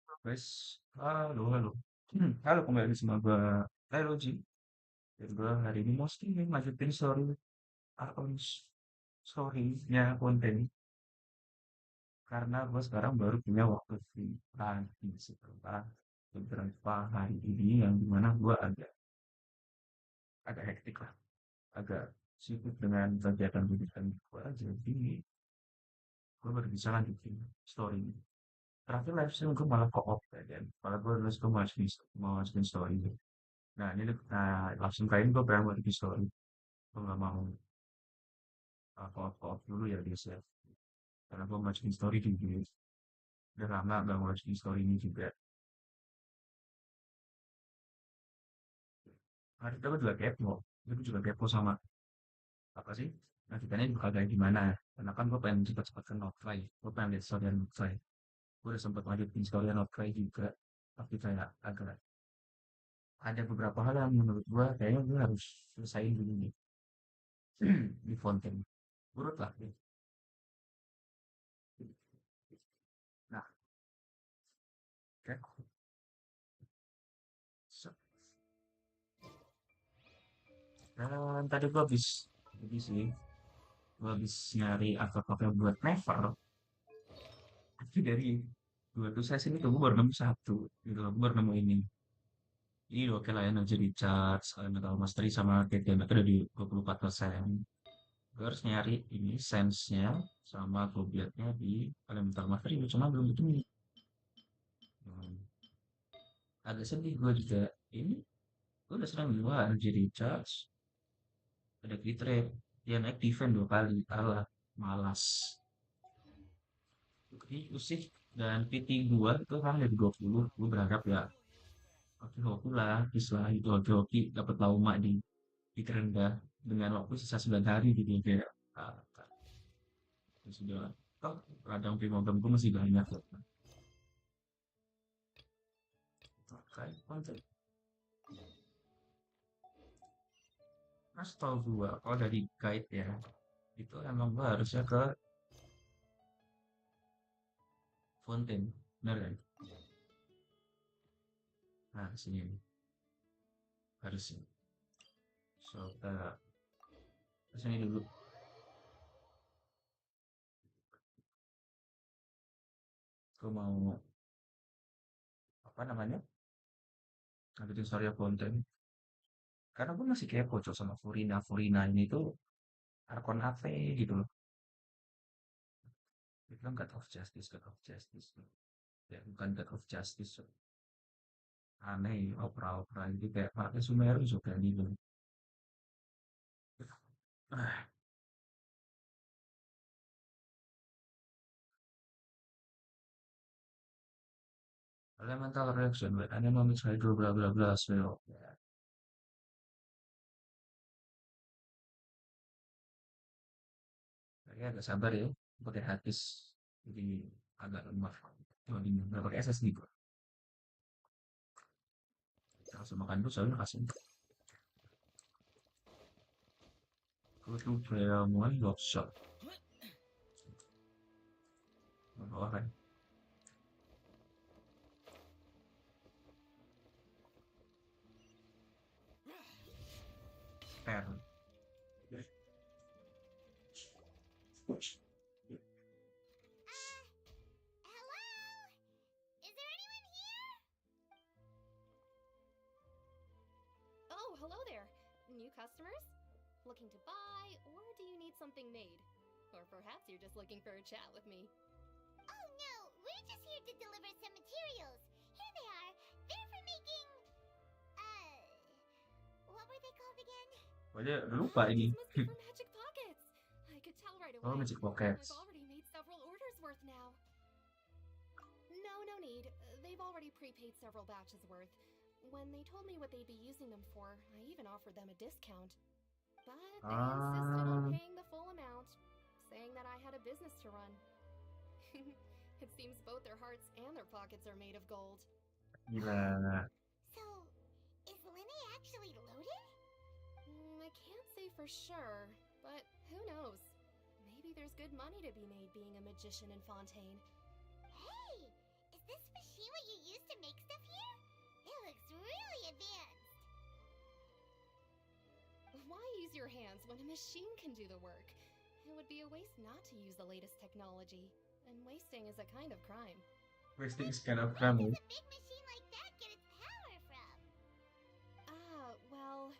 Guys, halo, halo. Halo kembali sama gue, halo Ji. Dan gue hari ini mau lanjutin akun story-nya Fontaine. Karena gue sekarang baru punya waktu free lagi setelah beberapa hari ini yang dimana gue agak hektik lah, agak sibuk dengan kegiatan-kegiatan gue. Jadi gue baru bisa lanjutin story. Terakhir live stream gue malah co-op ya, dan malah gue nulis gue mau lanjutin story. Nah, ini langsung kali ini gue pengen buat bikin story. Gue nggak mau co-op dulu ya guys ya. Karena gue mau bikin story juga. Udah lama gak mau bikin story ini juga. Nah, kita juga kepo. Gue juga kepo sama apa sih? Nah, kita ini bakal kayak gimana. Karena kan gue pengen cepat-cepat ke Notify. Gue pengen lihat story Notify. Gue udah sempat lanjutin story Notify juga. Tapi kayak agak ada beberapa hal yang menurut gue kayaknya gue harus selesaiin dulu nih. Di Fontaine. Urut lah. Nah, oke. So, dan tadi gue habis ini sih, gue habis nyari apa-apa buat never. Tapi dari dua tuh saya sini tuh gue baru nemu satu, gitu loh, gue baru nemu ini. Ini oke lah ya, nanti di charge, metal mastery sama TTM itu udah di 24%. Gue harus nyari ini sense-nya sama gobletnya di elemental mastery, cuma belum ketemu. Hmm, agak sedih gue juga. Ini gue udah sering gue energy di charge, ada crit rate, dia naik defense 2 kali, alah, malas. Itu sih, dan PT gua itu kan dari 20, gua berharap ya hoki-hoki lah, islah itu hoki-hoki dapat lauma di terendah dengan waktu sisa 9 hari gitu ya, kayak ah, ya sudah, toh radang primogam gua masih banyak loh. Oke, mantap. Mas tau gua kalau dari guide ya, itu emang gua harusnya ke Fontaine, benar kan? Nah sini harusnya, so kesini dulu. Gua mau apa namanya, lanjutin story Fontaine. Karena gue masih kepo cok sama Furina. Furina ini tuh Arkon apa gitu loh. Dia bilang God of Justice, God of Justice. Ya bukan God of Justice. Cok. Aneh, opera-opera gitu kayak pakai Sumeru juga gitu. Ah, elemental reaction with anemomics hydro bla bla bla so ya. Kayaknya agak sabar ya. Pakai hadis jadi agak lemah. Kalau ini nggak pakai SSD kok. Langsung makan dulu soalnya kasih. Gue tuh Preamuan Workshop. Bawah kan. Per. Hello? Is there anyone here? Oh, hello there. New customers? Looking to buy, or do you need something made? Or perhaps you're just looking for a chat with me. Oh no, we're just here to deliver some materials. Here they are. They're for making... what were they called again? Pokoknya udah lupa ini. These must be for Magic Pockets. I could tell right Oh, away. Magic I've Pockets. already made several orders worth now. No need. They've already prepaid several batches worth. When they told me what they'd be using them for, I even offered them a discount. But they insisted on Ah, paying the full amount, saying that I had a business to run. It seems both their hearts and their pockets are made of gold. gila. So, is Linne actually loaded? I can't say for sure, but who knows? Maybe there's good money to be made being a magician in Fontaine. Hey, is this machine what you use your hands when a machine can do the work? It would be a waste not to use the latest technology. And wasting is a kind of crime. Wasting is kind of Where crime. does a big machine like that get its power from? Well,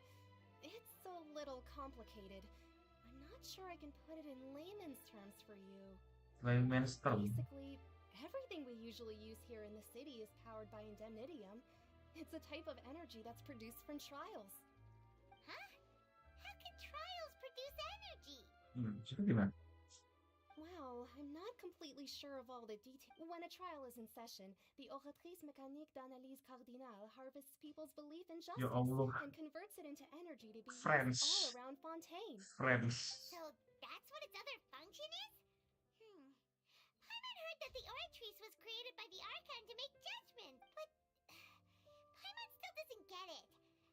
it's a little complicated. I'm not sure I can put it in layman's terms for you. Layman's term. Basically, everything we usually use here in the city is powered by indemnitium. It's a type of energy that's produced from trials. Huh? How can trials produce energy? Itu gimana? Well, I'm not completely sure of all the details. When a trial is in session, the Oratrice Mécanique d'Analyse Cardinale harvests people's belief in Ya justice Allah. and converts it into energy to be used Friends. all around Fontaine. Friends. So that's what its other function is? Paimon heard that the Oratrice was created by the Archon to make judgments, but Paimon still doesn't get it.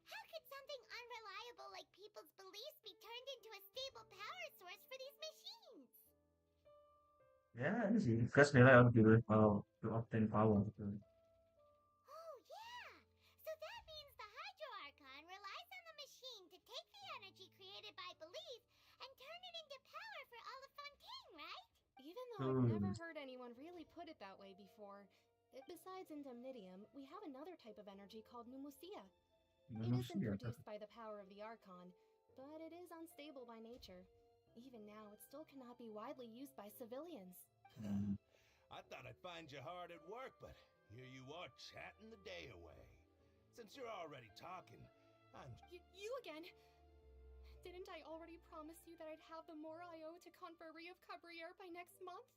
How could something unreliable like people's beliefs be turned into a stable power source for these machines? Ya, ini sih. Gas nilai kalau to obtain power. Gitu. Oh, yeah! So that means the Hydro Archon relies on the machine to take the energy created by belief and turn it into power for all of Fontaine, right? Even though I've never heard anyone really put it that way before, besides indemnitium, we have another type of energy called pneumosia. It isn't produced by the power of the Archon, but it is unstable by nature. Even now, it still cannot be widely used by civilians. I thought I'd find you hard at work, but here you are chatting the day away. Since you're already talking, You again? Didn't I already promise you that I'd have the more I owe to Confrérie of Cabriere by next month?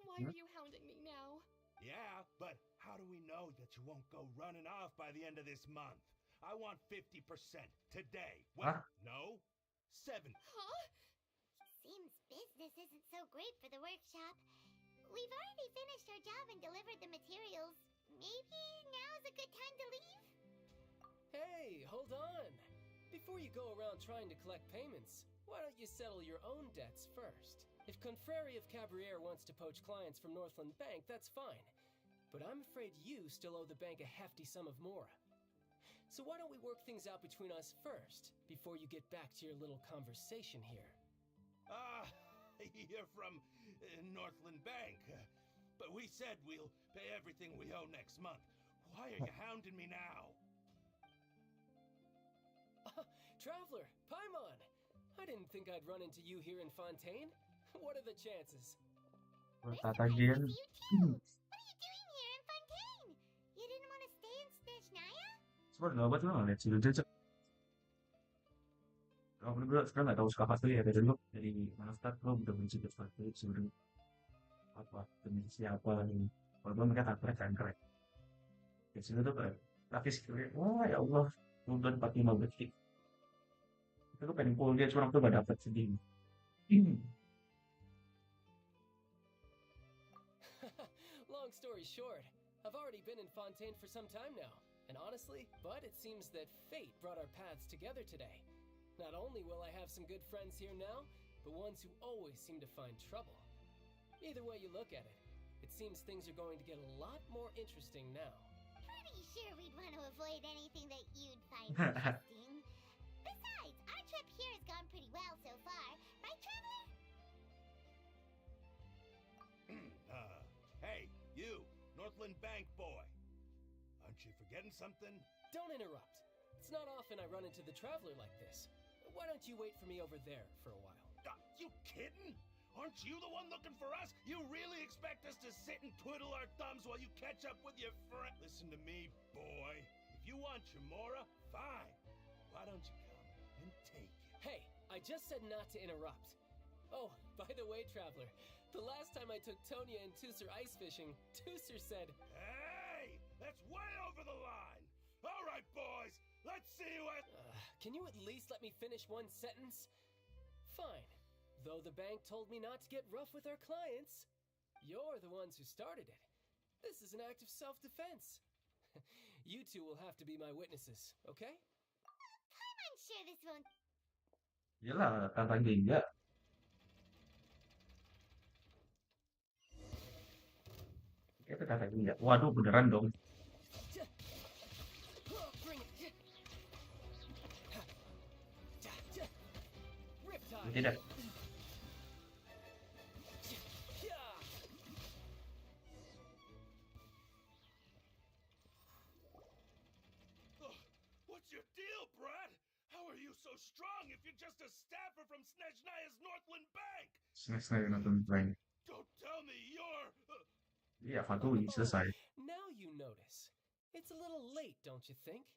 Why are you hounding me now? Yeah, but how do we know that you won't go running off by the end of this month? I want 50% today. Wait, no? 70. Huh? Seems business isn't so great for the workshop. We've already finished our job and delivered the materials. Maybe now's a good time to leave? Hey, hold on! Before you go around trying to collect payments, why don't you settle your own debts first? If Confrérie of Cabriere wants to poach clients from Northland Bank, that's fine. But I'm afraid you still owe the bank a hefty sum of mora. So why don't we work things out between us first, before you get back to your little conversation here? You're from Northland Bank. But we said we'll pay everything we owe next month. Why are you hounding me now? Traveler, Paimon! I didn't think I'd run into you here in Fontaine. What are the chances? We're surprised to see you too! What are you doing here in Fontaine? You didn't want to stay in Snezhnaya? Sebenarnya apa tuh lihat sih lucu. Kalau gue sekarang nggak tahu suka pasti ya dari dulu dari mana start gue udah benci ke pasti sebenarnya apa demi siapa nih. Walaupun mereka tak keren. Di sini tuh kayak grafis keren. Wah ya Allah, udah 45 detik. Itu pengen pull dia curang tuh gak dapet sedih. Long story short, I've already been in Fontaine for some time now. And honestly, Bud, it seems that fate brought our paths together today. Not only will I have some good friends here now, but ones who always seem to find trouble. Either way you look at it, it seems things are going to get a lot more interesting now. Pretty sure we'd want to avoid anything that you'd find interesting. Besides, our trip here has gone pretty well so far, right, Traveler? Hey, you, Northland Bank boy. Aren't you forgetting something? Don't interrupt. It's not often I run into the Traveler like this. Why don't you wait for me over there for a while? You kidding? Aren't you the one looking for us? You really expect us to sit and twiddle our thumbs while you catch up with your friend? Listen to me, boy. If you want your mora, fine. Why don't you come and take it? Hey, I just said not to interrupt. Oh, by the way, Traveler, the last time I took Tonya and Tusser ice fishing, Tusser said, Hey, that's way over the line. All right, boys, let's see what... Can you at least let me finish one sentence? Fine. Though the bank told me not to get rough with our clients, you're the ones who started it. This is an act of self-defense. You two will have to be my witnesses, okay? I'm sure this won't... Iyalah, kata dia. Itu kata dia. Waduh, beneran dong. Tidak. What's your deal, Brad? How are you so strong if you're just a staffer from Snezhnaya's Northland Bank? Selesai nonton prank. Don't tell me you're... Iya, Fatui selesai. Now you notice. It's a little late, don't you think?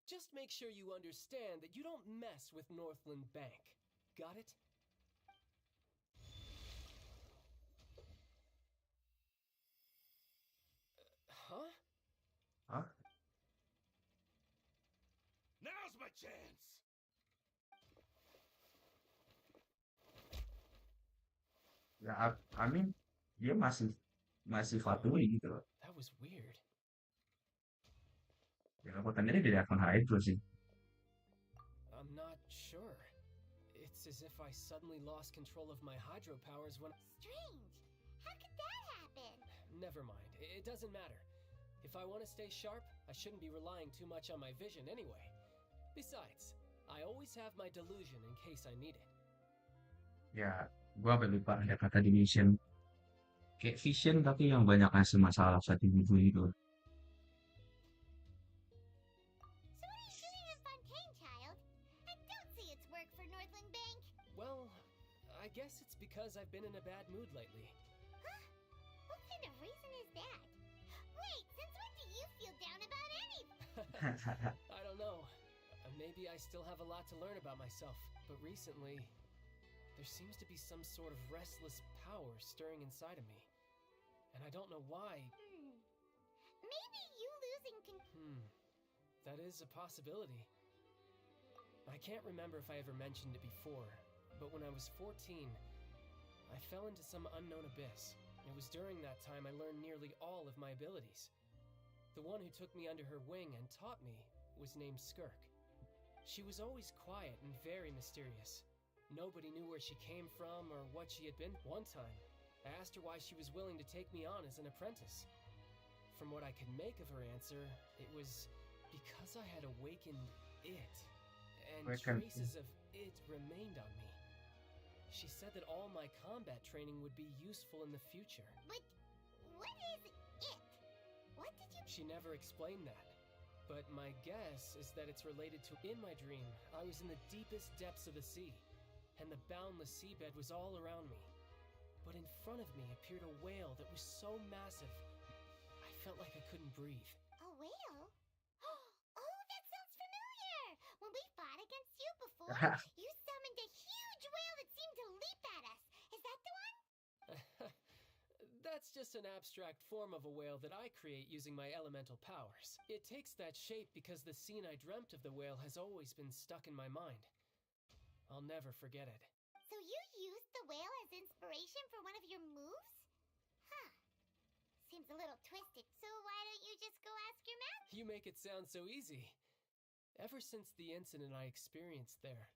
Just make sure you understand that you don't mess with Northland Bank. Got it? Huh? Hah? Now's my chance! Ya, Amin dia masih Fatui gitu loh. That was weird. Ya, kekuatannya dari akun Hydro sih. I'm not sure. It's as if I suddenly lost control of my hydro powers when... Strange. How could that happen? Never mind. It doesn't matter. If I want to stay sharp, I shouldn't be relying too much on my vision anyway. Besides, I always have my delusion in case I need it. Ya, gua sampai lupa ada kata dimension. Kayak vision tapi yang banyak ngasih masalah saat di buku itu. So what are you doing in Fontaine, child? I don't see its work for Northland Bank. Well, I guess it's because I've been in a bad mood lately. Huh? What kind of reason is that? Wait, since when do you feel down about anything? I don't know. Maybe I still have a lot to learn about myself, but recently, there seems to be some sort of restless power stirring inside of me. And I don't know why. Maybe you losing That is a possibility. I can't remember if I ever mentioned it before, but when I was 14, I fell into some unknown abyss. It was during that time I learned nearly all of my abilities. The one who took me under her wing and taught me was named Skirk. She was always quiet and very mysterious. Nobody knew where she came from or what she had been. One time, I asked her why she was willing to take me on as an apprentice. From what I could make of her answer, it was because I had awakened it, and traces of it remained on me. She said that all my combat training would be useful in the future. But what is it? What did you... She never explained that. But my guess is that it's related to... In my dream, I was in the deepest depths of the sea, and the boundless seabed was all around me. But in front of me appeared a whale that was so massive, I felt like I couldn't breathe. A whale? Oh, that sounds familiar! When we fought against you before, you summoned a huge whale that seemed to leap at us. Is that the one? That's just an abstract form of a whale that I create using my elemental powers. It takes that shape because the scene I dreamt of the whale has always been stuck in my mind. I'll never forget it. So you used the whale as inspiration for one of your moves? Huh. Seems a little twisted, so why don't you just go ask your master? You make it sound so easy. Ever since the incident I experienced there,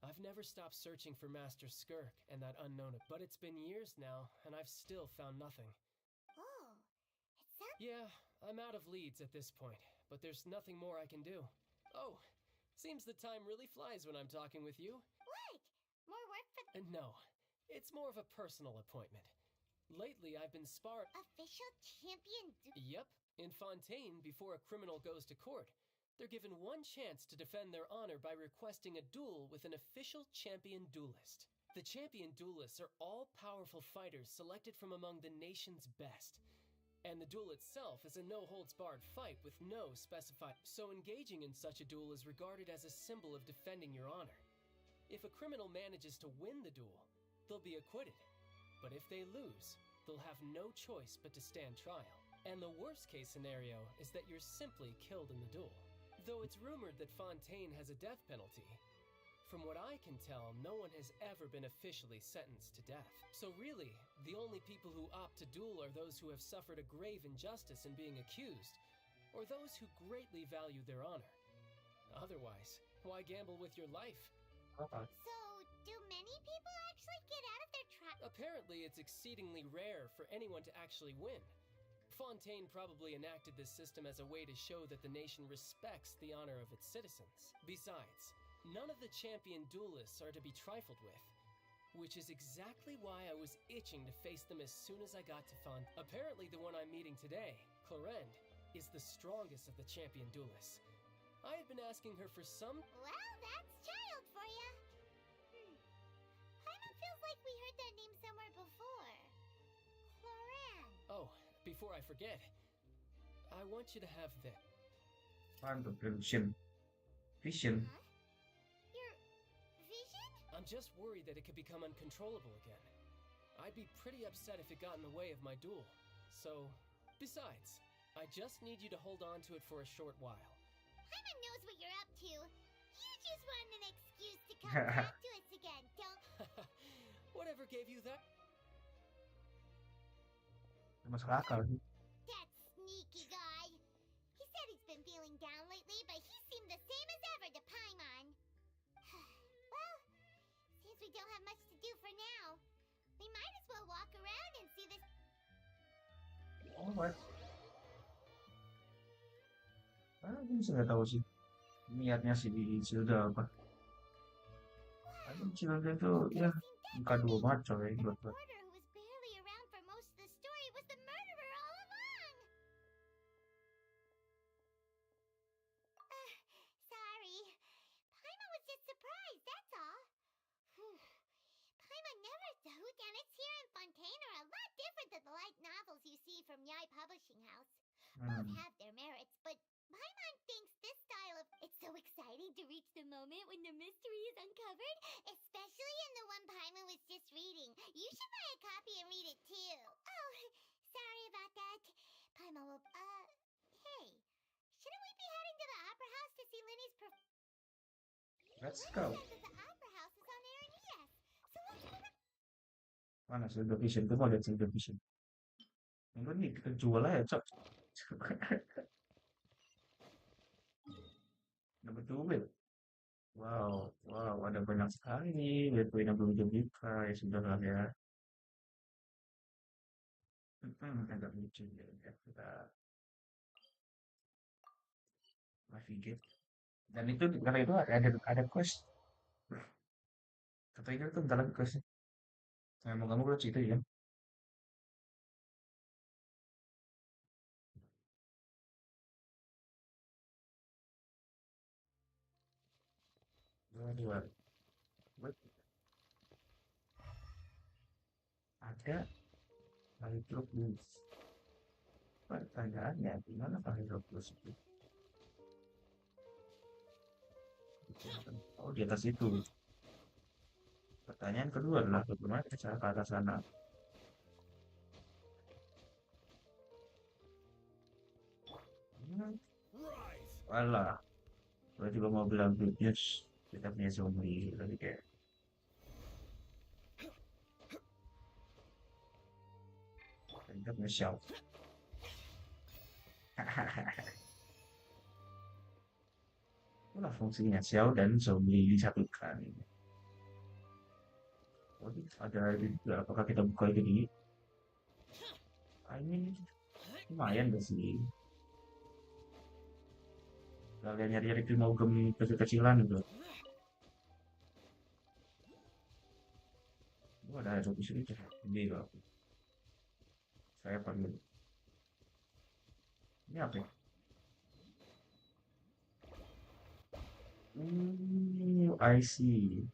I've never stopped searching for Master Skirk and that unknown... But it's been years now, and I've still found nothing. Oh, it sounds... Yeah, I'm out of leads at this point, but there's nothing more I can do. Oh, seems the time really flies when I'm talking with you. What? More work for... No, it's more of a personal appointment. Lately, I've been Official champion... Yep, in Fontaine, before a criminal goes to court, they're given one chance to defend their honor by requesting a duel with an official champion duelist. The champion duelists are all-powerful fighters selected from among the nation's best. And the duel itself is a no-holds-barred fight with no specified... So engaging in such a duel is regarded as a symbol of defending your honor. If a criminal manages to win the duel, they'll be acquitted. But if they lose, they'll have no choice but to stand trial. And the worst-case scenario is that you're simply killed in the duel. Though it's rumored that Fontaine has a death penalty, from what I can tell, no one has ever been officially sentenced to death. So really, the only people who opt to duel are those who have suffered a grave injustice in being accused, or those who greatly value their honor. Otherwise, why gamble with your life? So, do many people actually get out of their trap? Apparently, it's exceedingly rare for anyone to actually win. Fontaine probably enacted this system as a way to show that the nation respects the honor of its citizens. Besides, none of the champion duelists are to be trifled with. Which is exactly why I was itching to face them as soon as I got to Fontaine. Apparently the one I'm meeting today, Clarend, is the strongest of the champion duelists. I had been asking her for some... Well, that's child for ya. Paimon feels like we heard that name somewhere before. Cloran. Oh, before I forget, I want you to have this. Mantap, vision. Vision. Huh? Your vision? I'm just worried that it could become uncontrollable again. I'd be pretty upset if it got in the way of my duel. So, besides, I just need you to hold on to it for a short while. Paimon knows what you're up to. You just want an excuse to come back to us again, don't... Whatever gave you that? Masuk akal sih. That sneaky guy. He said he's been feeling down lately, but he seemed the same as ever to Paimon. Well, since we don't have much to do for now, we might as well walk around and see this... Oh, what? Aku bisa nggak tahu sih niatnya si Hilda apa. Aku si Hilda tuh ya muka dua banget coy buat reporter who was barely around for most of the story was the murderer all along. Sorry. Paimon was just surprised, that's all. Paimon never... The whodunits here in Fontaine are a lot different than the light novels you see from Yai Publishing House. Both have their merits, but Paimon thinks this style of... It's so exciting to reach the moment when the mystery is uncovered, especially in the one Paimon was just reading. You should buy a copy and read it too. Oh, sorry about that. Paimon will... hey, shouldn't we be heading to the Opera House to see Linny's Let's go. The Opera House is on air in ES, so let's go. Mana Silver Vision tuh, mau lihat Silver Vision. Enggak nih, kita jual aja, cok. Dapat duit. Wow, ada banyak sekali nih. Lihat poin yang belum dibuka, ya sudah lah ya. Agak lucu ya. Kita navigate. Dan itu karena itu ada quest. Katanya itu bentar lagi questnya. Memang kamu lucu itu ya. Dua. Wait. Ada hydroplus. Pertanyaannya, di mana hydroplus itu? Oh, di atas itu. Pertanyaan kedua adalah bagaimana cara ke atas sana? Walah, gue juga mau bilang good news. Kita punya zombie lagi kayak. Kita punya shelf. Itulah fungsinya shell dan zombie disatukan. Waduh, ada juga. Apakah kita buka ini? Ini lumayan gak sih? Kalian nyari-nyari primogem kecil-kecilan gitu. Ada satu sini ini loh. Saya perlu. Ini apa ya? I see.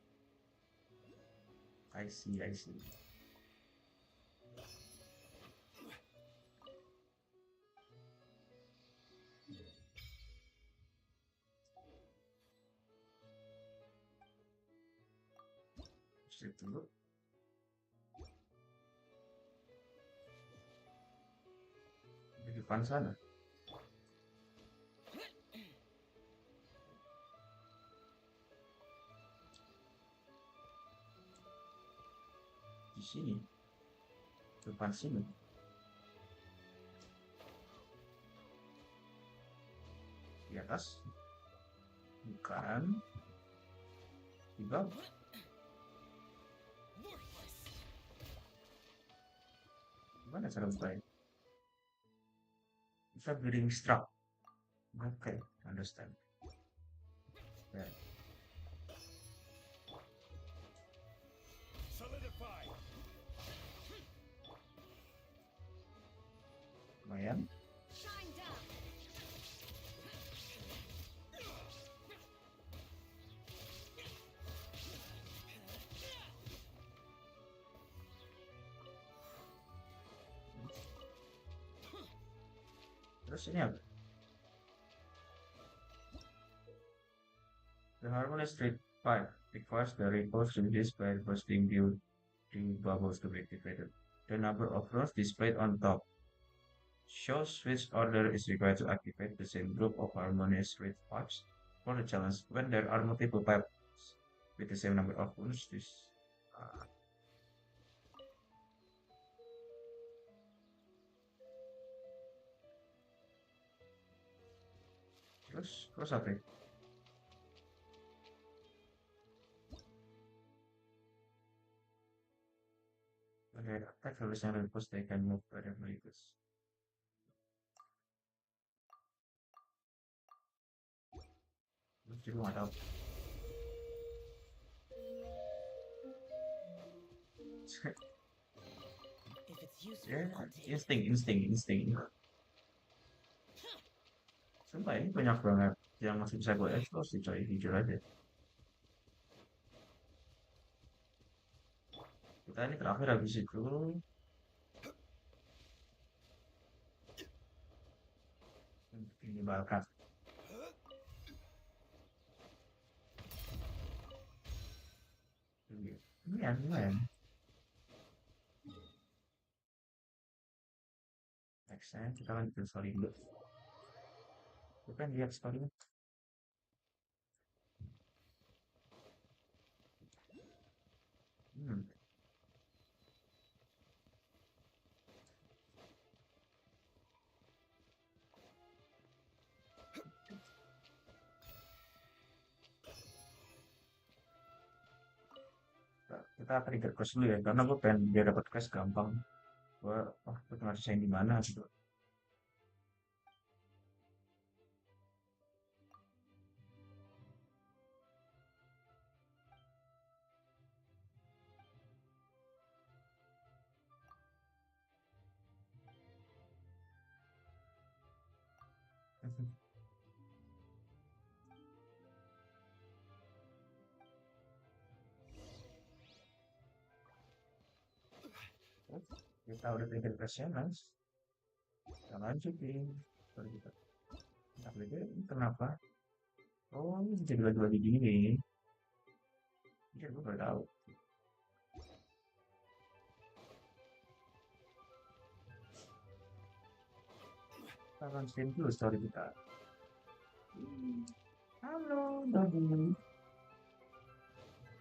Sip dulu. Di depan sana. Di sini. Depan sini. Di atas. Bukan. Di bawah. Gimana cara bukanya? Bisa building struct. Okay, understand. Yeah. Lumayan. Shine down. Terus ini apa? The harmonious street pipe requires the repose released by bursting due to bubbles to be activated. The number of rows displayed on top shows which order is required to activate the same group of harmonious street pipes for the challenge. When there are multiple pipes with the same number of rows, uh, terus apa ya? Okay, attack releasing repose they can move wherever it is. Jadi nggak tahu. If it's useful, Ya, I'll take it. insting. Sumpah ini banyak banget yang masih bisa gue explore sih coy, jujur aja. Kita ini terakhir habis itu ini bakat. Lumayan. Next time kita lanjut story dulu. Kita lihat story-nya. Kita trigger quest dulu ya, karena gue pengen biar dapat quest gampang. Gue tinggal selesaiin di mana gitu. Kita udah trigger questnya, nice. Kita lanjutin. Baru kita. Kenapa? Oh, ini jadi lagi gini nih. Jadi gue baru tahu. Kita lanjutin dulu story kita. Halo, Doggy.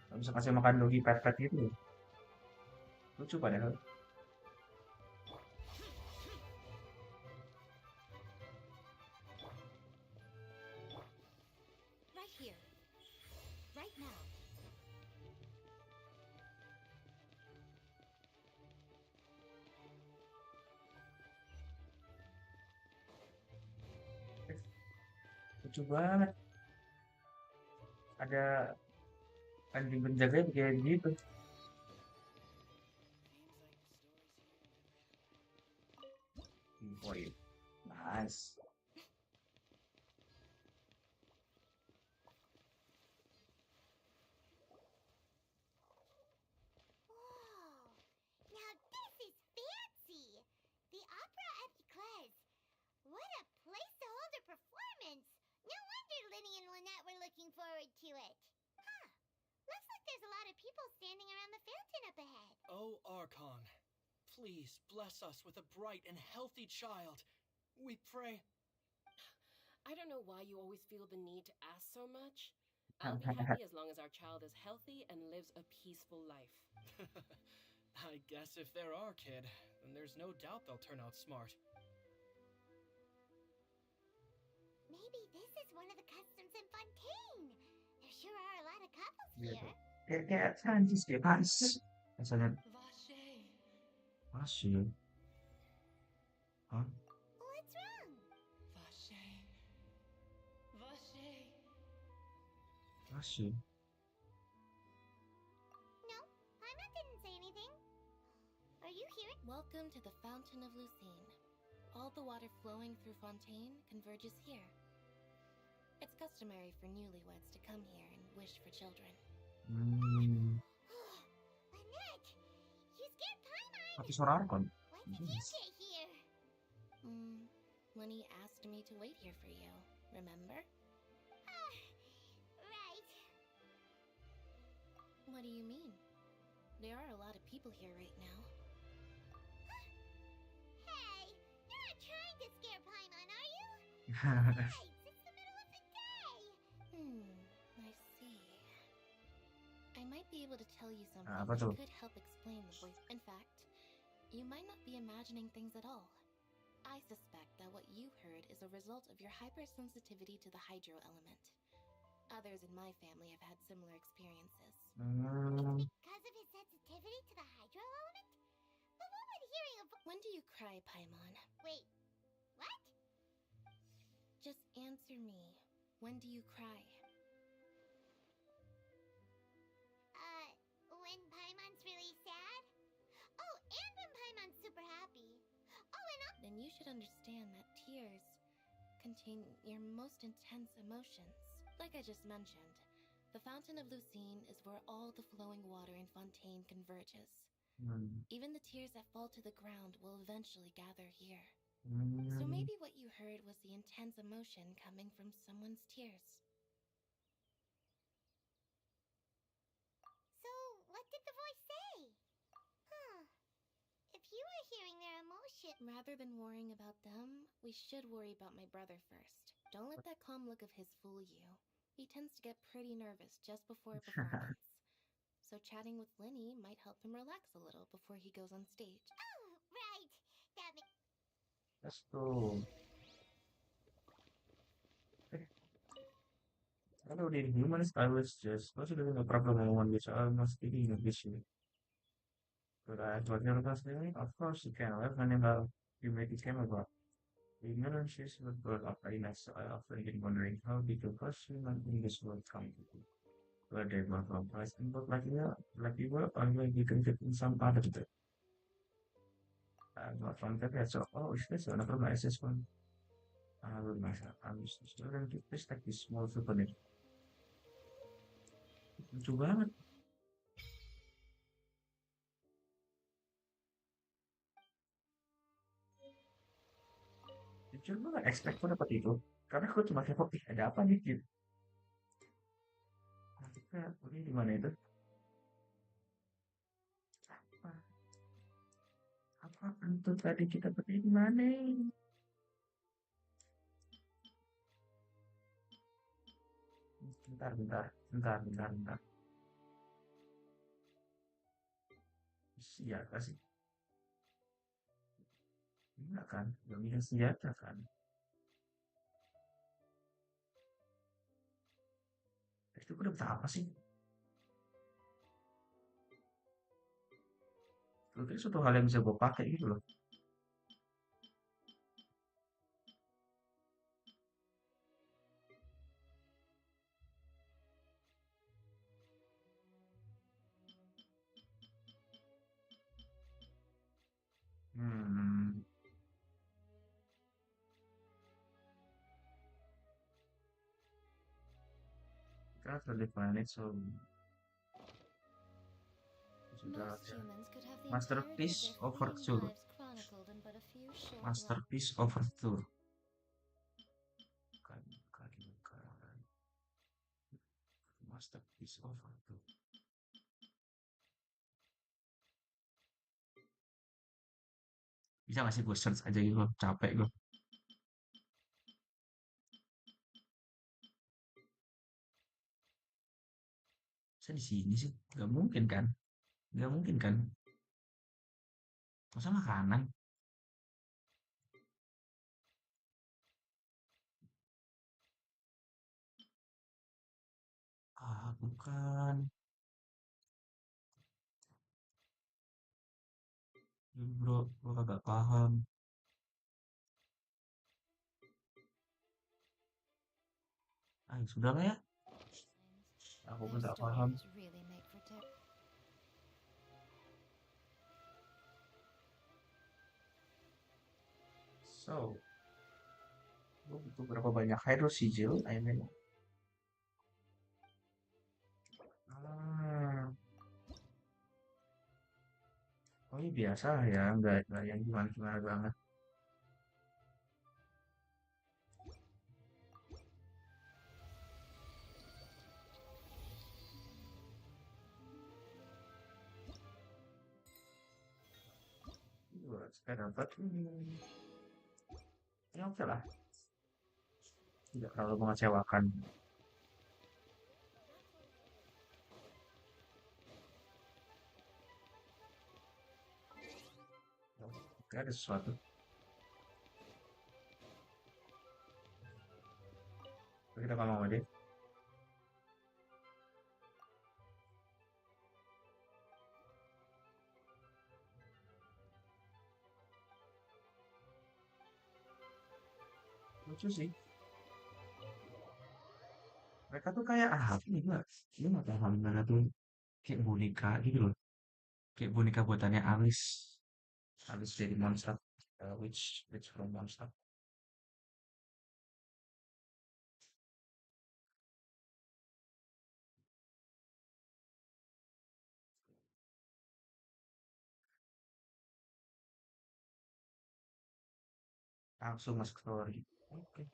Gak bisa kasih makan Doggy pet-pet gitu. Lucu padahal. Right here. Right now. Lucu banget. Ada anjing penjaganya kayak gitu. Boy, nice. Whoa! Now this is fancy! The Opera Epiclese. What a place to hold a performance! No wonder Linny and Lynette were looking forward to it. Huh. Looks like there's a lot of people standing around the fountain up ahead. Oh, Archon, please bless us with a bright and healthy child. We pray. I don't know why you always feel the need to ask so much. I'll be happy as long as our child is healthy and lives a peaceful life. I guess if they're our kid, then there's no doubt they'll turn out smart. Maybe this is one of the customs in Fontaine. There sure are a lot of couples Gitu. here. Kayak Prancis kayak Paris. Rasanya Vache. masih. Hah? What's wrong? Vache. Vache. Masih. No, Paimon didn't say anything. Are you here? Welcome to the Fountain of Lucine. all the water flowing through Fontaine converges here. It's customary for newlyweds to come here and wish for children. Annette, you scared Paimon. Tapi suara Arkon. When did you get here? Lenny asked me to wait here for you, remember? Right. What do you mean? There are a lot of people here right now. Hey, you're not trying to scare Paimon, are you? Besides, it's the middle of the day. I see. I might be able to tell you something Apa that tuh? could help explain the voice. In fact, you might not be imagining things at all. I suspect that what you heard is a result of your hypersensitivity to the hydro element. Others in my family have had similar experiences. Because of his sensitivity to the hydro element? But what would hearing a When do you cry, Paimon? Wait, what? Just answer me. When do you cry? When Paimon's really sad? Oh, and when Paimon's super happy. Oh, and Then you should understand that tears contain your most intense emotions. Like I just mentioned, the Fountain of Lucine is where all the flowing water in Fontaine converges. Even the tears that fall to the ground will eventually gather here. So maybe what you heard was the intense emotion coming from someone's tears. So, what did the voice say? If you were hearing their emotion... Rather than worrying about them, we should worry about my brother first. Don't let that calm look of his fool you. He tends to get pretty nervous just before a performance. So chatting with Lenny might help him relax a little before he goes on stage. Oh, right. That makes... Let's go. Hello, the human stylist just considering a problem on one which I must be in a issue. But I thought you were of course you can. I've about you make it came about. The ignorance is what brought up readiness. I often get wondering how did the person in this world come to be? Were they were from Christ but like you were, or maybe convicted in some other way. I'm not from the pet, so is this one of my one? I will myself. I'm just learning to respect this small souvenir. Lucu banget. Jujur gue gak expect gue dapet itu. Karena gue cuma kepo, ada apa nih gitu. Nah, ini di mana itu? Apa itu tadi kita pergi di mana? Bentar. Senjata sih. Enggak kan? Gak bisa senjata kan? Itu gue dapet apa sih? Itu suatu hal yang bisa gue pakai gitu loh. Kita harus define it so sudah Most humans could have the Masterpiece entirety of their Overture. fleeting lives chronicled in but a few short Masterpiece Overture. Masterpiece Overture. Bisa gak sih gue search aja gitu, capek gue. Bisa di sini sih? Gak mungkin kan? Masa makanan? Bukan. Bro, gue kagak paham. Sudahlah ya. Aku pun Their tak paham. stories really make for So, gue butuh berapa banyak hydro sigil? I mean, ah, oh ini biasa lah ya, nggak yang gimana-gimana banget. Saya dapat ini oke lah, tidak terlalu mengecewakan. Oke, ada sesuatu. Kita nggak mau deh. Lucu sih. Mereka tuh kayak apa nih gak? Ini nggak paham gimana tuh kayak boneka gitu loh. Kayak boneka buatannya Alice. Alice dari monster. Witch from monster. Langsung masuk story. Oke.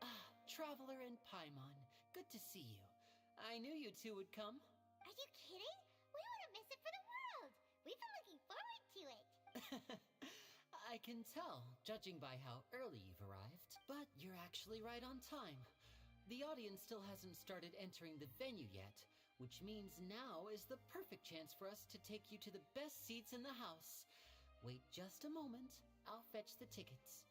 Ah, Traveler and Paimon, good to see you. I knew you two would come. Are you kidding? We wouldn't miss it for the world. We've been looking forward to it. I can tell, judging by how early you've arrived. But you're actually right on time. The audience still hasn't started entering the venue yet, which means now is the perfect chance for us to take you to the best seats in the house. Wait just a moment. I'll fetch the tickets.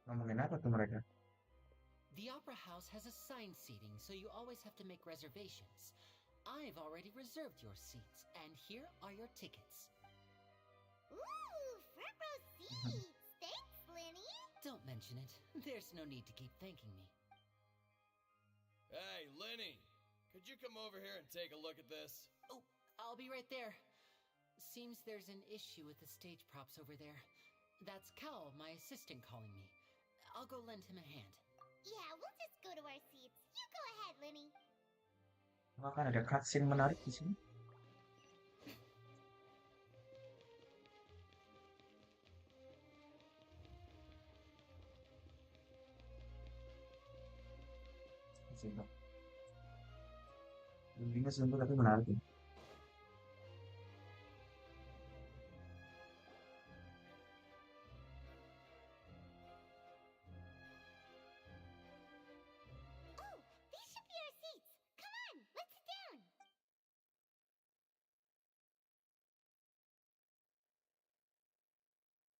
Ngomongin apa tuh mereka? The Opera House has assigned seating, so you always have to make reservations. I've already reserved your seats, and here are your tickets. Ooh, front row seats. Thanks, Lenny. Don't mention it. There's no need to keep thanking me. Hey, Lenny! Could you come over here and take a look at this? Oh, I'll be right there. Seems there's an issue with the stage props over there. That's Cal, my assistant, calling me. I'll go lend him a hand. Yeah, we'll just go to our seats. You go ahead, Lenny. Apakah ada cutscene menarik di sini? Sumpah. Intinya simpel tapi menarik ya. Oh, these should be our seats. Come on, let's sit down.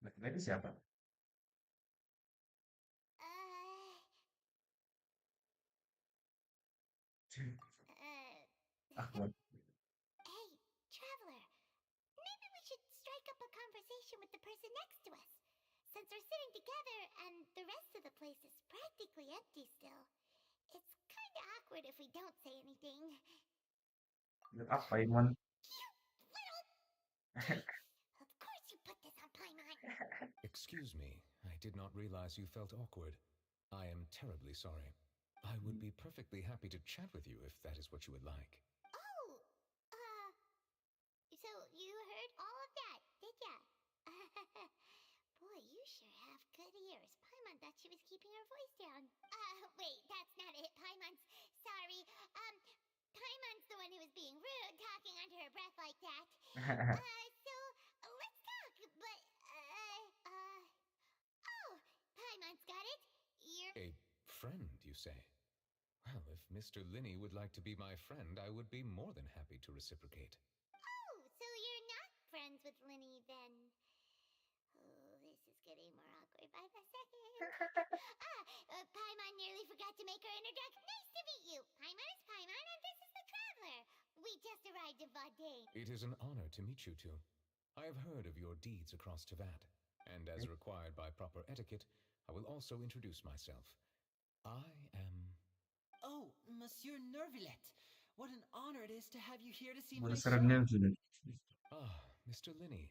Laki-laki siapa? Uh, Ah, uh, hey, traveler. Maybe we should strike up a conversation with the person next to us. Since we're sitting together and the rest of the place is practically empty still, it's kinda awkward if we don't say anything. lihat apa Iman? Little... Of course you put this on Paimon. Excuse me, I did not realize you felt awkward. I am terribly sorry. I would be perfectly happy to chat with you if that is what you would like. Oh, so you heard all of that, did ya? Boy, you sure have good ears. Paimon thought she was keeping her voice down. Wait, that's not it. Paimon's sorry. Paimon's the one who was being rude, talking under her breath like that. So let's talk, but oh, Paimon's got it. You're A friend, you say? Well, if Mr. Linney would like to be my friend, I would be more than happy to reciprocate. Oh, so you're not friends with Lenny then? Oh, this is getting more awkward by the second. Paimon nearly forgot to make her introduction. Nice to meet you. Paimon is Paimon, and this is the Traveler. We just arrived in Fontaine. It is an honor to meet you two. I have heard of your deeds across Teyvat, and as required by proper etiquette, I will also introduce myself. I am... Oh, Monsieur Nervillet. What an honor it is to have you here to see my Boleh show. seremnya juga. Ah, Mr. Linney.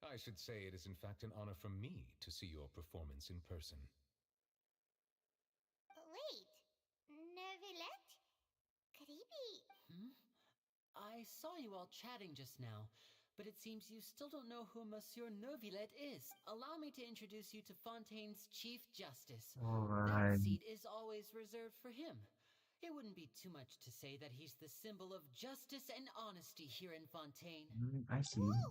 I should say it is in fact an honor for me to see your performance in person. Wait, Nervillet? Could he be... I saw you all chatting just now, but it seems you still don't know who Monsieur Nervillet is. Allow me to introduce you to Fontaine's Chief Justice. That Alright. seat is always reserved for him. It wouldn't be too much to say that he's the symbol of justice and honesty here in Fontaine. I see. Ooh,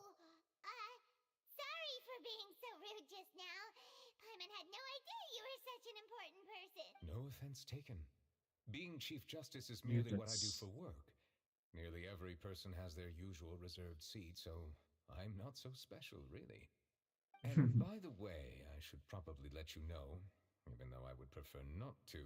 sorry for being so rude just now. Paimon had no idea you were such an important person. No offense taken. Being Chief Justice is Yeah, merely what I do that's- for work. Nearly every person has their usual reserved seat, so I'm not so special, really. And by the way, I should probably let you know, even though I would prefer not to,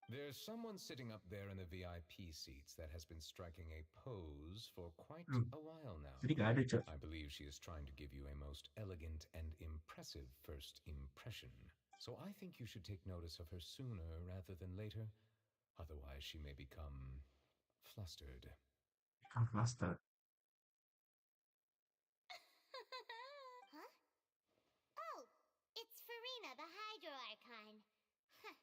there's someone sitting up there in the VIP seats that has been striking a pose for quite a while now. Jadi gak ada, Cok. I believe she is trying to give you a most elegant and impressive first impression. So I think you should take notice of her sooner rather than later. Otherwise, she may become flustered. Cluster. Huh? Oh, it's Farina, the Hydro Archon. Huh.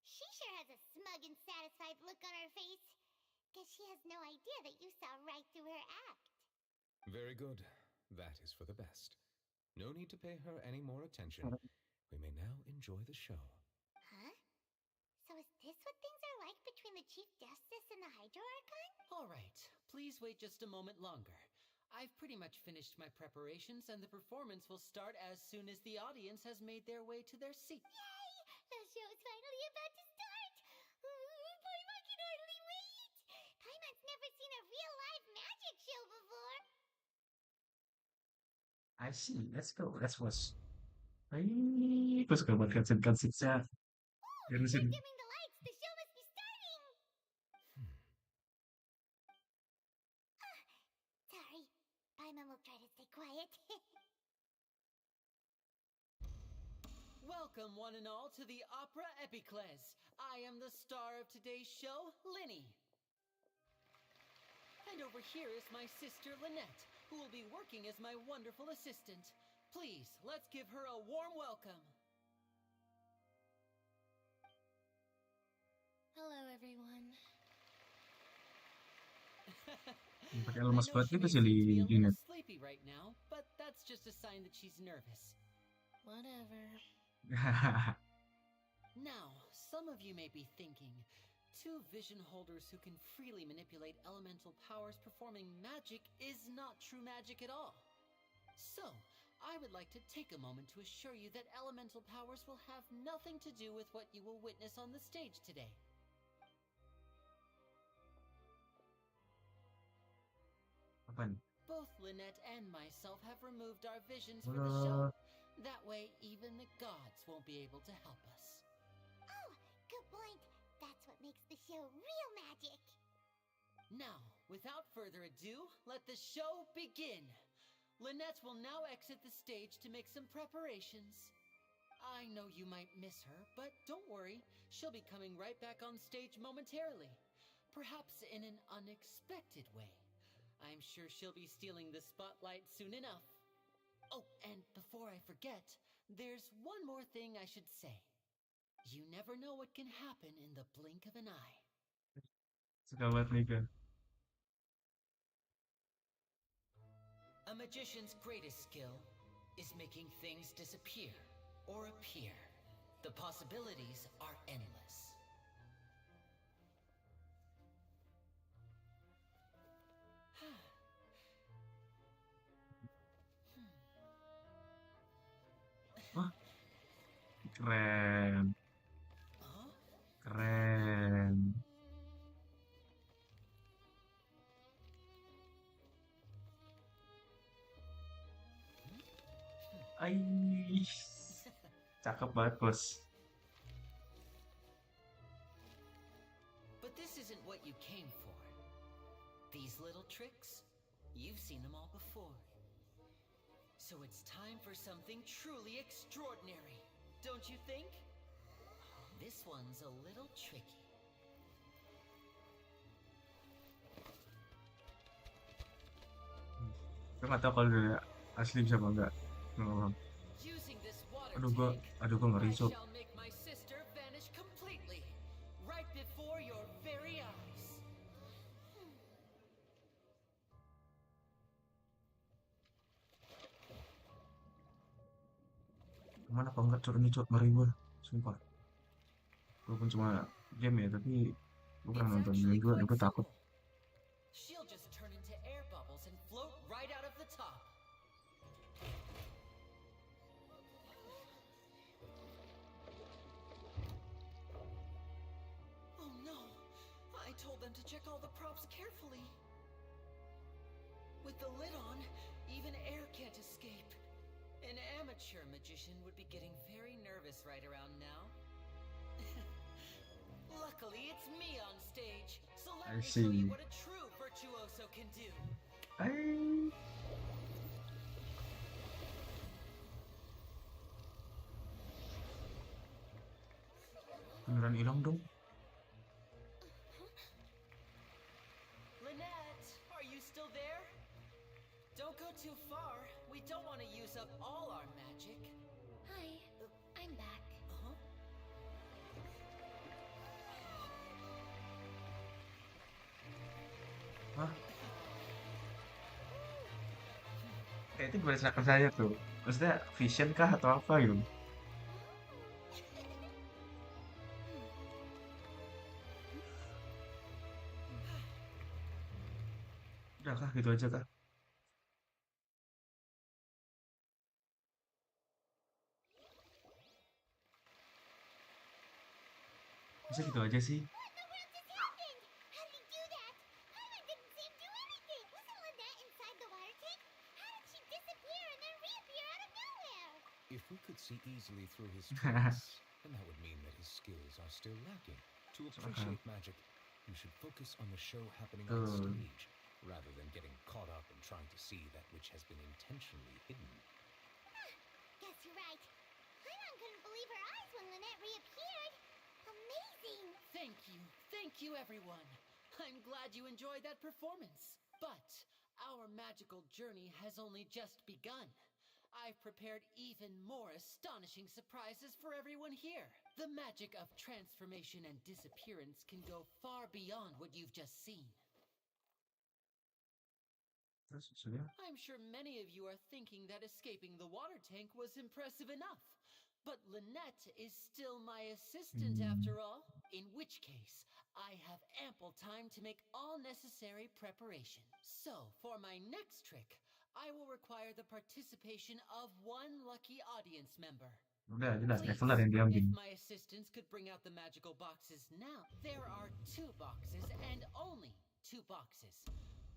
She sure has a smug and satisfied look on her face. Guess she has no idea that you saw right through her act. Very good. That is for the best. No need to pay her any more attention. We may now enjoy the show. Huh? So is this what things are like between the Chief Justice and the Hydro Archon? All right, please wait just a moment longer. I've pretty much finished my preparations, and the performance will start as soon as the audience has made their way to their seat. Yay! The show's finally about to start! Paimon can hardly wait! Paimon's never seen a real live magic show before! I see. Let's go. Let's watch. Gue suka banget cutscene-cutscene-nya. They're Yang sini. dimming the lights! The show must be starting! Sorry. Paimon will try to stay quiet. Welcome, one and all, to the Opera Epiclese. I am the star of today's show, Linny. And over here is my sister, Lynette, who will be working as my wonderful assistant. Please, let's give her a warm welcome. Hello, everyone. Pakai I lemas know banget she itu may sih seem to be a Linet. little sleepy right now, but that's just a sign that she's nervous. Whatever. Now, some of you may be thinking, two vision holders who can freely manipulate elemental powers performing magic is not true magic at all. So, I would like to take a moment to assure you that elemental powers will have nothing to do with what you will witness on the stage today. Apaan? Both Lynette and myself have removed our visions for the show. That way, even the gods won't be able to help us. Oh, good point. That's what makes the show real magic. Now, without further ado, let the show begin. Lynette will now exit the stage to make some preparations. I know you might miss her, but don't worry. She'll be coming right back on stage momentarily. Perhaps in an unexpected way. I'm sure she'll be stealing the spotlight soon enough. Oh, and before I forget, there's one more thing I should say. You never know what can happen in the blink of an eye. Suka banget Mika. A magician's greatest skill is making things disappear or appear. The possibilities are endless. Keren. Huh? Keren. Ai. Cakep banget, Bos. But this isn't what you came for. These little tricks, you've seen them all before. So it's time for something truly extraordinary, don't you think? This one's a little tricky. Gue nggak tahu kalau dia asli bisa apa enggak. Oh. Using this water Aduh tank, gue ngeri I Sob. shall make my sister vanish completely, right before your very eyes. Gimana apa enggak Cok, ini Cok, ngeri gue. Sumpah. Walaupun cuma game ya, tapi gue pernah It's nonton actually ini gue, dan quite gue takut. simple. She'll just turn into air bubbles and float right out of the top. Oh no! I told them to check all the props carefully. With the lid on, even air can't escape. An amateur magician would be getting very nervous right around now. Luckily, it's me on stage, so let I me show you see. what a true virtuoso can do. Ay. Beneran hilang dong. Lynette, are you still there? Don't go too far. We don't want to use up all our magic. Hi, I'm back. Huh? Hah? Kayak itu berdasarkan saya tuh. Maksudnya vision kah atau apa gitu? Udah kah gitu aja kah? Masa gitu aja sih? What in the world just happened? How did he do that? Paimon didn't see him do anything. Wasn't Lynette inside the water tank? How did she disappear and then reappear out of nowhere? If we could see easily through his tricks, then that would mean that his skills are still lacking. To appreciate magic, you should focus on the show happening on stage, rather than getting caught up in trying to see that which has been intentionally hidden. Guess you're right. Paimon couldn't believe her eyes when Lynette reappeared. Amazing! Thank you everyone. I'm glad you enjoyed that performance. But our magical journey has only just begun. I've prepared even more astonishing surprises for everyone here. The magic of transformation and disappearance can go far beyond what you've just seen. Terus sudah. I'm sure many of you are thinking that escaping the water tank was impressive enough. But Lynette is still my assistant after all, in which case I have ample time to make all necessary preparation. So, for my next trick, I will require the participation of one lucky audience member. Udah jelas Please, leveler yang diambil. if my assistants could bring out the magical boxes now. There are 2 boxes and only 2 boxes.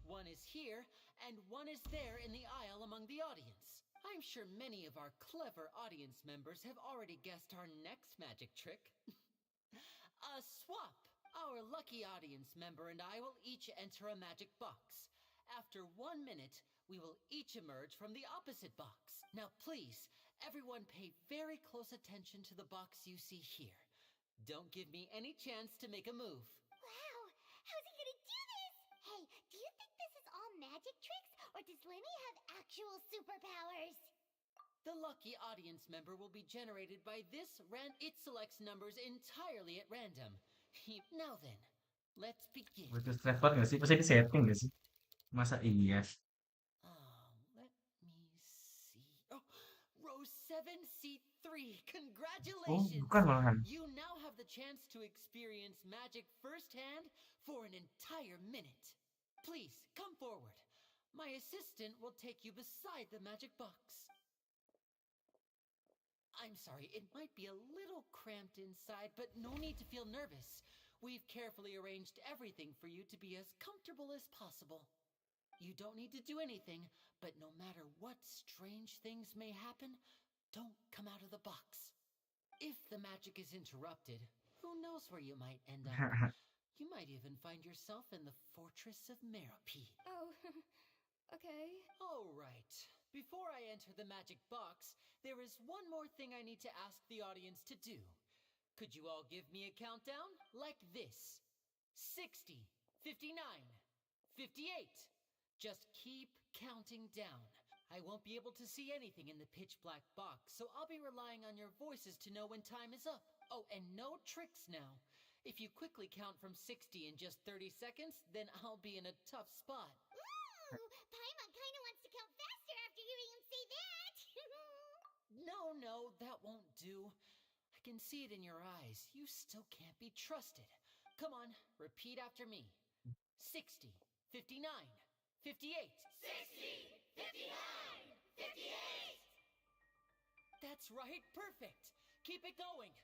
One is here, and one is there in the aisle among the audience. I'm sure many of our clever audience members have already guessed our next magic trick. A swap! Our lucky audience member and I will each enter a magic box. After 1 minute, we will each emerge from the opposite box. Now please, everyone pay very close attention to the box you see here. Don't give me any chance to make a move. Wow! How's he gonna do this? Hey, do you think this is all magic tricks, or does Lenny have actual superpowers? The lucky audience member will be generated by this it selects numbers entirely at random. Now then, let's begin. Virtuous Traveler nggak sih? Masa ini setting nggak sih? Masa iya? Let me see. Oh, row 7, seat 3. Oh, Congratulations! bukan malahan. You now have the chance to experience magic firsthand for an entire minute. Please, come forward. My assistant will take you beside the magic box. I'm sorry, it might be a little cramped inside, but no need to feel nervous. We've carefully arranged everything for you to be as comfortable as possible. You don't need to do anything, but no matter what strange things may happen, don't come out of the box. If the magic is interrupted, who knows where you might end up? You might even find yourself in the Fortress of Meropide. Oh, okay. All right. Before I enter the magic box, there is one more thing I need to ask the audience to do. Could you all give me a countdown? Like this: 60, 59, 58. Just keep counting down. I won't be able to see anything in the pitch black box, so I'll be relying on your voices to know when time is up. Oh, and no tricks now. If you quickly count from 60 in just 30 seconds, then I'll be in a tough spot. Ooh, Paimon kinda wants to count faster after hearing him say that. No, that won't do. I can see it in your eyes. You still can't be trusted. Come on, repeat after me. 60, 59, 58. 60, 59, 58. That's right, perfect. Keep it going.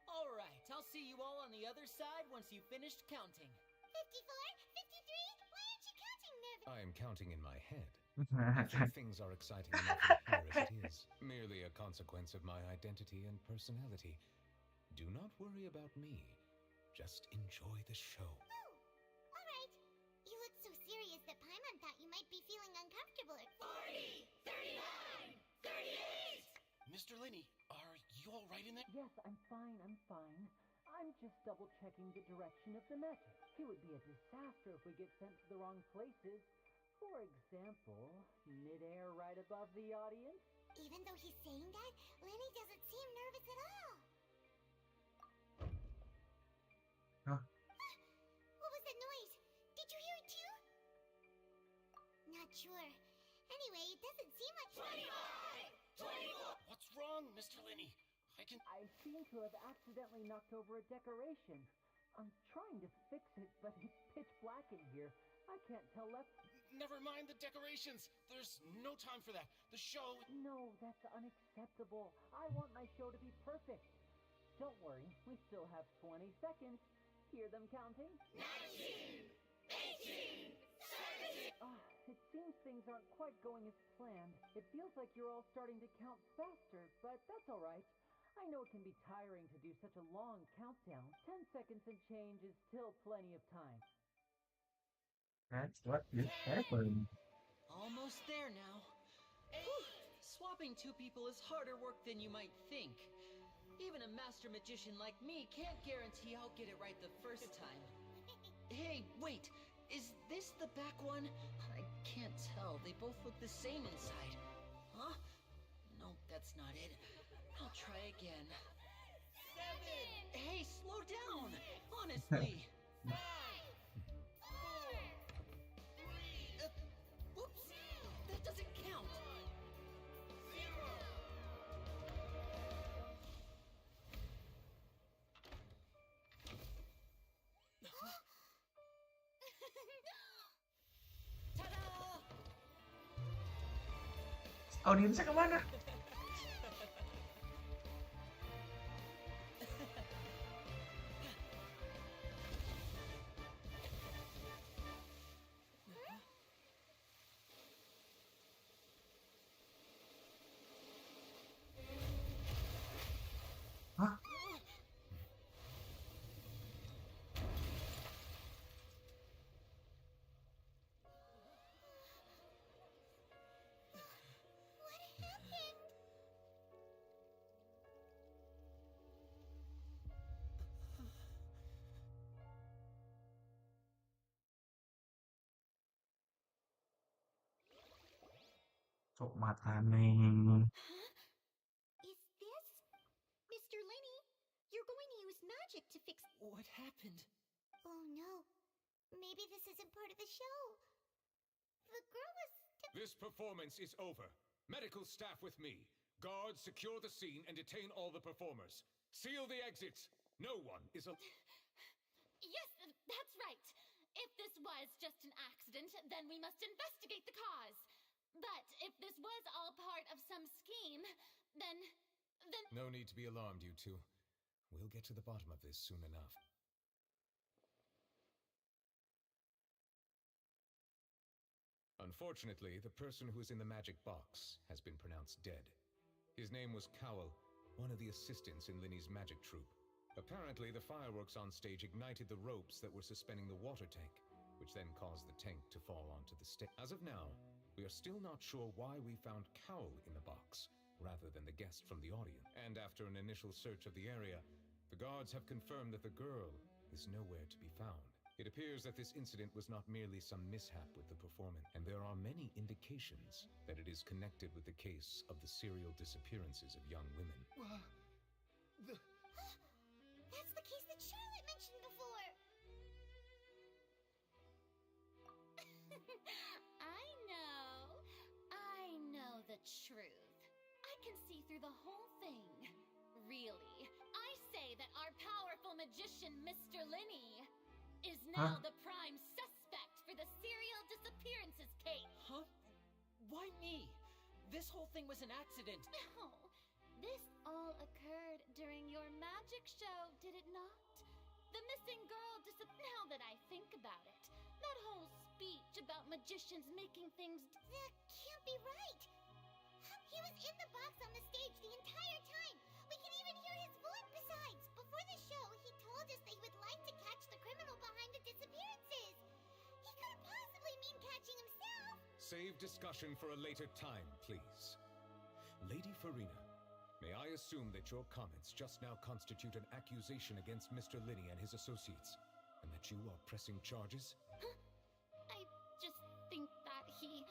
All right, I'll see you all on the other side once you've finished counting. 54, 53. Why aren't you counting, Nervous? I am counting in my head. I think things are exciting enough in here as it is. Merely a consequence of my identity and personality. Do not worry about me. Just enjoy the show. Oh, all right. You look so serious that Paimon thought you might be feeling uncomfortable. 40, 39, 38. Mr. Lenny, are you all right in there? Yes, I'm fine. I'm just double-checking the direction of the magic. It would be a disaster if we get sent to the wrong places. For example, midair right above the audience. Even though he's saying that, Lenny doesn't seem nervous at all. Huh? What was that noise? Did you hear it too? Not sure. Anyway, it doesn't seem like 25! 24! What's wrong, Mr. Lenny? I seem to have accidentally knocked over a decoration. I'm trying to fix it, but it's pitch black in here. I can't tell left. Never mind the decorations. There's no time for that. The show... No, that's unacceptable. I want my show to be perfect. Don't worry, we still have 20 seconds. Hear them counting? 19! 18! 17! It seems things aren't quite going as planned. It feels like you're all starting to count faster, but that's all right. I know it can be tiring to do such a long countdown. 10 seconds and change is still plenty of time. That's what is happening. Almost there now. Whew. Swapping two people is harder work than you might think. Even a master magician like me can't guarantee I'll get it right the first time. Hey, wait! Is this the back one? I can't tell. They both look the same inside. Huh? No, that's not it. I'll try again. 7! Hey, slow down! Honestly. 5! 4! 3! Whoops! That doesn't count. 0! Ta-da! Audiensnya kemana? Hah? What happened? Cok matane. Is this... Mr. Lenny, you're going to use magic to fix... What happened? Oh no. Maybe this isn't part of the show. The girl was... This performance is over. Medical staff with me. Guards, secure the scene and detain all the performers. Seal the exits. No one is a... Yes, that's right. If this was just an accident, then we must investigate the cause. But if this was all part of some scheme, then... No need to be alarmed, you two. We'll get to the bottom of this soon enough. Unfortunately, the person who is in the magic box has been pronounced dead. His name was Cowell, one of the assistants in Linny's magic troupe. Apparently, the fireworks on stage ignited the ropes that were suspending the water tank, which then caused the tank to fall onto the stage. As of now, we are still not sure why we found Cowell in the box, rather than the guest from the audience. And after an initial search of the area, The guards have confirmed that the girl is nowhere to be found. It appears that this incident was not merely some mishap with the performance, and there are many indications that it is connected with the case of the serial disappearances of young women. That's the case that Charlotte mentioned before. I know the truth. I can see through the whole thing. Really, I say that our powerful magician, Mr. Linney, is now the prime suspect for the serial disappearances case. Huh? Why me? This whole thing was an accident. No, this all occurred during your magic show, did it not? The missing girl now that I think about it, that whole speech about magicians making things... That can't be right. He was in the box on the stage the entire time. We can even hear his voice. Besides, before the show, he told us that he would like to catch the criminal behind the disappearances. He couldn't possibly mean catching himself. Save discussion for a later time, please. Lady Farina, may I assume that your comments just now constitute an accusation against Mr. Linney and his associates, and that you are pressing charges? I just think that he...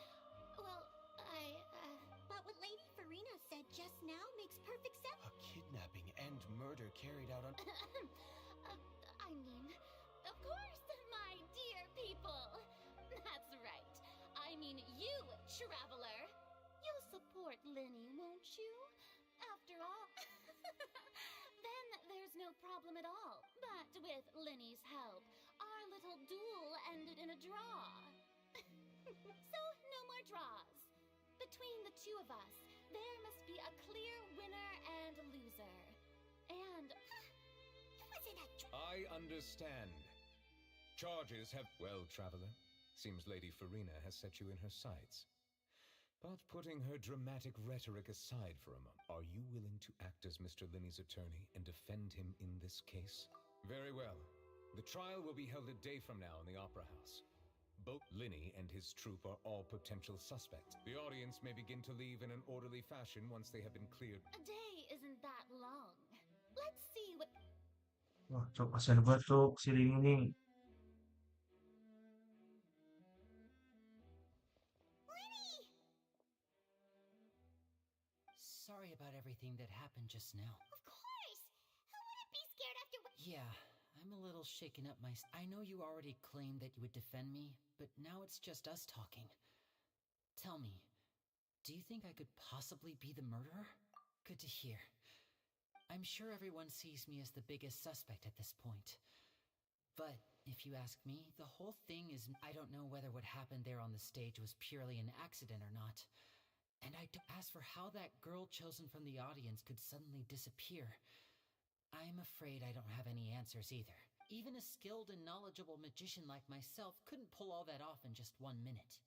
But what Lady Farina said just now makes perfect sense. A kidnapping and murder carried out on... I mean, of course, my dear people. That's right. I mean you, traveler. You'll support Linney, won't you? After all... Then there's no problem at all. But with Linney's help, our little duel ended in a draw. So, no more draws. Between the two of us, there must be a clear winner and loser. And... wasn't a... I understand. Charges have... Well, traveler, seems Lady Farina has set you in her sights. But putting her dramatic rhetoric aside for a moment, are you willing to act as Mr. Linney's attorney and defend him in this case? Very well. The trial will be held a day from now in the Opera House. Both Linney and his troupe are all potential suspects. The audience may begin to leave in an orderly fashion once they have been cleared. A day isn't that long. Let's see what... Wah, cok, kasihan banget cok si Lini ini. Linney! Sorry about everything that happened just now. Of course! Who wouldn't be scared after what... Yeah, I'm a little shaken up I know you already claimed that you would defend me, but now it's just us talking. Tell me, do you think I could possibly be the murderer? Good to hear. I'm sure everyone sees me as the biggest suspect at this point. But if you ask me, the whole thing is... I don't know whether what happened there on the stage was purely an accident or not. And as for how that girl chosen from the audience could suddenly disappear, I'm afraid I don't have any answers either. Even a skilled and knowledgeable magician like myself couldn't pull all that off in just 1 minute.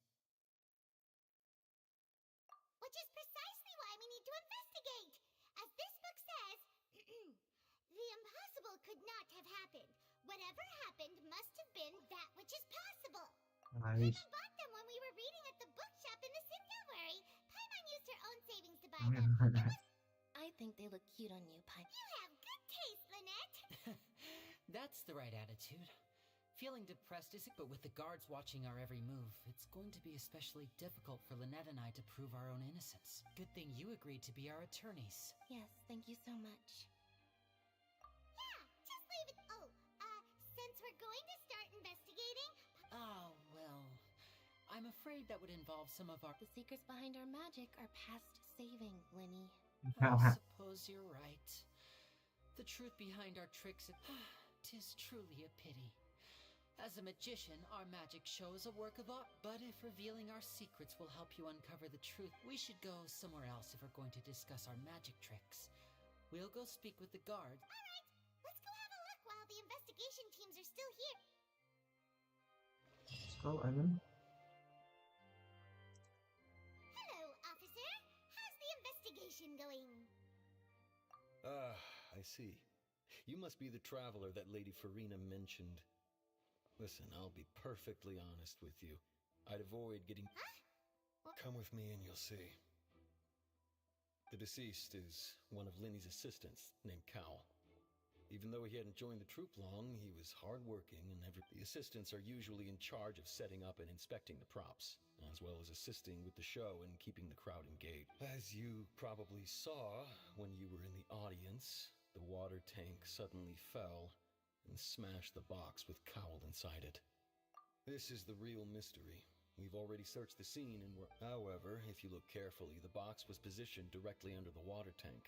Which is precisely why we need to investigate. As this book says, the impossible could not have happened. Whatever happened must have been that which is possible. Nice. Even bought them when we were reading at the bookshop in the Sycamore. Paimon used her own savings to buy them. It was... I think they look cute on you, Pai. You have good taste, Lynette. That's the right attitude. Feeling depressed isn't, but with the guards watching our every move, it's going to be especially difficult for Lynette and I to prove our own innocence. Good thing you agreed to be our attorneys. Yes, thank you so much. Yeah, just leave it. Oh, since we're going to start investigating... Oh, well, I'm afraid that would involve some of our... The secrets behind our magic are past saving, Linny. I suppose you're right. The truth behind our tricks, 'tis truly a pity. As a magician, our magic show is a work of art, but if revealing our secrets will help you uncover the truth, we should go somewhere else if we're going to discuss our magic tricks. We'll go speak with the guard. All right, let's go have a look while the investigation teams are still here. Let's go, Ivan. Hello, officer. How's the investigation going? I see. You must be the traveler that Lady Farina mentioned. Listen, I'll be perfectly honest with you. I'd avoid getting... Huh? Come with me and you'll see. The deceased is one of Linny's assistants named Cal. Even though he hadn't joined the troop long, he was hardworking, and the assistants are usually in charge of setting up and inspecting the props, as well as assisting with the show and keeping the crowd engaged. As you probably saw when you were in the audience, the water tank suddenly fell and smashed the box with Cowl inside it. This is the real mystery. We've already searched the scene and however, if you look carefully, the box was positioned directly under the water tank.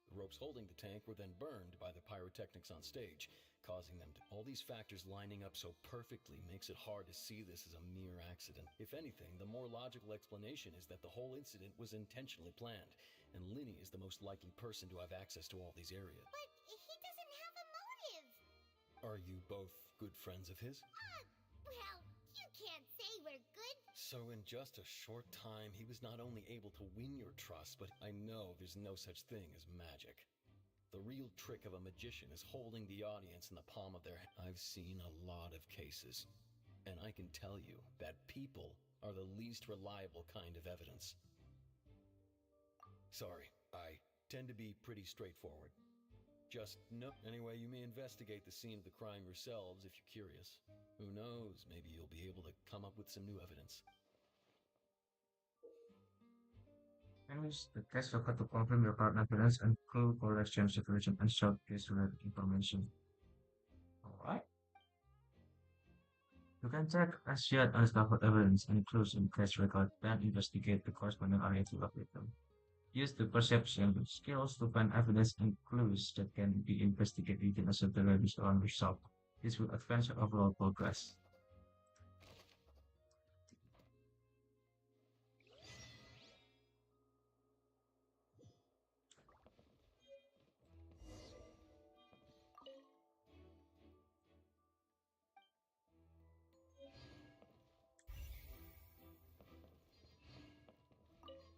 The ropes holding the tank were then burned by the pyrotechnics on stage, causing them to... All these factors lining up so perfectly makes it hard to see this as a mere accident. If anything, the more logical explanation is that the whole incident was intentionally planned, and Linny is the most likely person to have access to all these areas. But he doesn't have a motive. Are you both good friends of his? Well, you can't say we're good. So in just a short time, he was not only able to win your trust, but I know there's no such thing as magic. The real trick of a magician is holding the audience in the palm of their hand. I've seen a lot of cases, and I can tell you that people are the least reliable kind of evidence. Sorry, I tend to be pretty straightforward. Just no. Anyway, you may investigate the scene of the crime yourselves if you're curious. Who knows, maybe you'll be able to come up with some new evidence. Use the test record to confirm your current evidence and clue collection situation and showcase related information. Alright. You can check as yet undiscovered evidence and clues in case record, then investigate the corresponding area to locate them. Use the perception skills to find evidence and clues that can be investigated in a certain radius around yourself. This will advance your overall progress.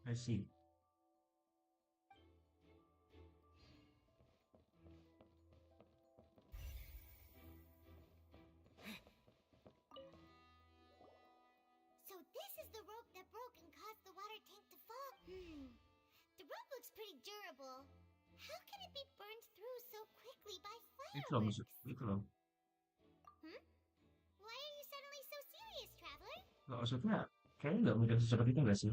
I see. So this is the rope that broke and caused the water tank to fall? The rope looks pretty durable. How can it be burned through so quickly by fireworks? Why are you suddenly so serious, traveler? Nggak, maksudnya kayaknya nggak mudah seperti itu nggak sih?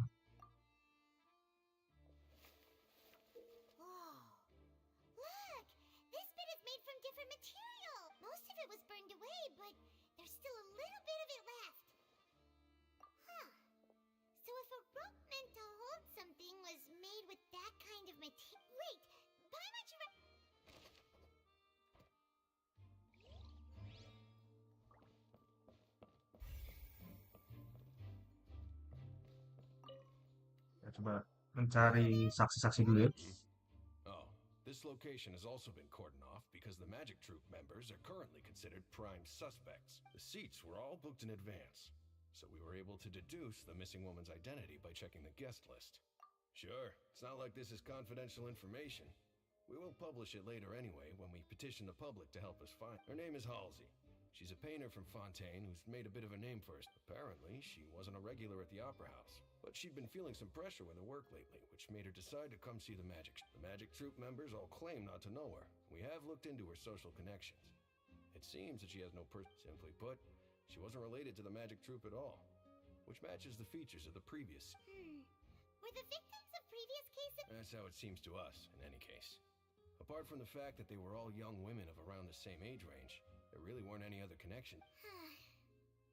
Oh, look! This bit is made from different material. Most of it was burned away, but there's still a little bit of it left. Huh. So if a rope meant to hold something was made with that kind of material... Wait! Why might you... Ya, coba mencari saksi-saksi dulu ya. Oh, this location has also been cordoned off because the Magic Troop members are currently considered prime suspects. The seats were all booked in advance, so we were able to deduce the missing woman's identity by checking the guest list. Sure, it's not like this is confidential information. We will publish it later anyway when we petition the public to help us find. Her name is Halsey. She's a painter from Fontaine who's made a bit of a name for us. Apparently, she wasn't a regular at the Opera House, but she'd been feeling some pressure with her work lately, which made her decide to come see the Magic. The Magic Troop members all claim not to know her. We have looked into her social connections. It seems that she has no Simply put, she wasn't related to the Magic Troop at all, which matches the features of the previous. Were the victims of previous cases? That's how it seems to us, in any case. Apart from the fact that they were all young women of around the same age range, there really weren't any other connection.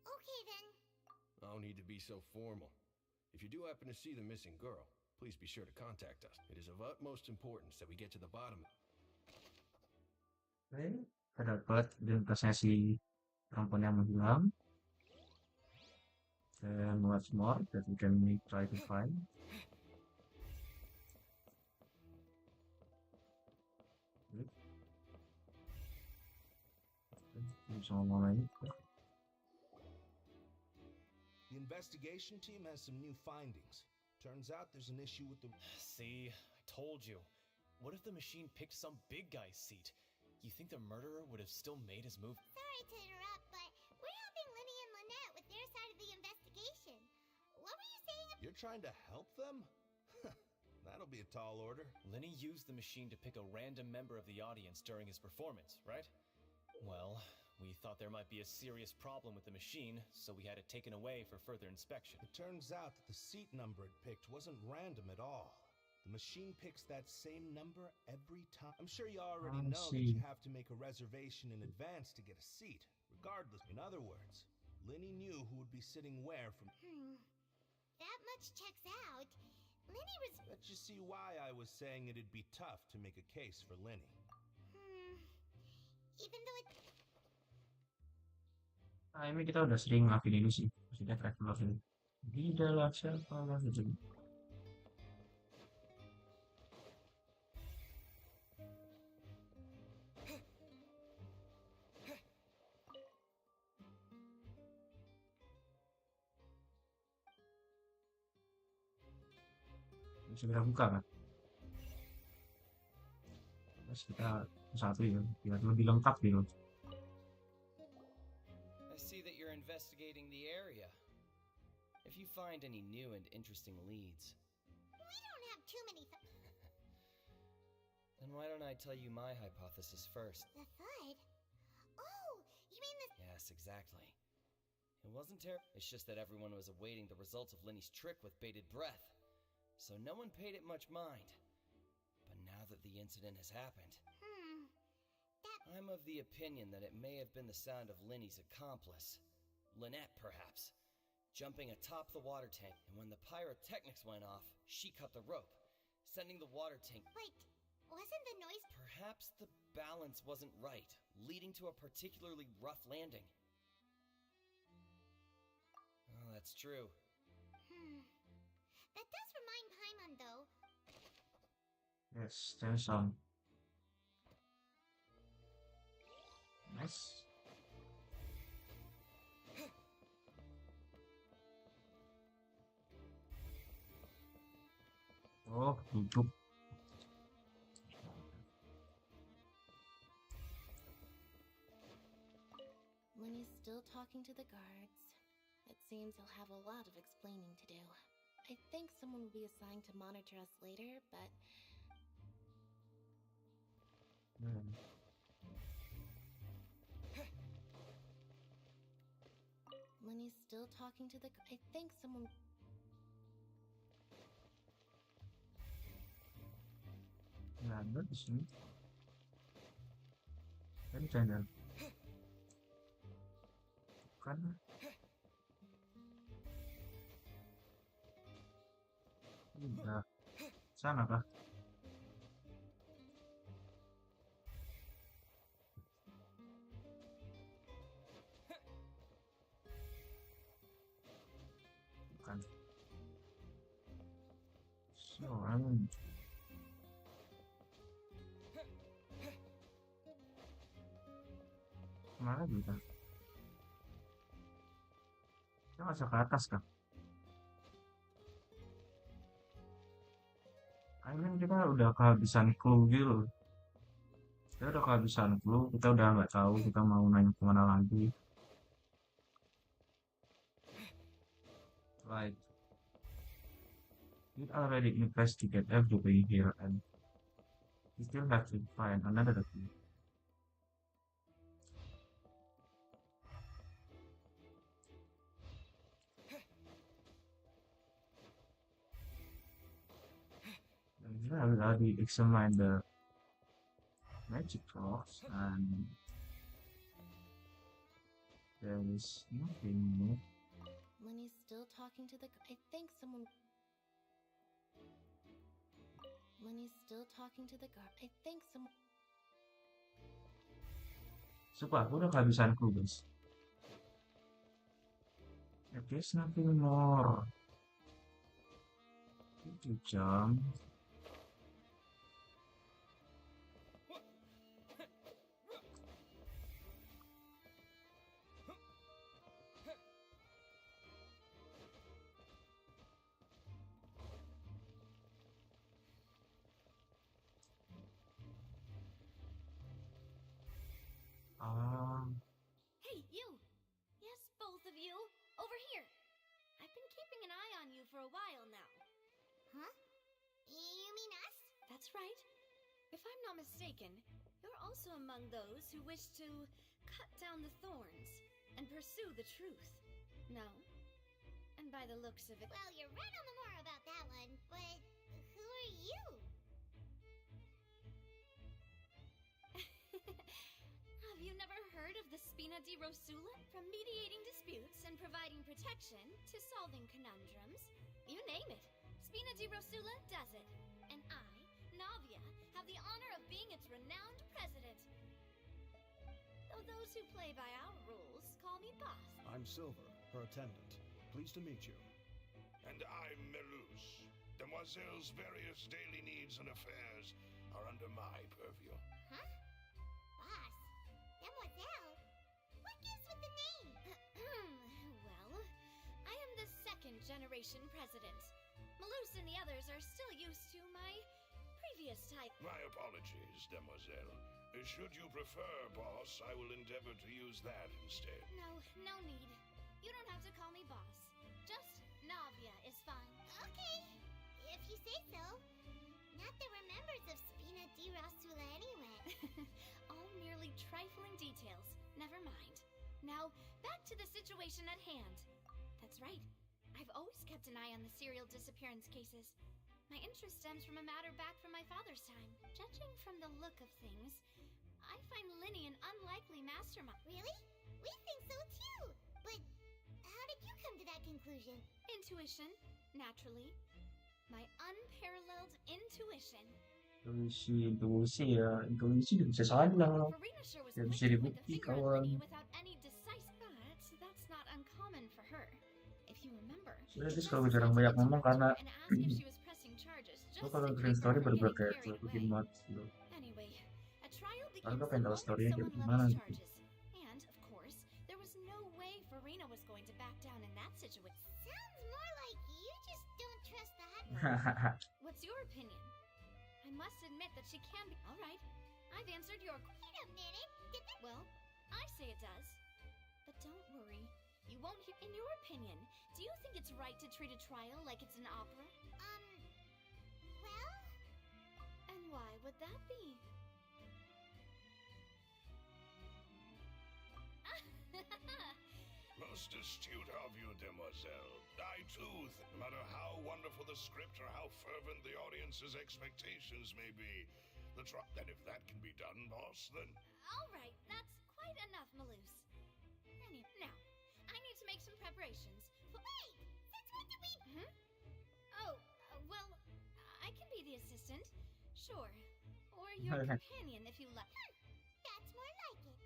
Okay then. No need to be so formal. If you do happen to see the missing girl, please be sure to contact us. It is of utmost importance that we get to the bottom. Oke, kita dapat identitasnya si perempuan yang menghilang. And what's more that we can try to find. The investigation team has some new findings. Turns out there's an issue with the... See, I told you. What if the machine picked some big guy's seat? You think the murderer would have still made his move? Sorry to interrupt, but we're helping Linny and Lynette with their side of the investigation. What were you saying? You're trying to help them? That'll be a tall order. Lenny used the machine to pick a random member of the audience during his performance, right? Well, we thought there might be a serious problem with the machine, so we had it taken away for further inspection. It turns out that the seat number it picked wasn't random at all. The machine picks that same number every time. I'm sure you already know that you have to make a reservation in advance to get a seat, regardless. In other words, Lenny knew who would be sitting where from... That much checks out. Lenny was... That you see why I was saying it'd be tough to make a case for Lenny. Even though it... Nah, ini kita udah sering ngelakuin ini sih. Maksudnya traveler ini. Tidak lah siapa lah gitu. Segera buka kan? Terus kita satu ya, biar lebih lengkap gitu. I see that you're investigating the area. If you find any new and interesting leads, We don't have too many then why don't I tell you my hypothesis first? The thud? Oh, you mean the... Yes, exactly. It wasn't terrible. It's just that everyone was awaiting the results of Lenny's trick with bated breath, so no one paid it much mind. But now that the incident has happened, I'm of the opinion that it may have been the sound of Lenny's accomplice, Lynette perhaps, jumping atop the water tank, and when the pyrotechnics went off, she cut the rope, sending the water tank... Wait, wasn't the noise... Perhaps the balance wasn't right, leading to a particularly rough landing. Oh, that's true. That does remind Paimon, though. Yes, there's some. Nice. Oh, duduk. Lenny's still talking to the guards. It seems he'll have a lot of explaining to do. I think someone will be assigned to monitor us later, but... Lenny's still talking to the... I think someone... Nggak ada di sini. Kan channel. Bukan. Udah. Sana kah? Bukan. Soalnya. Kemana kita? Kita masuk ke atas kah? Kayaknya kita udah kehabisan clue gitu. Kita udah kehabisan clue, kita udah nggak tahu kita mau nanya kemana lagi. Right. We already investigate everything here and we still have to find another clue. I will already examine the magic rocks and there is nothing new. Lenny's still talking to the... I think someone... Lenny's still talking to the guard. I think someone... Sumpah, aku udah kehabisan clue, guys. There's nothing more. Itu jam. Hey, you! Yes, both of you! Over here! I've been keeping an eye on you for a while now. Huh? mean us? That's right. If I'm not mistaken, you're also among those who wish to cut down the thorns and pursue the truth. No? And by the looks of it... Well, you're right on the more about that one, but who are you? Have you never heard of the Spina di Rosula? From mediating disputes and providing protection to solving conundrums, you name it, Spina di Rosula does it. And I, Navia, have the honor of being its renowned president. Though those who play by our rules call me boss. I'm Silver, her attendant. Pleased to meet you. And I'm Melus. Demoiselle's various daily needs and affairs are under my purview. Huh? Boss? Demoiselle? What gives with the name? Well, I am the second generation president. Melus and the others are still used to my previous type. My apologies, Demoiselle. Should you prefer, boss, I will endeavor to use that instead. No need. You don't have to call me boss. Just Navia is fine. Okay, if you say so. Not that we're members of Spina di Rosula anyway. All merely trifling details. Never mind. Now, back to the situation at hand. That's right. I've always kept an eye on the serial disappearance cases. My interest stems from a matter back from my father's time. Judging from the look of things, I find Linny an unlikely mastermind. Really? We think so too. But how did you come to that conclusion? Intuition, naturally. My unparalleled intuition. Intuisi ya, intuisi bisa salah. Farina sure was Ya quick bisa to point the dibukti finger at kawan. Linny without any decisive. But that's not uncommon for her. If you remember, Sebenarnya dia kalau jarang banyak ngomong karena and asked if she was pressing charges gue just kalau to green keep her story from bener-bener getting kayak carried bikin away. mod gitu. Anyway, a trial Karena begins gue the pengen tahu moment storynya kayak someone gimana levels gitu. charges. And, of course, there was no way Farina was going to back down in that situation. Sounds more like you just don't trust the hot What's your opinion? I must admit that she can be... All right, I've answered your... Wait a minute. Did that... Well, I say it does. But don't worry. You won't hear... In your opinion, do you think it's right to treat a trial like it's an opera? Well... And why would that be? Most astute of you, Demoiselle. I too, no matter how wonderful the script or how fervent the audience's expectations may be, and if that can be done, boss, then... All right, that's quite enough, Melus. Now, I need to make some preparations. Wait! Since when did we... Oh, well, I can be the assistant. Sure. Or your companion, if you like. That's more like it.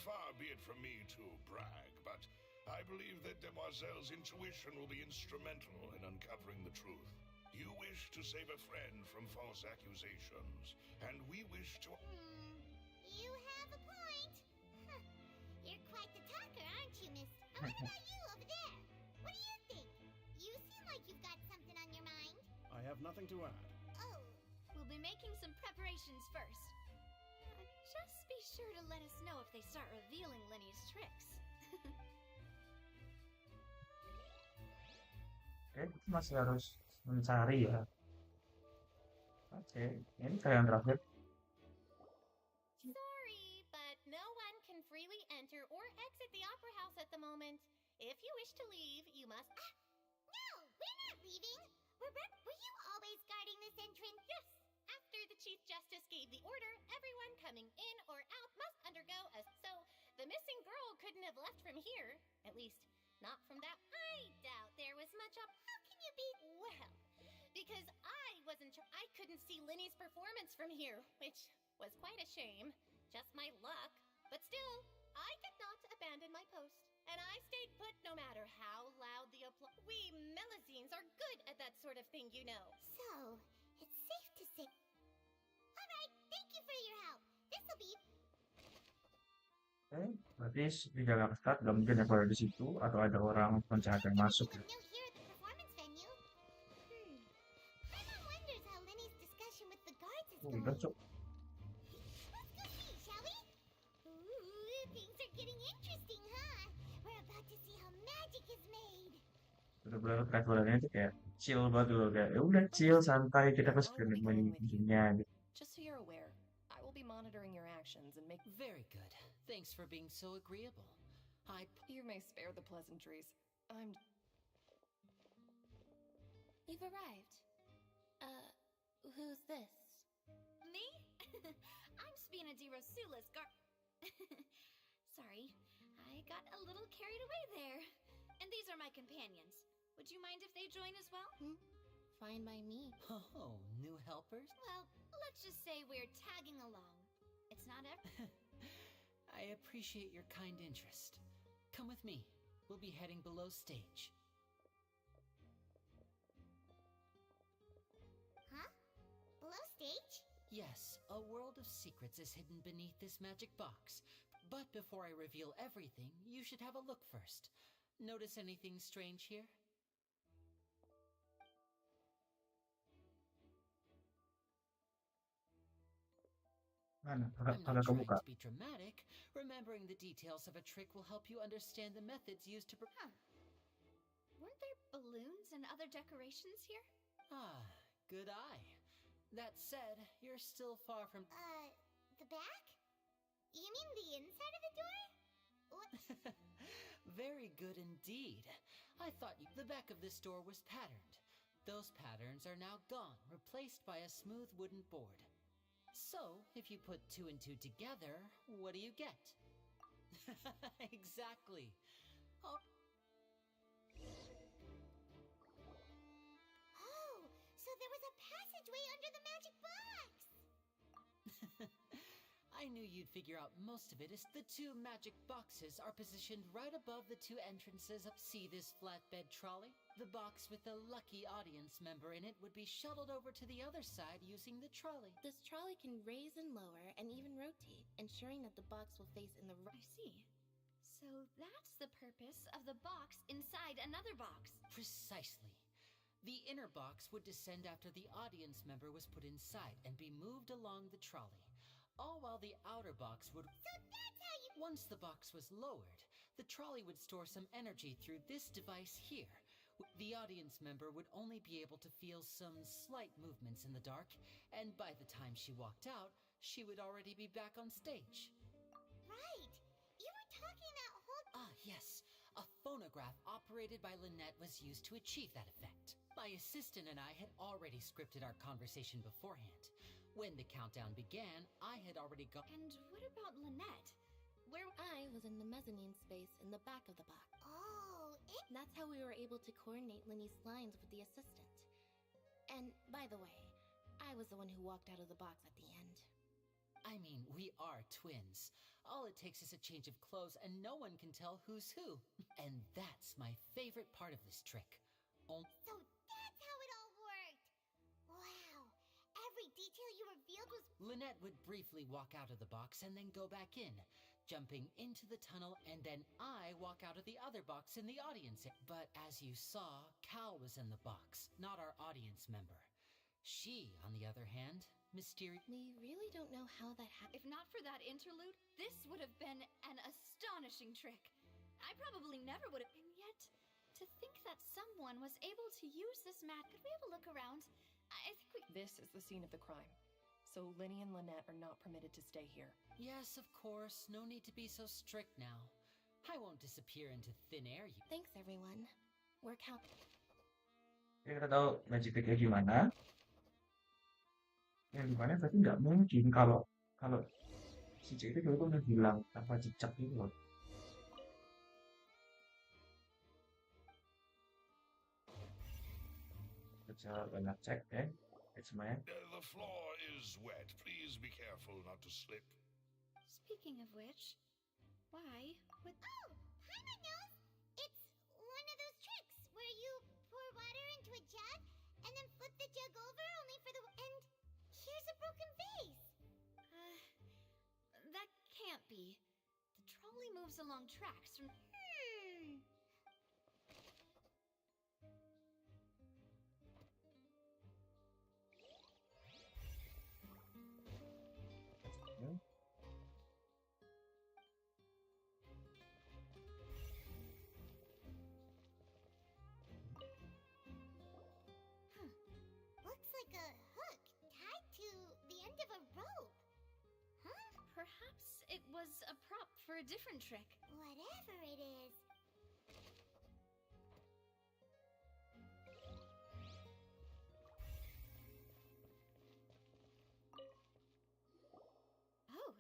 Far be it from me to brag, but I believe that Demoiselle's intuition will be instrumental in uncovering the truth. You wish to save a friend from false accusations, and we wish to... You have a point. Huh. You're quite the talker, aren't you, miss? And what about you over there? What do you think? You seem like you've got something on your mind. I have nothing to add. Oh. We'll be making some preparations first. Just be sure to let us know if they start revealing Linny's tricks. Oke, masih harus mencari ya. Oke, ini kayak yang terakhir. Sorry, but no one can freely enter or exit the Opera House at the moment. If you wish to leave, you must... No, we're not leaving. Were you always guarding this entrance? Yes. After the Chief Justice gave the order, everyone coming in or out must undergo a... So, the missing girl couldn't have left from here. At least, not from that... I doubt there was much up... How can you be... Well, because I couldn't see Linny's performance from here, which was quite a shame. Just my luck. But still, I could not abandon my post. And I stayed put no matter how loud the applause... We Melazines are good at that sort of thing, you know. So... It's safe to say... Alright, thank you for your help. This'll be... Oke, berarti di dalam start gak mungkin ada di situ atau ada orang penjahat yang masuk ya. Here at the performance venue. Paimon wonders how Linny's discussion with the guards is going. Udah cok. Let's go see, shall we? Ooh, things are getting interesting, huh? We're about to see how magic is made. Bener-bener travelernya itu kayak chill banget loh, kayak ya udah chill santai kita kan sekedar nikmatin ujungnya gitu. Just so you're aware, I will be monitoring your actions and make. Very good. Thanks for being so agreeable. You may spare the pleasantries. You've arrived. Who's this? Me? I'm Spina di Rosula's Sorry, I got a little carried away there. And these are my companions. Would you mind if they join as well? Fine by me. Oh, new helpers? Well, let's just say we're tagging along. It's not I appreciate your kind interest. Come with me. We'll be heading below stage. Huh? Below stage? Yes, a world of secrets is hidden beneath this magic box. But before I reveal everything, you should have a look first. Notice anything strange here? Mana? I'm Agak not trying kebuka. to be dramatic. Remembering the details of a trick will help you understand the methods used to... Weren't there balloons and other decorations here? Ah, good eye. That said, you're still far from... The back? You mean the inside of the door? What? Very good indeed. I thought the back of this door was patterned. Those patterns are now gone, replaced by a smooth wooden board. So, if you put 2 and 2 together, what do you get? Exactly. Oh, So there was a passageway under the magic box! I knew you'd figure out most of it as the 2 magic boxes are positioned right above the 2 entrances. See this flatbed trolley? The box with the lucky audience member in it would be shuttled over to the other side using the trolley. This trolley can raise and lower and even rotate, ensuring that the box will face in the right. I see. So that's the purpose of the box inside another box. Precisely. The inner box would descend after the audience member was put inside and be moved along the trolley. All while the outer box would... So that's how you... Once the box was lowered, the trolley would store some energy through this device here. The audience member would only be able to feel some slight movements in the dark, and by the time she walked out, she would already be back on stage. Right! You were talking that whole... Ah, yes. A phonograph operated by Lynette was used to achieve that effect. My assistant and I had already scripted our conversation beforehand. When the countdown began, I had already gone... And what about Lynette? Where... I was in the mezzanine space in the back of the box. Oh, That's how we were able to coordinate Linny's lines with the assistant. And, by the way, I was the one who walked out of the box at the end. I mean, we are twins. All it takes is a change of clothes and no one can tell who's who. And that's my favorite part of this trick. So that's how it all worked! Wow! Every detail you revealed was... Lynette would briefly walk out of the box and then go back in, jumping into the tunnel, and then I walk out of the other box in the audience. But as you saw, Cal was in the box, not our audience member. She, on the other hand, We really don't know how that happened. If not for that interlude, this would have been an astonishing trick. I probably never would have... And yet, to think that someone was able to use this mat... Could we have a look around? I think we... This is the scene of the crime. So Linny and Lynette are not permitted to stay here. Yes, of course. No need to be so strict now. I won't disappear into thin air. Thanks, everyone. We're counting. Kita tahu magic trick-nya gimana. Yang dimana berarti nggak mungkin kalau si C itu udah hilang tanpa jejak gitu loh. Kita banyak cek ya, semuanya. The floor is wet. Please be careful not to slip. Speaking of which, why would... Oh! Paimon knows! It's one of those tricks where you pour water into a jug and then flip the jug over only for the... And here's a broken vase! That can't be. The trolley moves along tracks from... was a prop for a different trick. Whatever it is. Oh,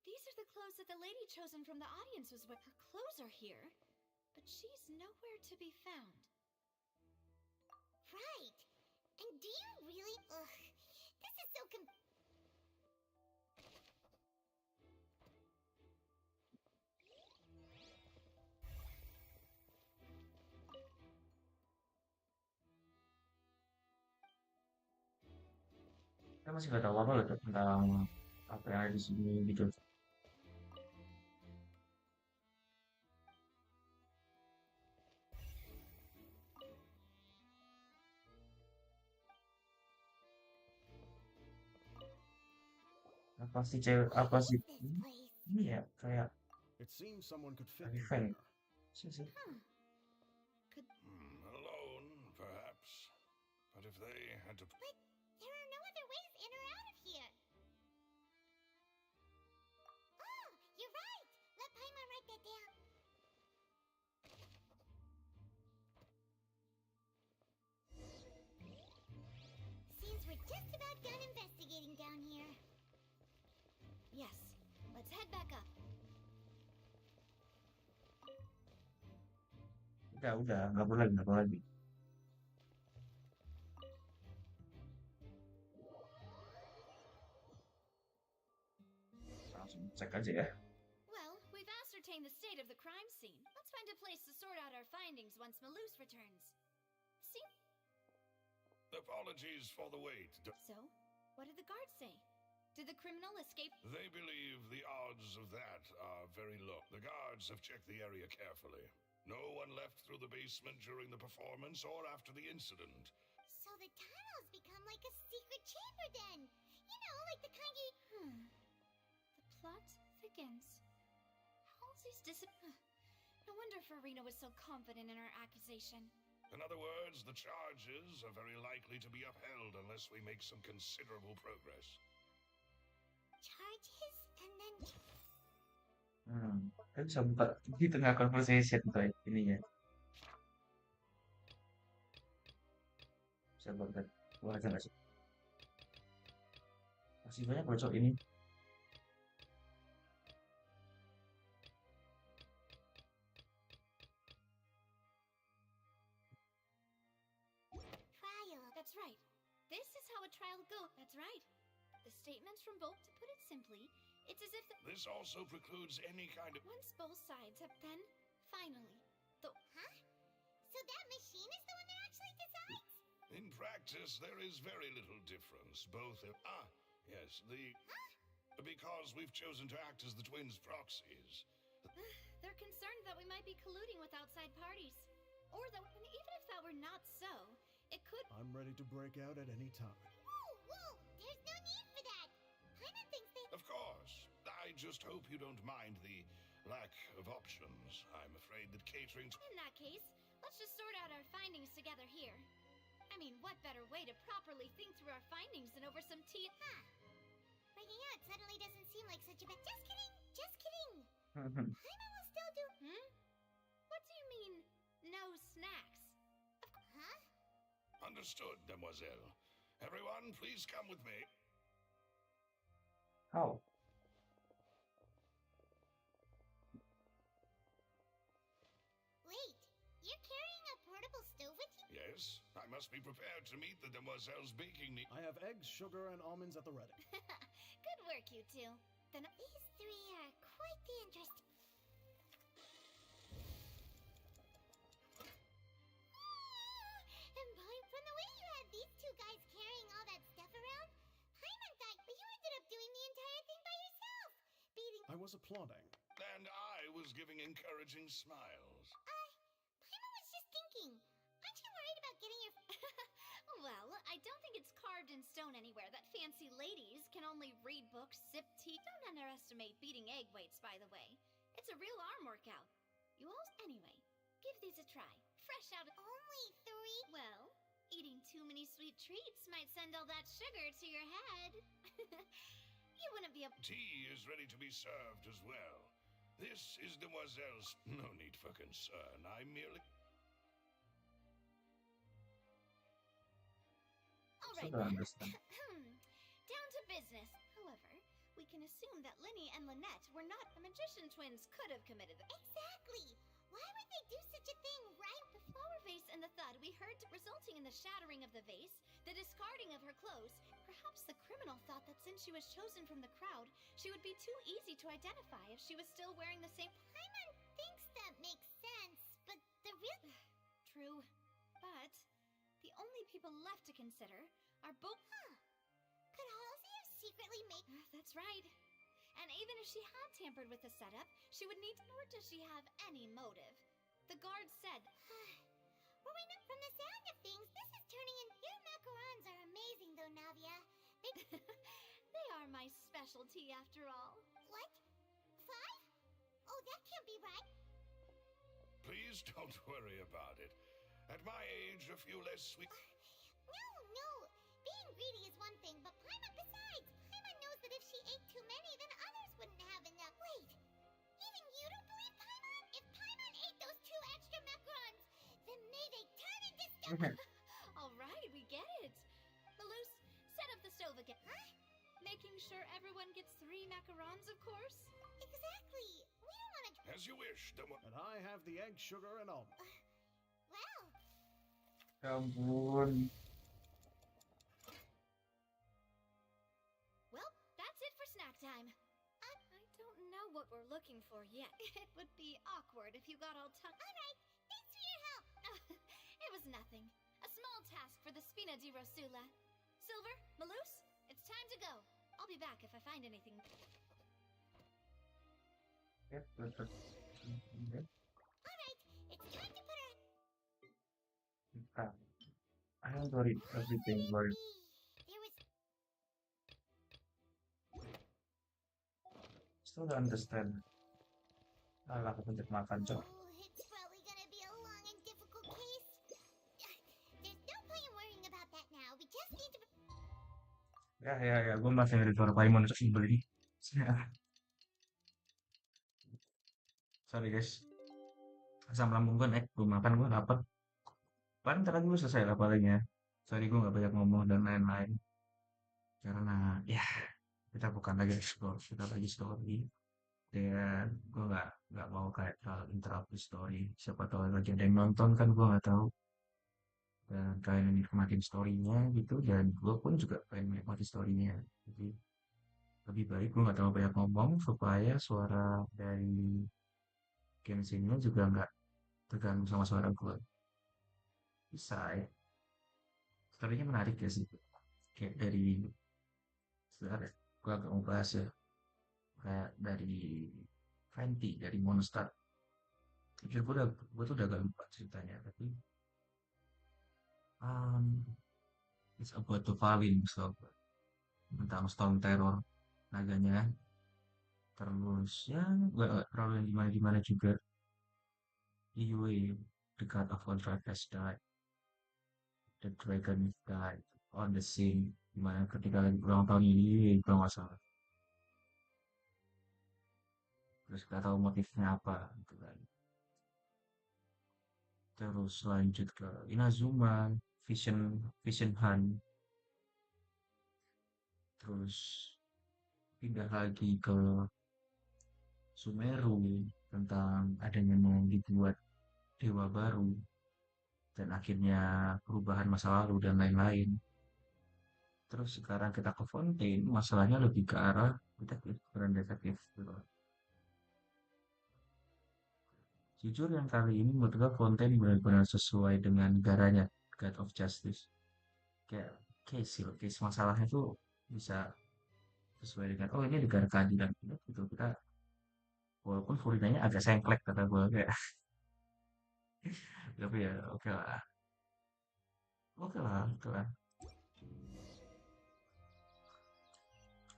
these are the clothes that the lady chosen from the audience was wearing. Her clothes are here, but she's nowhere to be found. Right. And do you really? Ugh. This is so Kita masih nggak tahu apa loh tentang apa yang ada di sini gitu. Apa sih cewek? Apa sih ini ya kayak It seems someone could fit event sih sih. Alone, perhaps. But if they had to... But there are no other ways in or out of here. Oh, you're right. Let Paimon write that down. Seems we're just about done investigating down here. Yes, let's head back up. Udah, nggak boleh lagi, nggak boleh lagi. Langsung cek aja ya. Well, we've ascertained the state of the crime scene. Let's find a place to sort out our findings once Malus returns. See? Apologies for the wait. So, what did the guards say? Did the criminal escape? They believe the odds of that are very low. The guards have checked the area carefully. No one left through the basement during the performance or after the incident. So the tunnel's become like a secret chamber then. You know, like the kind you... The plot thickens. Halsey's No wonder Farina was so confident in her accusation. In other words, the charges are very likely to be upheld unless we make some considerable progress. Charges and then... Kita bisa buka di tengah conversation tuh ininya. Bisa banget. Wah, aja nggak sih? Masih banyak bocor ini. Trial. That's right. This is how a trial goes. That's right. The statements from both, to put it simply, it's as if This also precludes any kind of... Once both sides have then, finally, Huh? So that machine is the one that actually decides? In practice, there is very little difference. Both have... yes, because we've chosen to act as the twins' proxies. they're concerned that we might be colluding with outside parties. Or that, and even if that were not so, it could... I'm ready to break out at any time. Whoa! There's no need for that. Paimon thinks they... Of course. I just hope you don't mind the lack of options. I'm afraid that catering to... In that case, let's just sort out our findings together here. I mean, what better way to properly think through our findings than over some tea? Breaking out suddenly doesn't seem like such a bad... Just kidding! Just kidding! Paimon will still do... What do you mean, no snacks? Huh? Understood, demoiselle. Everyone, please come with me. How? Wait, you're carrying a portable stove with you? Yes, I must be prepared to meet the demoiselle's baking need. I have eggs, sugar, and almonds at the ready. Good work, you two. Then These three are quite the interest... And from the way you had these two guys carrying all that stuff around, Paimon thought you ended up doing the entire thing by yourself. Beating... I was applauding. And I was giving encouraging smiles. Paimon was just thinking. Aren't you worried about getting your... Well, I don't think it's carved in stone anywhere that fancy ladies can only read books, sip tea. Don't underestimate beating egg weights, by the way. It's a real arm workout. You all... Anyway, give these a try. Fresh out of... Only 3? Well, eating too many sweet treats might send all that sugar to your head. You wouldn't be able. Tea is ready to be served as well. This is Demoiselle's. No need for concern. I merely. All So right don't then. understand. Down to business. However, we can assume that Linny and Lynette were not the magician twins could have committed the. Exactly. Why would they do such a thing right? The flower vase and the thud we heard resulting in the shattering of the vase, the discarding of her clothes. Perhaps the criminal thought that since she was chosen from the crowd, she would be too easy to identify if she was still wearing the same. Paimon thinks that makes sense, but the real. True, but the only people left to consider are both. Could Halsey have secretly made? That's right. And even if she had tampered with the setup, she would need. Nor does she have any motive. The guard said. Were we not from the sound of things? This is turning in. Your macarons are amazing, though, Navia. They are my specialty, after all. What? 5? Oh, that can't be right. Please don't worry about it. At my age, a few less sweet. No. Being greedy is one thing, but besides, Paimon knows that if she ate too many, then others wouldn't have enough. Wait, even you don't believe Paimon? If Paimon ate those 2 extra macarons, then may they turn into stuff. All right, we get it. Malus, set up the stove again. Huh? Making sure everyone gets 3 macarons, of course. Exactly. We don't want to. As you wish, And I have the egg, sugar, and almond. Well. Ya ampun. Well, that's it for snack time. I don't know what we're looking for yet. It would be awkward if you got all tongue. All right, thanks for your help. It was nothing. A small task for the Spina di Rosula. Silver, Malus, it's time to go. I'll be back if I find anything. Yep, that's All right, it's time to put her. I don't worry everything worry. There was. Still don't understand. Alah, aku pencet makan, cok. It's probably gonna be a long and difficult case. There's no point in worrying about that now. We just need to. Ya, gue masih ngeri suara Paimon cok beli. Sorry guys. Asam lambung gue naik, gue makan gue dapet. Paling ntar lagi gue selesai lah palingnya. Sorry gue nggak banyak ngomong dan lain-lain. Karena ya kita bukan lagi explore, kita lagi story. Dan gue nggak mau kayak interrupt story. Siapa tahu lagi ada yang nonton kan gue nggak tahu. Dan kalian nikmatin storynya gitu, dan gue pun juga pengen menikmati storynya. Jadi lebih baik gue nggak terlalu banyak ngomong supaya suara dari Genshin-nya juga nggak terganggu sama suara gue. Bisa ya. Storynya menarik ya sih. Kayak dari sebenarnya gue agak mau bahas ya. Kayak dari Fenty, dari Monster. Jujur gue tuh udah agak lupa ceritanya, tapi it's about the Valin, so tentang Storm Terror naganya. Terus ya nggak terlalu yang gimana-gimana juga. Yue, the god of all has died. The dragon died on the scene. Dimana ketika lagi ulang tahun ini kalau nggak salah. Terus nggak tahu motifnya apa gitu kan. Terus lanjut ke Inazuma, Vision Hunt. Terus pindah lagi ke Sumeru tentang adanya mau dibuat dewa baru dan akhirnya perubahan masa lalu dan lain-lain. Terus sekarang kita ke Fontaine, masalahnya lebih ke arah detektif, peran detektif gitu. Jujur yang kali ini menurut gue Fontaine benar-benar sesuai dengan negaranya, God of Justice. Kayak case masalahnya tuh bisa sesuai dengan ini negara keadilan gitu. Kita walaupun Furinanya agak sengklek kata gue kayak tapi ya oke lah.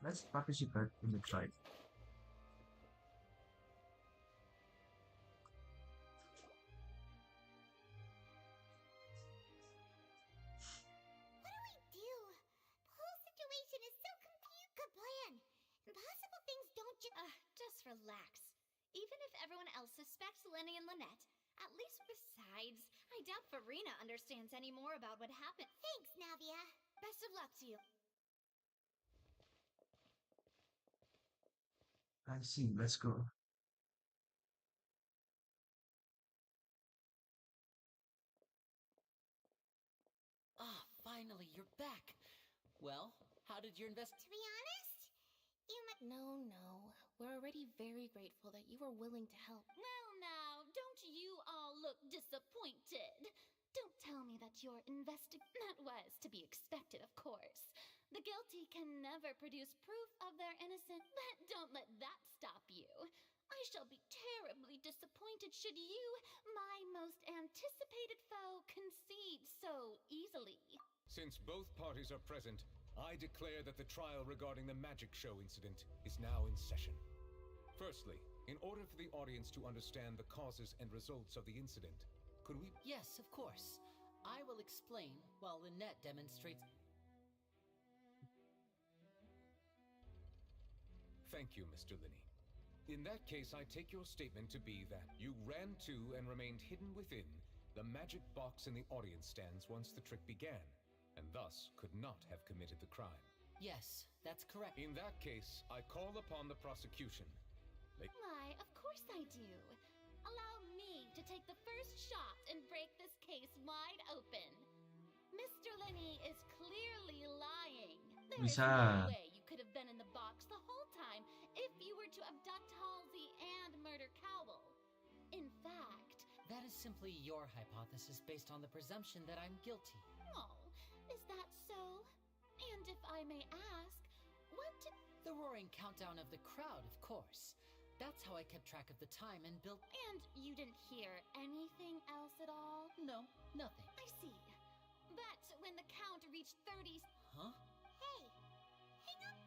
Let's participate in the fight. What do we do? The whole situation is so confused. Good plan. everyone else suspects Lenny and Lynette. At least besides, I doubt Farina understands any more about what happened. Thanks, Navia. Best of luck to you. I see. Let's go. Ah, finally, you're back. Well, how did your To be honest, you might. No. We're already very grateful that you were willing to help. Well, now, don't you all look disappointed. Don't tell me that you're That was to be expected, of course. The guilty can never produce proof of their innocence, but don't let that stop you. I shall be terribly disappointed should you, my most anticipated foe, concede so easily. Since both parties are present, I declare that the trial regarding the magic show incident is now in session. Firstly, in order for the audience to understand the causes and results of the incident, could we... Yes, of course. I will explain while Lynette demonstrates... Thank you, Mr. Linney. In that case, I take your statement to be that you ran to and remained hidden within the magic box in the audience stands once the trick began, and thus could not have committed the crime. Yes, that's correct. In that case, I call upon the prosecution. Why, of course I do. Allow me to take the first shot and break this case wide open. Mr. Linney is clearly lying. There is no way you could have been in the box the whole time if you were to abduct Halsey and murder Cowell. In fact... That is simply your hypothesis based on the presumption that I'm guilty. Oh, is that so? And if I may ask, what did... The roaring countdown of the crowd, of course. That's how I kept track of the time and built... And you didn't hear anything else at all? No, nothing. I see. But when the count reached 30... Huh? Hey, hang on.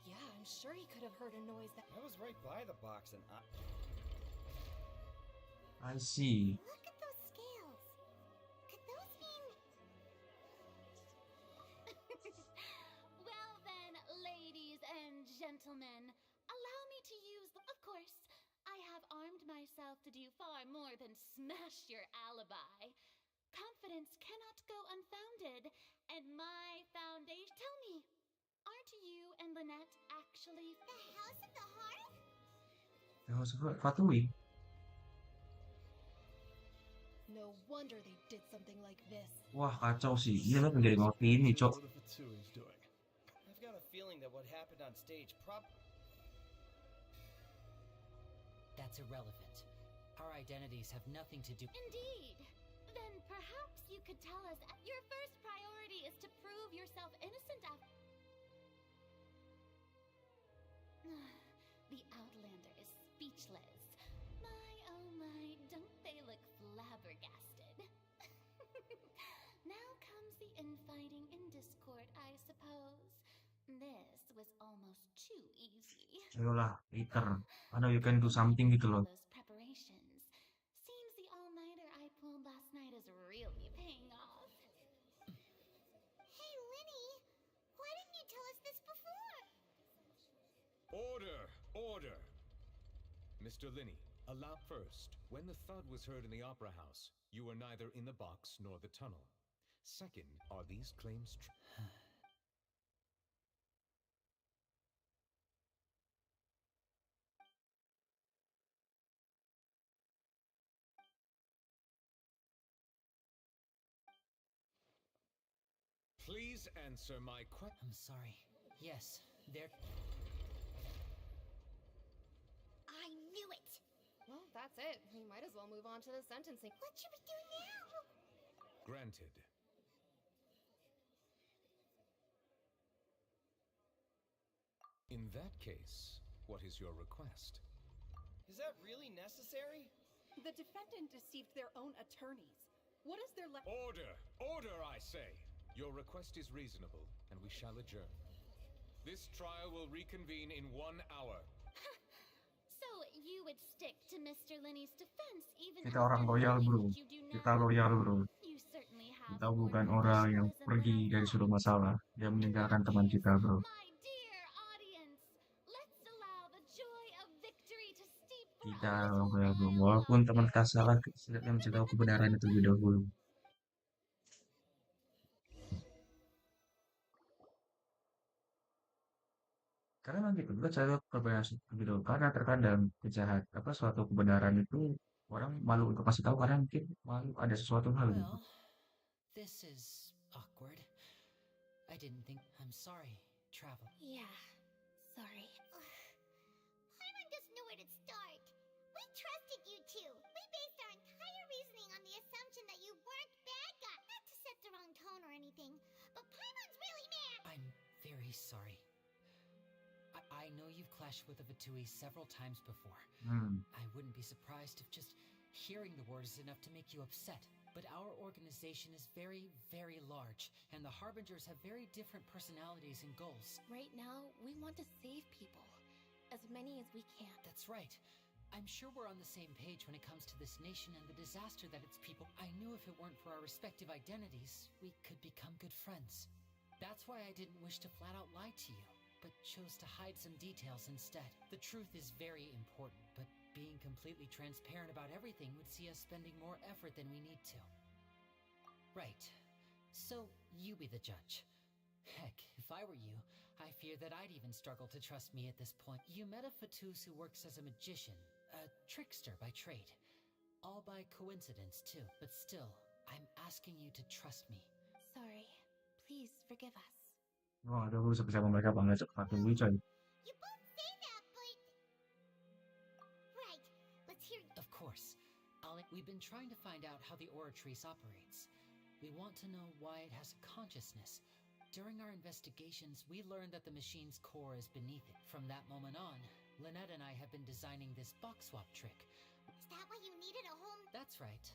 Yeah, I'm sure he could have heard a noise that... I was right by the box and I see. Look at those scales. Could those mean... Well then, ladies and gentlemen, allow me to use the... Of course, I have armed myself to do far more than smash your alibi. Confidence cannot go unfounded, and my foundation... Tell me, aren't you and Lynette actually... The House of the Hearth? The House of Fatui. No wonder they did something like this. Wah, kacau sih. Ini kan menjadi ngopi ini, Cok. I've got a feeling that what happened on stage That's irrelevant. Our identities have nothing to do... Indeed. Then perhaps you could tell us... Your first priority is to prove yourself innocent of... The Outlander is speechless. My, oh my, don't they look flabbergasted? Now comes the infighting and discord, I suppose. This was almost too easy. Ayolah, later. I know you can do something gitu loh. Those preparations. Seems the all-nighter I pulled last night is really paying off. Hey, Linny, why didn't you tell us this before? Order! Order! Mr. Linney, allow first. When the thud was heard in the Opera House, you were neither in the box nor the tunnel. Second, are these claims true? Please answer my question. I'm sorry. Yes, they're... I knew it. Well, that's it. We might as well move on to the sentencing. What should we do now? Granted. In that case, what is your request? Is that really necessary? The defendant deceived their own attorneys. What is their Order! Order, I say! Your request is reasonable, and we shall adjourn. This trial will reconvene in 1 hour. So you would stick to Mr. Linney's defense even Kita orang loyal, bro. Kita loyal, bro. You certainly have Kita bukan orang yang pergi dari suatu masalah. Dia meninggalkan teman kita, bro. My dear audience, let's allow the joy of victory to steal Kita walaupun teman kita salah, setidaknya mencari tahu kebenaran itu terlebih dahulu. Karena memang gitu, kita cari tahu kebenaran terlebih dahulu. Karena terkadang suatu kebenaran itu orang malu untuk kasih tahu karena mungkin malu ada sesuatu hal gitu. Well, this is awkward. I didn't think. I'm sorry, Travel. Yeah, sorry. Paimon doesn't know where to start. We trusted you two. We based our entire reasoning on the assumption that you weren't bad guys. Not to set the wrong tone or anything, but Paimon's really mad. I'm very sorry. I know you've clashed with the Vatui several times before. I wouldn't be surprised if just hearing the word is enough to make you upset. But our organization is very, very large, and the Harbingers have very different personalities and goals. Right now, we want to save people. As many as we can. That's right. I'm sure we're on the same page when it comes to this nation and the disaster that its people. I knew if it weren't for our respective identities, we could become good friends. That's why I didn't wish to flat out lie to you, but chose to hide some details instead. The truth is very important, but being completely transparent about everything would see us spending more effort than we need to. Right. So, you be the judge. Heck, if I were you, I fear that I'd even struggle to trust me at this point. You met a Fatus who works as a magician, a trickster by trade. All by coincidence, too. But still, I'm asking you to trust me. Sorry. Please forgive us. Wah, ada gue bisa mereka banget cepat dulu coy. You both say that, but... Right, let's hear... Of course. We've been trying to find out how the Oratrice operates. We want to know why it has a consciousness. During our investigations, we learned that the machine's core is beneath it. From that moment on, Lynette and I have been designing this box swap trick. Is that why you needed a home? That's right.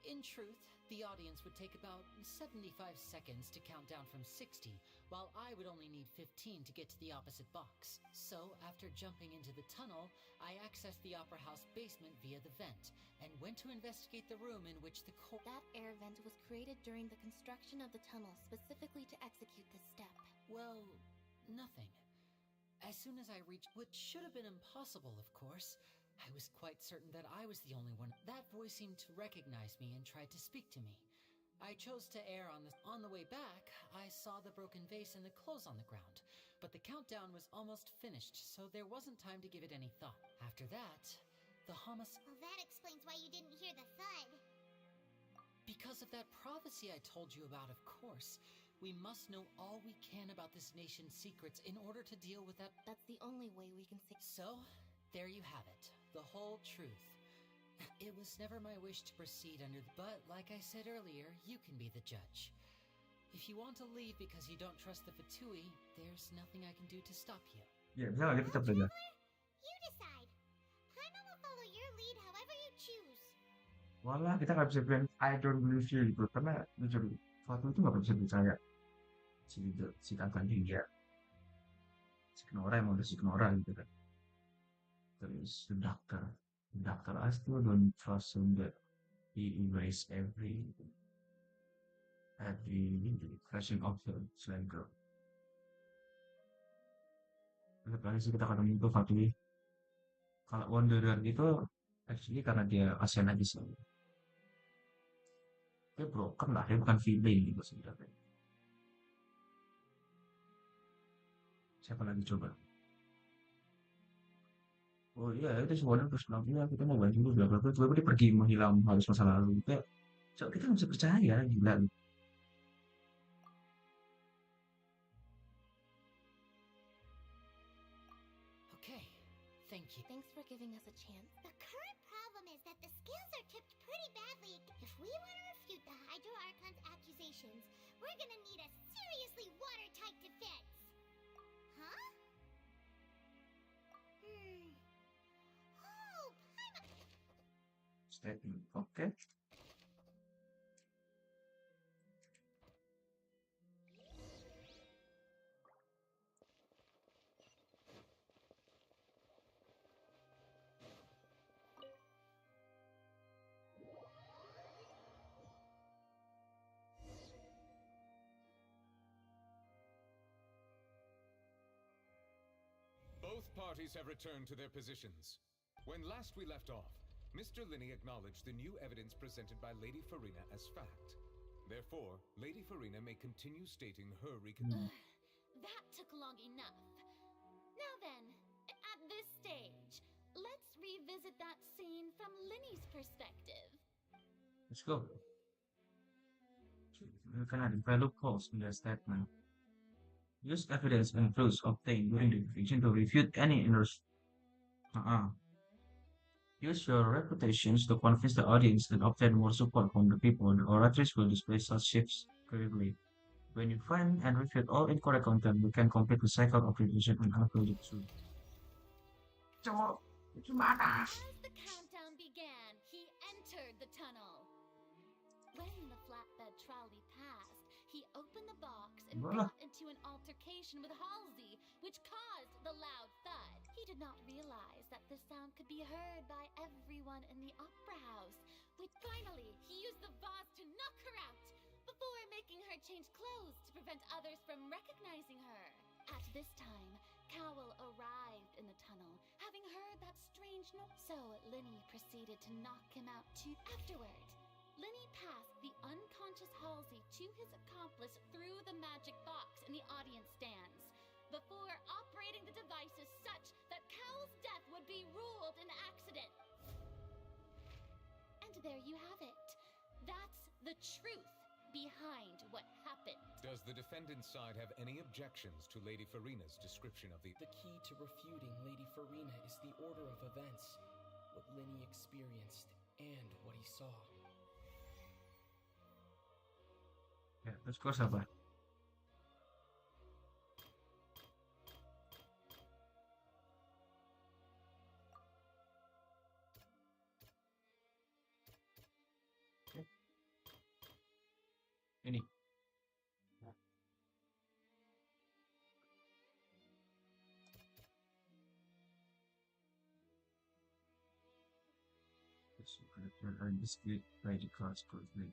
In truth, the audience would take about 75 seconds to count down from 60, while I would only need 15 to get to the opposite box. So, after jumping into the tunnel, I accessed the Opera House basement via the vent, and went to investigate the room in which the core... That air vent was created during the construction of the tunnel specifically to execute this step. Well, nothing. As soon as I reached what should have been impossible, of course, I was quite certain that I was the only one. That voice seemed to recognize me and tried to speak to me. I chose to err on the... On the way back, I saw the broken vase and the clothes on the ground. But the countdown was almost finished, so there wasn't time to give it any thought. After that, the homicide... Well, that explains why you didn't hear the thud. Because of that prophecy I told you about, of course. We must know all we can about this nation's secrets in order to deal with that... That's the only way we can see... So, there you have it. The whole truth. It was never my wish to proceed under... But, like I said earlier, you can be the judge. If you want to leave because you don't trust the Fatui, there's nothing I can do to stop you. Ya, bisa kita belajar. You decide. Paimon will follow your lead however you choose. Walah, kita nggak bisa bilang I don't believe you gitu, karena jujur suatu itu nggak bisa percaya. Si kakak dia, si Kenora emang udah si Kenora gitu kan. Terus the doctor I still don't trust him that he erased every version of the slime girl. Lihat lagi sih kita ketemu tuh Fatui. Kalau Wanderer itu actually karena dia ASEAN aja sih. Dia broken lah, dia bukan female gitu sebenarnya. Siapa lagi coba? Oh iya, itu semuanya terus bilang, iya kita mau bantu lu, bla bla bla. Tiba-tiba dia pergi menghilang harus masa lalu. Kayak, so, kita nggak bisa percaya, gila. Okay, thank you. Thanks for giving us a chance. The current problem is that the scales are tipped pretty badly. If we want to refute the Hydro Archon's accusations, we're gonna need a seriously watertight defense. Huh? Oh, Paimon... Statement, okay. Both parties have returned to their positions. When last we left off, Mr. Linney acknowledged the new evidence presented by Lady Farina as fact. Therefore, Lady Farina may continue stating her That took long enough. Now then, at this stage, let's revisit that scene from Linny's perspective. Let's go. You can add value clause in the statement. Use evidence and proofs obtained during the revision to refute any Use your reputations to convince the audience and obtain more support from the people. The oratrix will display such shifts clearly. When you find and refute all incorrect content, you can complete the cycle of revision and upload it soon. As the countdown began, he entered the tunnel. When the flatbed trolley passed, he opened the box and got into an altercation with Halsey, which caused the loud thud. He did not realize that the sound could be heard by everyone in the opera house. Finally, he used the vase to knock her out, before making her change clothes to prevent others from recognizing her. At this time, Cowell arrived in the tunnel, having heard that strange noise. So Linny proceeded to knock him out too. Afterward, Linny passed the unconscious Halsey to his accomplice through the magic box in the audience stands, before operating the devices such that Cowell's death would be ruled an accident. And there you have it. That's the truth behind what happened. Does the defendant's side have any objections to Lady Farina's description of the... The key to refuting Lady Farina is the order of events, what Linny experienced, and what he saw. Ya, terus kau sabar. Ini. Discrete cards correctly.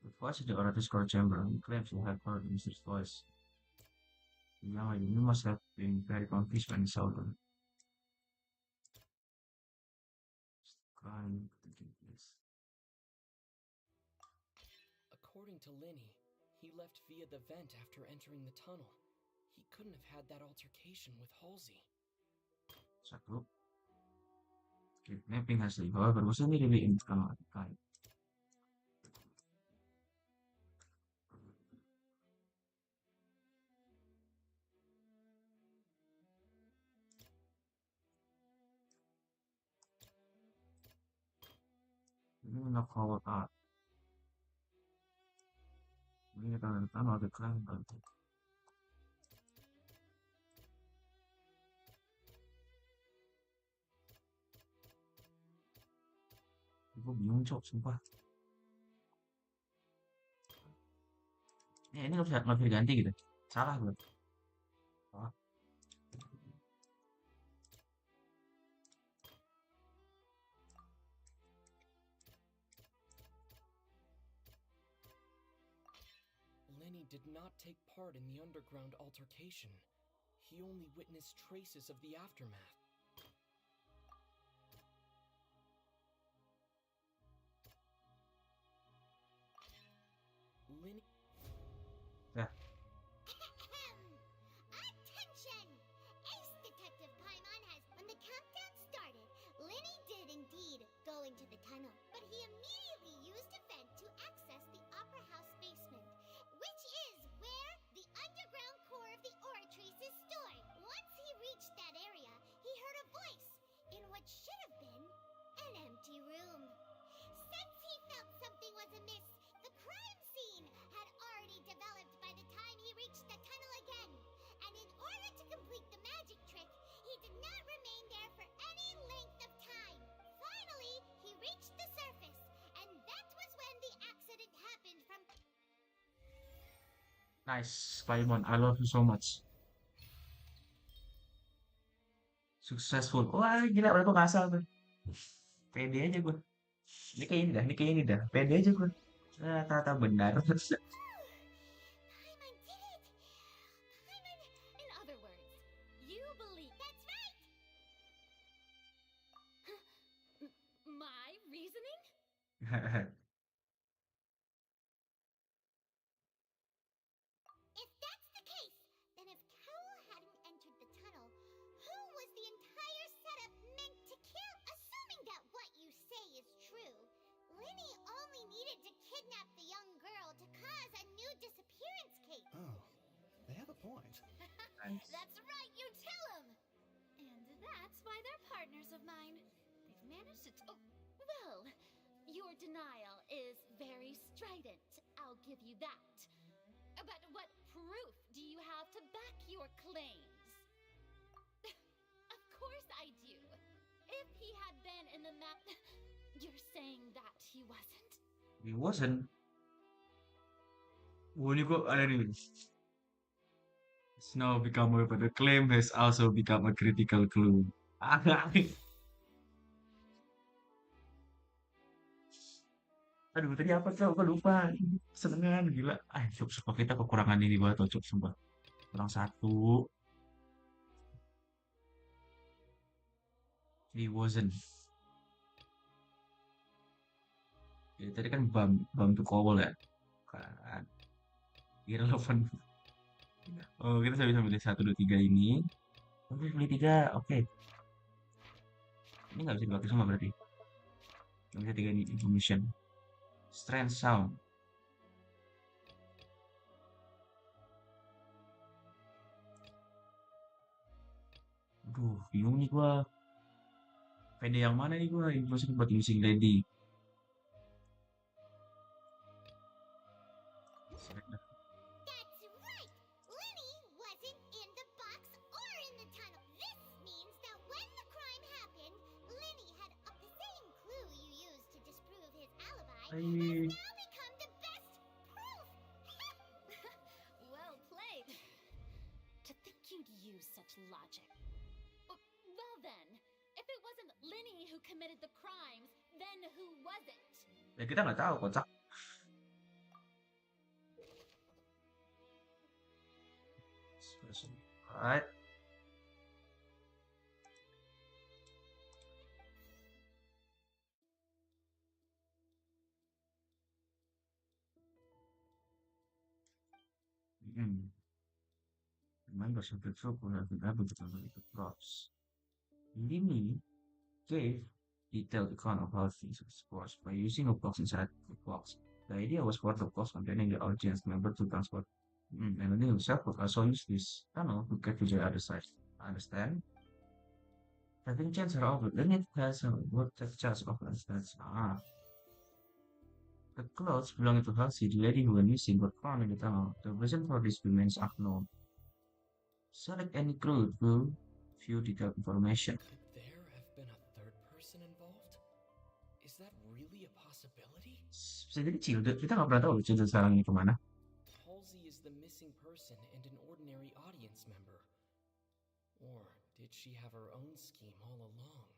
The voice of the orator's court chamber claims to have heard Mr. voice. Now you must have been very confused when you saw them. According to Linny, he left via the vent after entering the tunnel. He couldn't have had that altercation with Halsey. Satu. Kidnapping asli. However, wasn't really in tunnel at the time. Ini nak forward art. Ini kan tunnel ada keren banget. Gue bingung cok, sumpah. Ini nggak bisa ganti gitu. Salah gue. Oh. Linny did not take part in the underground altercation. He only witnessed traces of the aftermath. Linny... Yeah. Attention! Ace Detective Paimon has... When the countdown started, Linny did indeed go into the tunnel, but he immediately used a vent to access the Opera House basement, which is where the underground core of the Oratrice is stored. Once he reached that area, he heard a voice in what should have been an empty room. Since he felt something was amiss, the crime scene had already developed by the time he reached the tunnel again. And in order to complete the magic trick, he did not remain there for any length of time. Finally, he reached the surface, and that was when the accident happened from... Nice, Paimon. I love you so much. Successful. Wah, gila, udah tuh ngasal tuh. Pede aja gue. Ini kayak ini dah. Pede aja gue. Ternyata benar. Paimon did it! Paimon, in other words, you believe... That's right! If that's the case, then if Cowell hadn't entered the tunnel, who was the entire setup meant to kill? Assuming that what you say is true, Linny only needed to kidnap the young girl to cause a new disappearance case. Oh, they have a point. Nice. That's right, you tell him! And that's why they're partners of mine. They've managed to oh, well, your denial is very strident, I'll give you that. But what proof do you have to back your claims? Of course I do. If he had been in the map... You're saying that he wasn't? He wasn't. Oh, ini kok ada nih. It's now become a, but the claim has also become a critical clue. Aduh, tadi apa tuh? Aku lupa. Senengan, gila. Cuk, sumpah kita kekurangan ini banget, tuh, Cuk, sumpah. Kurang satu. He wasn't. Ya, tadi kan bam to call ya. Kan. Irrelevant. Oh, kita bisa milih 1, 2, 3 ini. Oke, pilih 3. Oke. Ini nggak bisa dipakai semua berarti. Nggak bisa 3 ini. Information. Strange sound. Aduh, bingung nih gua. PD yang mana nih gua? Information buat missing lady. Select dah. That's right! Linny wasn't in the box or in the tunnel. This means that when the crime happened, Linny had the same clue you used to disprove his alibi has now become the best proof! Well played. To think you'd use such logic. Well then, if it wasn't Linny who committed the crimes, then who was it? Ya kita nggak tahu, kocak. Alright. Members of the troop will have been able to complete the props. Linny gave detailed account of how things was by using a box inside the box. The idea was for the box containing the audience member to transport. And Linny himself would also use this tunnel to get to the other side. Understand? Having chance her over, Linny has a what take charge of us. The clothes belonging to Halsey, the lady who went missing, were found in the tunnel. The reason for this remains unknown. Select any clue to view detailed information. Could there have been a third person involved? Is that really a possibility? Bisa jadi Cilde, kita nggak pernah tahu Cilde sekarang ini kemana. Halsey is the missing person and an ordinary audience member. Or did she have her own scheme all along?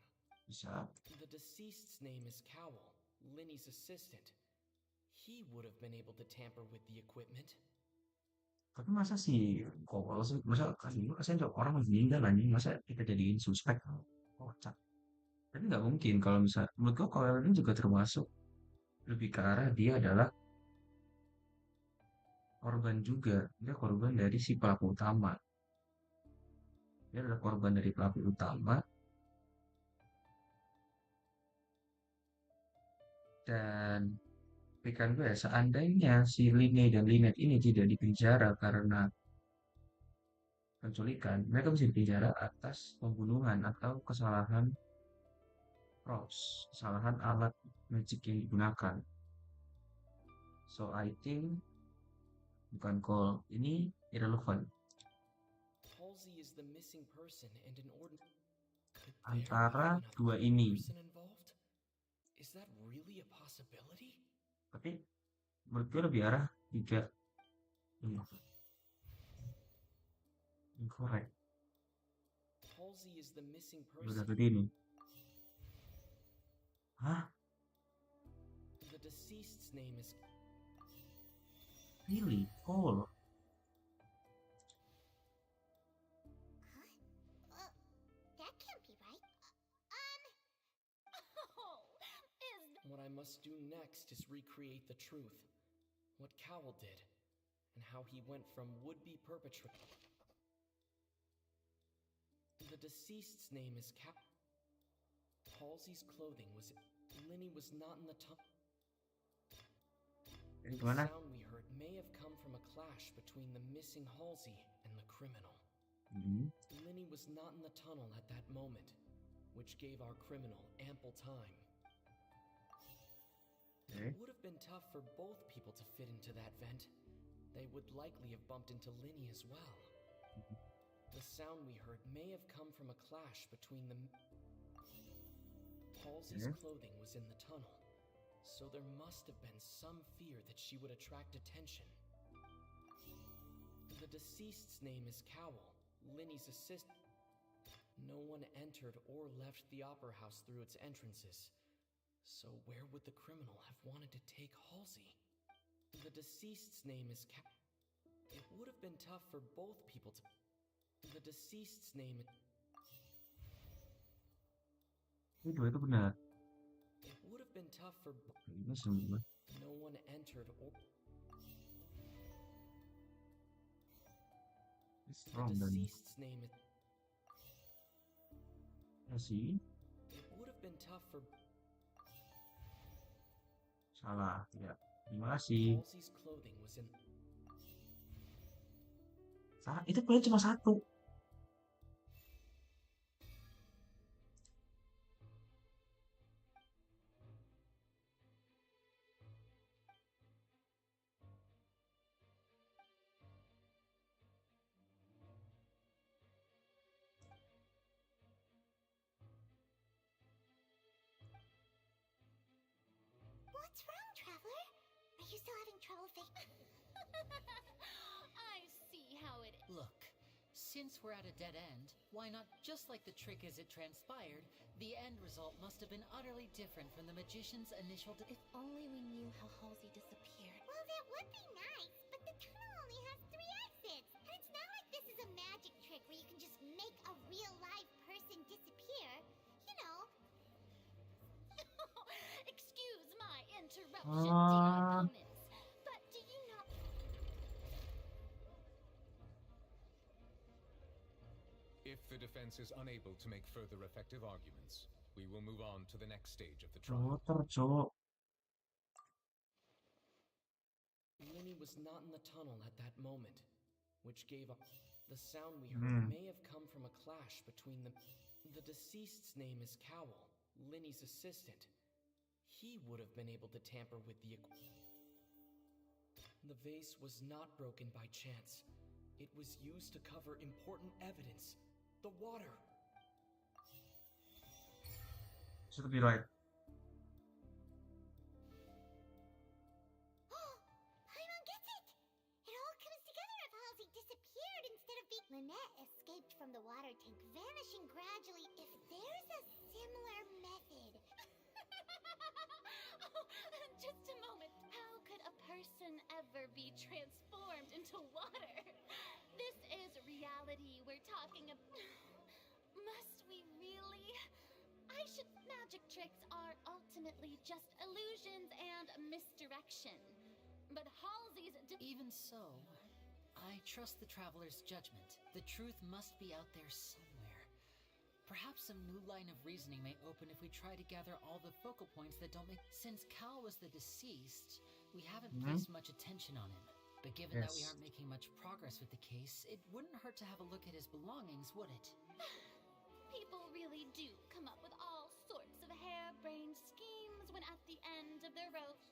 Bisa. The deceased's name is Cowell, Linny's assistant. He would have been able to tamper with the equipment. Tapi masa sih, kalau sih, masa kasihan orang meninggal aja, masa kita jadiin suspek? Kocak. Tapi nggak mungkin kalau misalnya, menurut gue kalau ini juga termasuk lebih ke arah dia adalah korban juga. Dia korban dari si pelaku utama. Dia adalah korban dari pelaku utama. Dan pikiran gue ya, seandainya si Linny dan Lynette ini tidak dipenjara karena penculikan, mereka bisa dipenjara atas pembunuhan atau kesalahan props, kesalahan alat magic yang digunakan. So I think bukan call ini irrelevant. Halsey is the missing person and an Antara dua ini. Is that really a possibility? Tapi menurut gue lebih arah 3 ini. Incorrect. Halsey is the missing Udah person. ini. Hah? The deceased's name is Really? Cole? That can't be right. What I I must do next is recreate the truth. What Cowell did, and how he went from would-be perpetrator. The deceased's name is Halsey's clothing was... Linny was not in the tunnel. The sound we heard may have come from a clash between the missing Halsey and the criminal. Linny was not in the tunnel at that moment, which gave our criminal ample time. It would have been tough for both people to fit into that vent. They would likely have bumped into Linny as well. The sound we heard may have come from a clash between the... Halsey's clothing was in the tunnel, so there must have been some fear that she would attract attention. The deceased's name is Cowell, Linny's assistant. No one entered or left the Opera House through its entrances, so where would the criminal have wanted to take Halsey? The deceased's name is It would have been tough for both people to... The deceased's name... Dua itu benar. It would have been tough for... Ini semua. No one entered or... Strong The dan... deceased's name is... Ngasih. It would have been tough for... Salah, ya. Terima kasih. Halsey's clothing was in... Salah, itu poin cuma satu. What's wrong, Traveler? Are you still having trouble I see how it is. Look, since we're at a dead end, why not, just like the trick as it transpired, the end result must have been utterly different from the magician's initial... If only we knew how Halsey disappeared. Well, that would be nice, but the tunnel only has 3 exits. And it's not like this is a magic trick where you can just make a real live person disappear. You know. Excuse my interruption, dear opponents, but do you know... If the defense is unable to make further effective arguments, we will move on to the next stage of the trial. Cowok. Linny was not in the tunnel at that moment, which gave up. The sound we heard may have come from a clash between the... The deceased's name is Cowell, Linny's assistant. He would have been able to tamper with the... The vase was not broken by chance. It was used to cover important evidence. The water. Should be right. Paimon gets it! It all comes together if Halsey disappeared instead of being... Lynette escaped from the water tank, vanishing gradually. If there's a similar method... Just a moment. How could a person ever be transformed into water? This is reality we're talking about. Must we really? Magic tricks are ultimately just illusions and misdirection. But Halsey's... Even so, I trust the Traveler's judgment. The truth must be out there somewhere. Perhaps some new line of reasoning may open if we try to gather all the focal points that don't make... Since Cal was the deceased, we haven't placed much attention on him. But given that we aren't making much progress with the case, it wouldn't hurt to have a look at his belongings, would it? People really do come up with all sorts of harebrained schemes when at the end of their rope.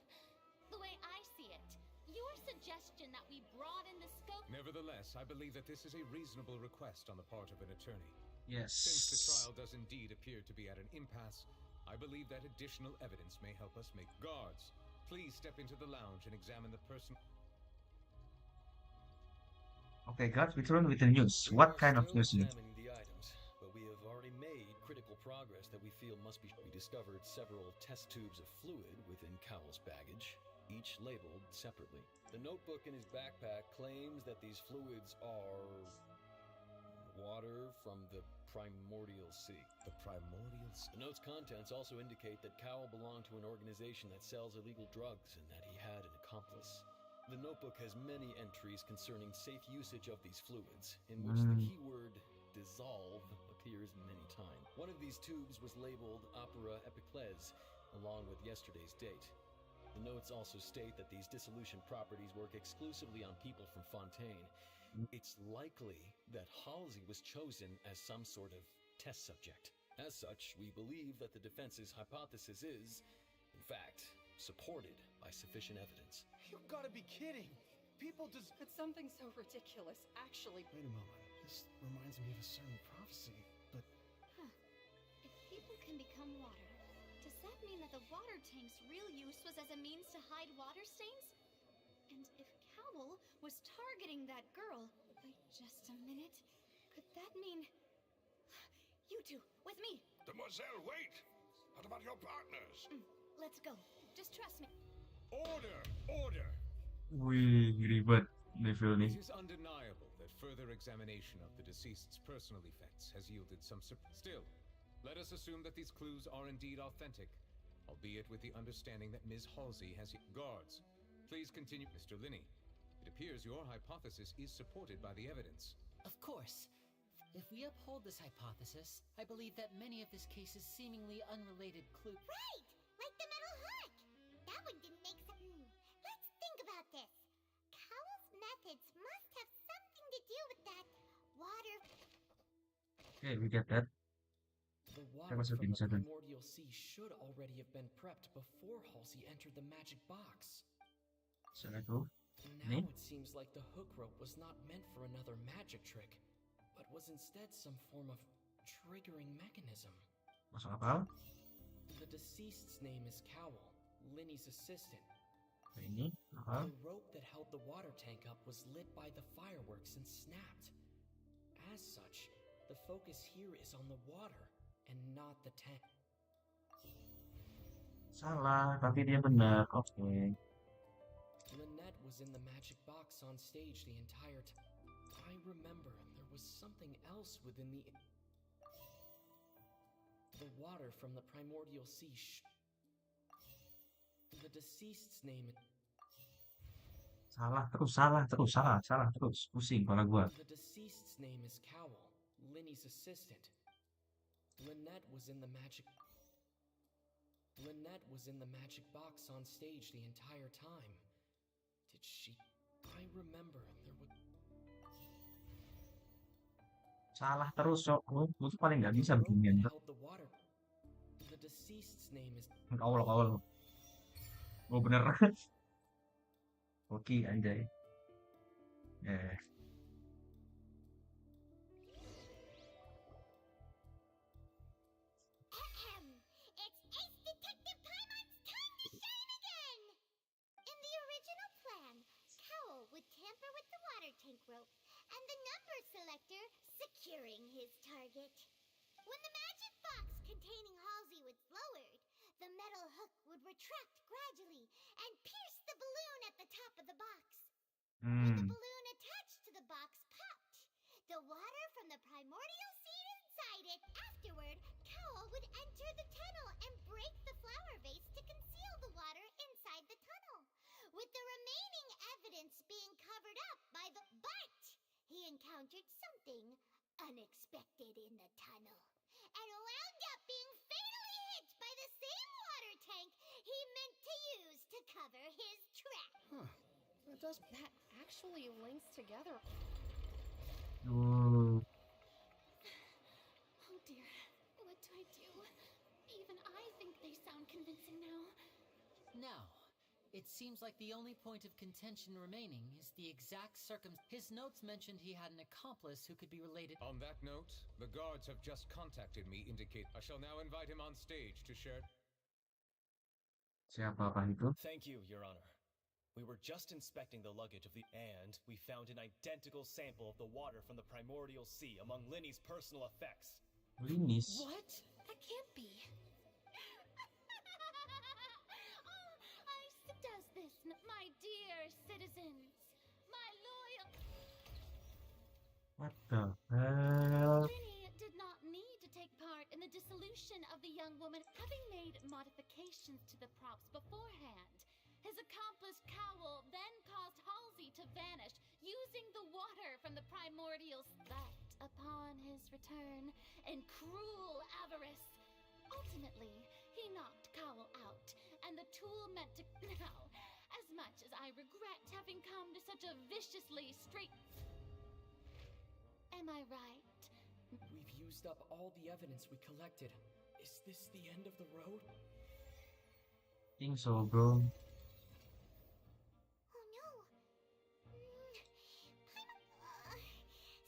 The way I see it, your suggestion that we broaden the scope... Nevertheless, I believe that this is a reasonable request on the part of an attorney. Yes. Since the trial does indeed appear to be at an impasse, I believe that additional evidence may help us make... Guards, please step into the lounge and examine the person... Okay, guys, we turn with the news. What kind of news? The items, but we have already made critical progress that we feel must be... We discovered several test tubes of fluid within Cowell's baggage, each labeled separately. The notebook in his backpack claims that these fluids are... water from the Primordial Sea. The Primordial Sea. The note's contents also indicate that Cowell belonged to an organization that sells illegal drugs and that he had an accomplice. The notebook has many entries concerning safe usage of these fluids, in which the keyword dissolve appears many times. One of these tubes was labeled Opera Epiclese, along with yesterday's date. The notes also state that these dissolution properties work exclusively on people from Fontaine. It's likely that Halsey was chosen as some sort of test subject. As such, we believe that the defense's hypothesis is, in fact, supported by sufficient evidence. You gotta be kidding! People just... It's something so ridiculous, actually. Wait a moment. This reminds me of a certain prophecy, but... Huh. If people can become water, does that mean that the water tank's real use was as a means to hide water stains? And if Cowell was targeting that girl... Wait just a minute. Could that mean... You two, with me! Demoiselle, wait! What about your partners? Let's go. Just trust me. Order! Order! Wih, ribet level nih. It is undeniable that further examination of the deceased's personal effects has yielded some Still, let us assume that these clues are indeed authentic, albeit with the understanding that Ms. Halsey has... Guards, please continue. Mr. Linney, it appears your hypothesis is supported by the evidence. Of course. If we uphold this hypothesis, I believe that many of this case's seemingly unrelated clues... Right! Like the metal hook! That one didn't make sense. Let's think about this. Cowell's methods must have something to do with that water... Okay, we get that. The water from the Primordial Sea should already have been prepped before Halsey entered the magic box. So I go. Now it seems like the hook rope was not meant for another magic trick, but was instead some form of triggering mechanism. Masuk akal. The deceased's name is Cowell, Linny's assistant. Ini, The rope that held the water tank up was lit by the fireworks and snapped. As such, the focus here is on the water and not the tank. Salah, tapi dia benar. Oke. Lynette was in the magic box on stage the entire time. I remember there was something else within the water from the Primordial Sea. The deceased's name. Salah terus. Pusing kepala gua. The deceased's name is Cowell, Linny's assistant. Lynette was in the magic box on stage the entire time. Did she? I remember there was... Salah terus, Cok. Gua tuh paling nggak bisa beginian. The deceased's name is... Kawal. Oh bener. Oke, anjay. It's Ace Detective Paimon's time to shine again! In the original plan, Cowell would tamper with the water tank rope and the number selector securing his target. When the magic box containing Halsey was lowered, the metal hook would retract gradually and pierce the balloon at the top of the box. When the balloon attached to the box popped, the water from the primordial seed inside it. Afterward, Cowell would enter the tunnel and break the flower vase to conceal the water inside the tunnel, with the remaining evidence being covered up by the... But he encountered something unexpected in the tunnel and wound up being fatally hit by the same water tank he meant to use to cover his track. Huh. That actually links together. Oh dear, what do I do? Even I think they sound convincing now. Now, it seems like the only point of contention remaining is the exact His notes mentioned he had an accomplice who could be related. On that note, the guards have just contacted me, indicate I shall now invite him on stage to share... Siapa itu? Thank you, Your Honor. We were just inspecting the luggage of the... And we found an identical sample of the water from the Primordial Sea among Linny's personal effects. Linny's? What? That can't be. Does this, my dear citizens, my loyal... What the hell? Linny did not additions to the props beforehand. His accomplice Cowl then caused Halsey to vanish using the water from the primordial. But upon his return, in cruel avarice, ultimately he knocked Cowl out, and the tool meant to. Now, as much as I regret having come to such a viciously straight. Am I right? We've used up all the evidence we collected. Is this the end of the road? Think so, bro. Oh no.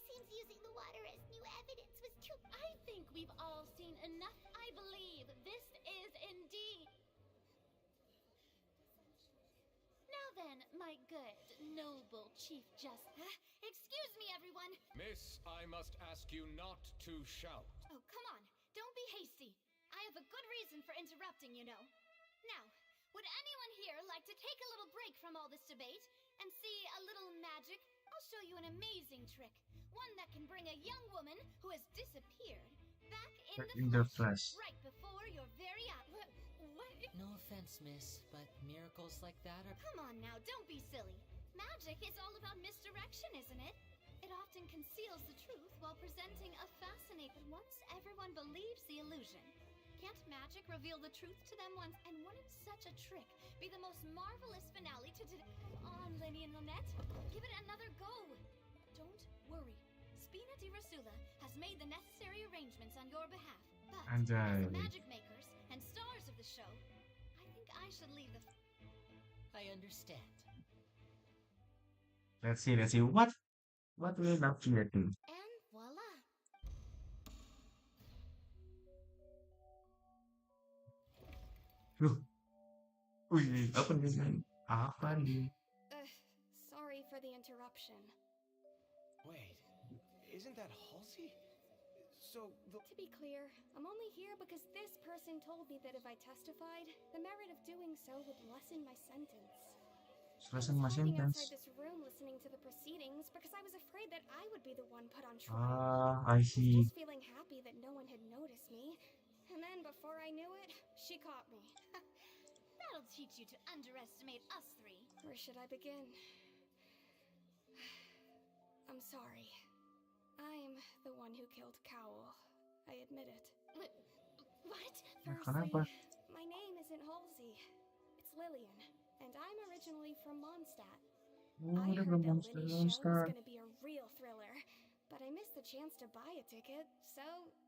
Seems using the water as new evidence was too. I think we've all seen enough. I believe this is indeed. Now then, my good, noble Chief Justice. Excuse me, everyone. Miss, I must ask you not to shout. Oh, come on. Don't be hasty. I have a good reason for interrupting, you know. Now, would anyone here like to take a little break from all this debate and see a little magic? I'll show you an amazing trick. One that can bring a young woman who has disappeared back in the flesh right before your very eyes. What? No offense, miss, but miracles like that are... Come on now, don't be silly. Magic is all about misdirection, isn't it? It often conceals the truth while presenting a fascinating... Once everyone believes the illusion, can't magic reveal the truth to them once? And wouldn't such a trick be the most marvelous finale to today? Come on, Lenny and Lynette. Give it another go. Don't worry. Spina di Rasula has made the necessary arrangements on your behalf. But as the magic makers and stars of the show, I think I should leave the... I understand. Let's see. What will Nakia do? And voila. Wih, apa nih? Apa nih? Sorry for the interruption. Wait, isn't that Halsey? So To be clear, I'm only here because this person told me that if I testified, the merit of doing so would lessen my sentence. Lessen my Hiding sentence. outside this room listening to the proceedings because I was afraid that I would be the one put on trial. I was see. just feeling happy that no one had noticed me. And then before I knew it, she caught me. That'll teach you to underestimate us three. Where should I begin? I'm sorry. I'm the one who killed Cowl. I admit it. What? Kenapa? My name isn't Halsey. It's Lillian, and I'm originally from Mondstadt. I heard that Lenny's show was gonna be a real thriller, but I missed the chance to buy a ticket, so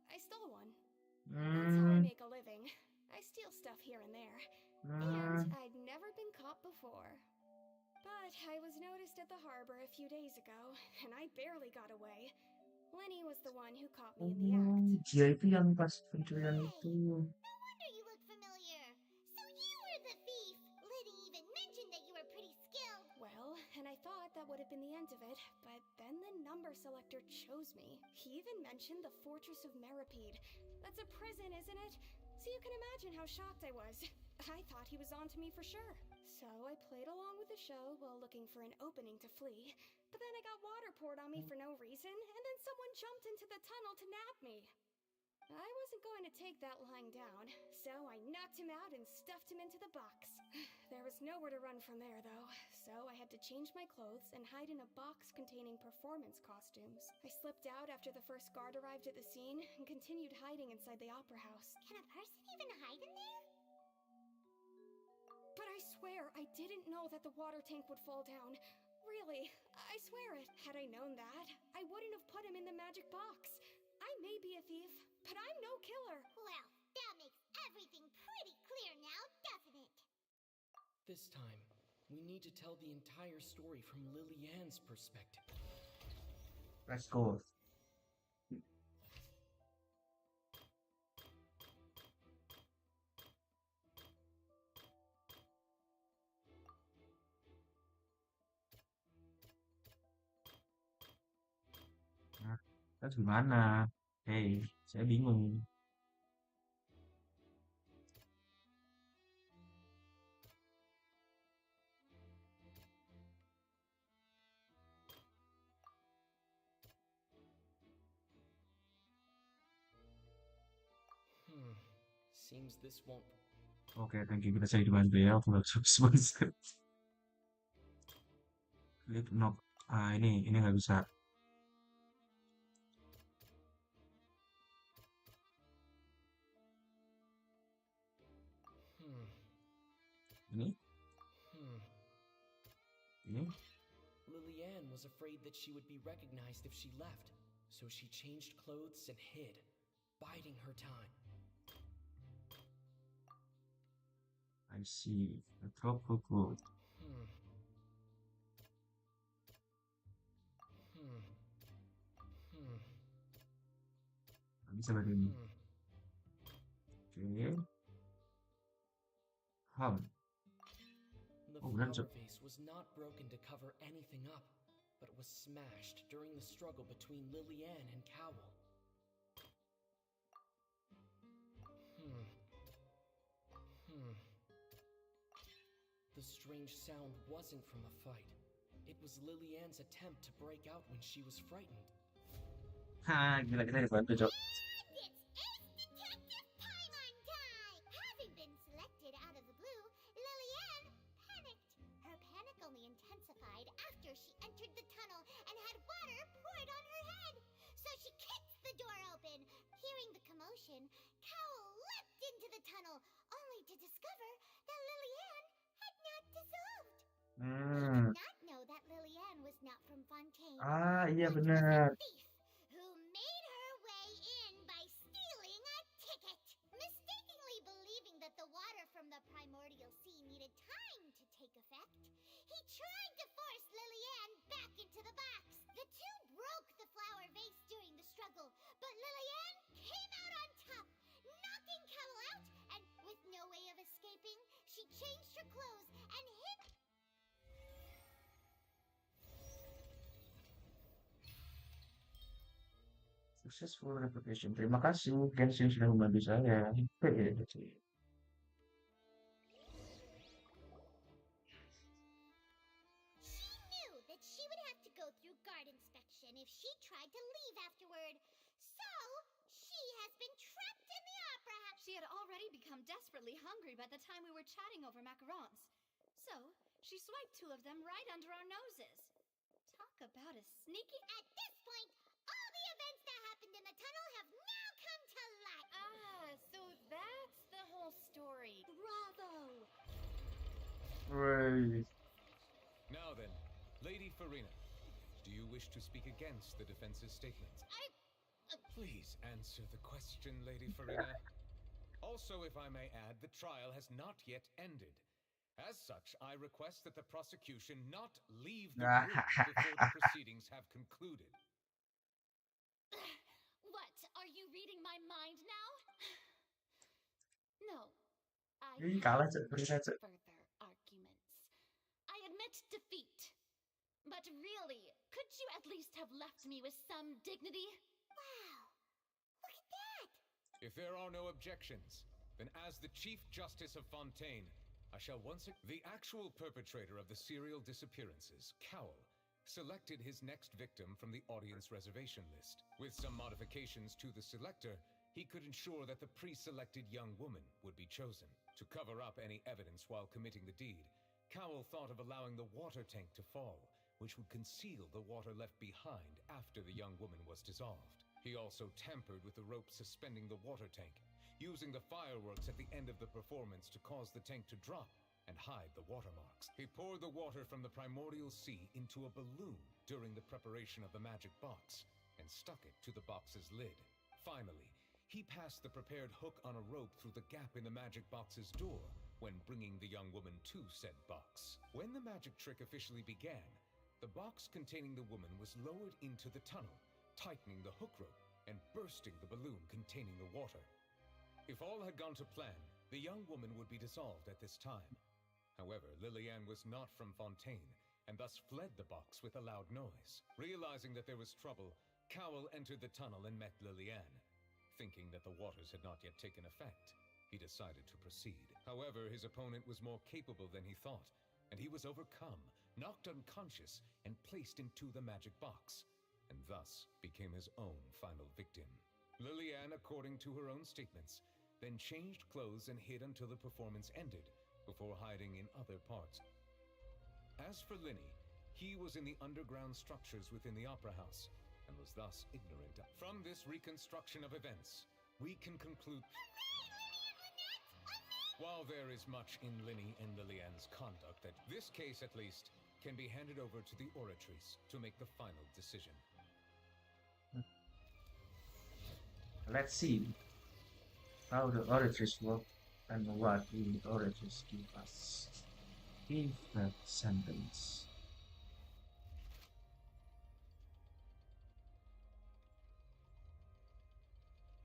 I stole one. That's how I make a living. I steal stuff here and there. And I'd never been caught before. But I was noticed at the harbor a few days ago, and I barely got away. Lenny was the one who caught me in the act. Dia itu yang pas pencurian itu. No wonder you look familiar. So you were the thief. Liddy even mentioned that you were pretty skilled. Well, and I thought that would have been the end of it, but then the number selector chose me. He even mentioned the Fortress of Meripede. That's a prison, isn't it? So you can imagine how shocked I was. I thought he was onto me for sure. So I played along with the show while looking for an opening to flee. But then I got water poured on me for no reason, and then someone jumped into the tunnel to nab me. I wasn't going to take that lying down, so I knocked him out and stuffed him into the box. There was nowhere to run from there, though, so I had to change my clothes and hide in a box containing performance costumes. I slipped out after the first guard arrived at the scene and continued hiding inside the opera house. Can a person even hide in there? But I swear, I didn't know that the water tank would fall down. Really, I swear it. Had I known that, I wouldn't have put him in the magic box. I may be a thief, but I'm no killer. Well, that makes everything pretty clear now, doesn't it? This time, we need to tell the entire story from Lily-Ann's perspective. Let's go. Terus gimana? Hey, saya bingung. Seems this won't... Oke, thank you. Kita saya dibantu ya. Aku nggak bisa sponsor. Klik knock. Ah, ini nggak bisa. Ini? Ini? Lillian was afraid that she would be recognized if she left, so she changed clothes and hid, biding her time. I see. Drop hook. Nggak bisa lagi ini. Oke. The Oh, flower Lanjut. vase was not broken to cover anything up, but was smashed during the struggle between Lillian and Cowell. The strange sound wasn't from a fight. It was Lillian's attempt to break out when she was frightened. Hah, gila kita dibantu, Cok. Having been selected out of the blue, Lillian panicked. Her panic only intensified after she entered the tunnel and had water poured on her head. So she kicked the door open. Hearing the commotion, Cowell leapt into the tunnel, only to discover that Lillian had not dissolved. He did not know that Lillian was not from Fontaine. Ah, iya but benar. was a thief who made her way in by stealing a ticket. Mistakenly believing that the water from the primordial sea needed time to take effect, he tried to force Lillian back into the box. The two broke the flower vase during the struggle, but Lillian came out on top, knocking Cowell out, and with no way of escaping, she changed her clothes and hid. Successful replication. Terima kasih Genshin sudah membantu saya. She knew that she would have to go through guard inspection if she tried to leave afterward. So, she has been trapped in the opera house. She had already become desperately hungry by the time we were chatting over macarons. So, she swiped two of them right under our noses. Talk about a sneaky... At this point, all the events that happened in the tunnel have now come to light. Ah, so that's the whole story. Bravo! Right. Now then, Lady Farina, do you wish to speak against the defense's statements? Please answer the question, Lady Farina. Also, if I may add, the trial has not yet ended. As such, I request that the prosecution not leave the room before the proceedings have concluded. What? Are you reading my mind now? No. I Ini have kalah, no Cok. Bener, Cok. further arguments. I admit defeat. But really, could you at least have left me with some dignity? Wow, look at that! If there are no objections, then as the Chief Justice of Fontaine, I shall the actual perpetrator of the serial disappearances, Cowell, selected his next victim from the audience reservation list. With some modifications to the selector, he could ensure that the pre-selected young woman would be chosen. To cover up any evidence while committing the deed, Cowell thought of allowing the water tank to fall, which would conceal the water left behind after the young woman was dissolved. He also tampered with the rope suspending the water tank, using the fireworks at the end of the performance to cause the tank to drop and hide the watermarks. He poured the water from the primordial sea into a balloon during the preparation of the magic box and stuck it to the box's lid. Finally, he passed the prepared hook on a rope through the gap in the magic box's door when bringing the young woman to said box. When the magic trick officially began, the box containing the woman was lowered into the tunnel, tightening the hook rope and bursting the balloon containing the water. If all had gone to plan, the young woman would be dissolved at this time. However, Lillian was not from Fontaine, and thus fled the box with a loud noise. Realizing that there was trouble, Cowell entered the tunnel and met Lillian. Thinking that the waters had not yet taken effect, he decided to proceed. However, his opponent was more capable than he thought, and he was overcome, knocked unconscious, and placed into the magic box, and thus became his own final victim. Lillian, according to her own statements, then changed clothes and hid until the performance ended, before hiding in other parts. As for Linny, he was in the underground structures within the Opera House, and was thus ignorant. From this reconstruction of events, we can conclude... While there is much in Linny and Lillian's conduct, that this case at least can be handed over to the Oratrice to make the final decision. Let's see how the Oratrice work and what will the Oratrice give us. Give that sentence.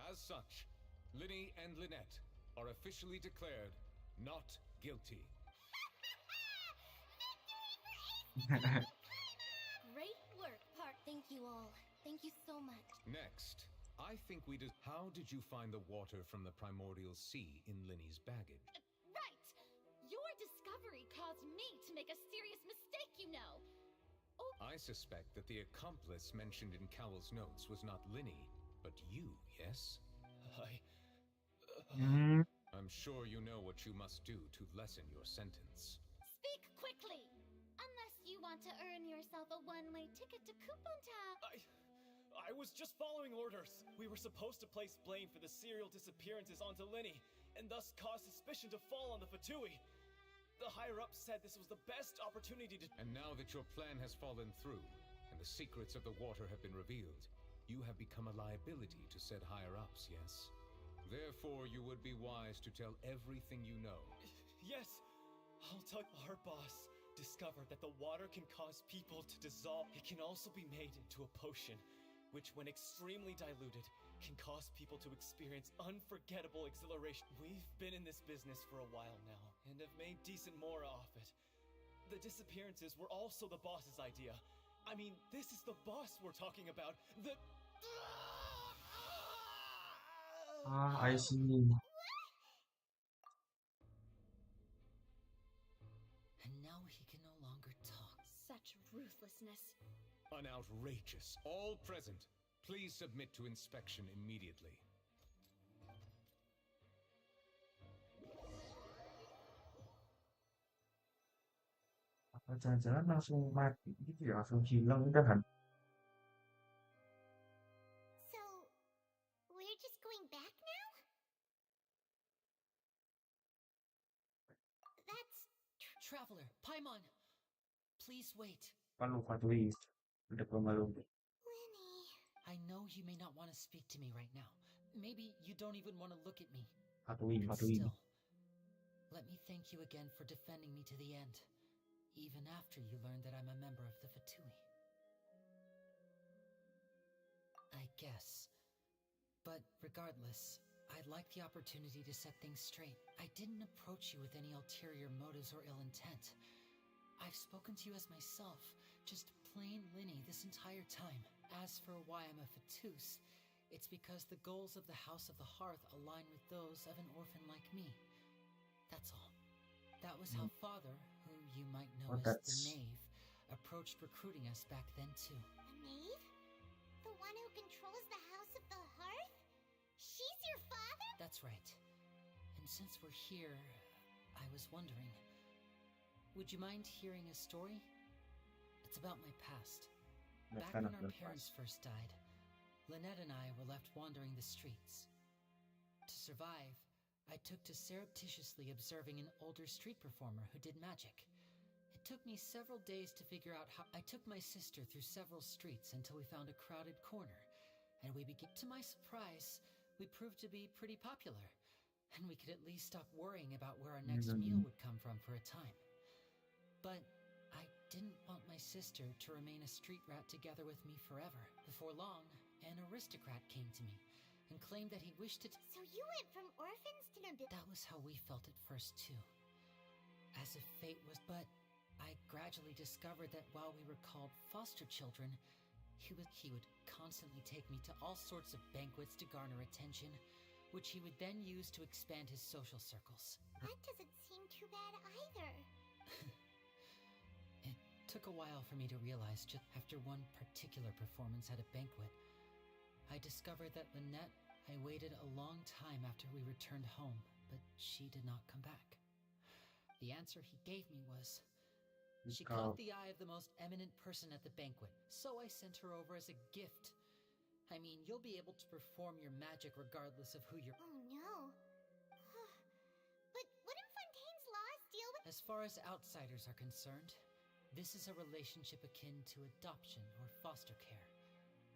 As such, Linny and Lynette are officially declared not guilty. Great work, Park. Thank you all. Thank you so much. Next, I think how did you find the water from the primordial sea in Linny's baggage? Right! Your discovery caused me to make a serious mistake, you know. Oh. I suspect that the accomplice mentioned in Cowell's notes was not Linny, but you, yes? I'm sure you know what you must do to lessen your sentence. Speak quickly! Unless you want to earn yourself a one-way ticket to Coupon Town. I was just following orders. We were supposed to place blame for the serial disappearances onto Linny, and thus cause suspicion to fall on the Fatui. The higher-ups said this was the best opportunity to... And now that your plan has fallen through, and the secrets of the water have been revealed, you have become a liability to said higher-ups, yes? Therefore, you would be wise to tell everything you know. Yes! I'll tell our boss discovered that the water can cause people to dissolve. It can also be made into a potion, which when extremely diluted, can cause people to experience unforgettable exhilaration. We've been in this business for a while now, and have made decent more off it. The disappearances were also the boss's idea. I mean, this is the boss we're talking about. I see. And now he can no longer talk. Such ruthlessness. An outrageous. All present, please submit to inspection immediately. Apa jangan-jangan langsung mati gitu ya, langsung hilang udah kan? So, we're just going back now? That's... Traveler, Paimon! Please wait. Patui. Udah pemalu. Lenny... I know you may not want to speak to me right now. Maybe you don't even want to look at me. Patui. Still, let me thank you again for defending me to the end. Even after you learned that I'm a member of the Fatui. I guess. But regardless, I'd like the opportunity to set things straight. I didn't approach you with any ulterior motives or ill intent. I've spoken to you as myself, just plain Linny this entire time. As for why I'm a Fatus, it's because the goals of the House of the Hearth align with those of an orphan like me. That's all. That was how Father, who you might know as the Knave, approached recruiting us back then too. The Knave? The one who controls the House of the Hearth? She's your father? That's right. And since we're here, I was wondering, would you mind hearing a story? It's about my past. Back when our parents first died, Lynette and I were left wandering the streets. To survive, I took to surreptitiously observing an older street performer who did magic. It took me several days to figure out how. I took my sister through several streets until we found a crowded corner, and we began. To my surprise, we proved to be pretty popular, and we could at least stop worrying about where our next meal would come from for a time. But I didn't want my sister to remain a street rat together with me forever. Before long, an aristocrat came to me and claimed that he wished to... So you went from orphans to nobility? That was how we felt at first, too. As if fate was... But I gradually discovered that while we were called foster children, he would constantly take me to all sorts of banquets to garner attention, which he would then use to expand his social circles. That doesn't seem too bad either. It took a while for me to realize. Just after one particular performance at a banquet, I discovered that Lynette I waited a long time after we returned home, but she did not come back. The answer he gave me was, she caught the eye of the most eminent person at the banquet, so I sent her over as a gift. I mean, you'll be able to perform your magic regardless of who you're— Oh no. But wouldn't Fontaine's laws deal with— As far as outsiders are concerned, this is a relationship akin to adoption or foster care,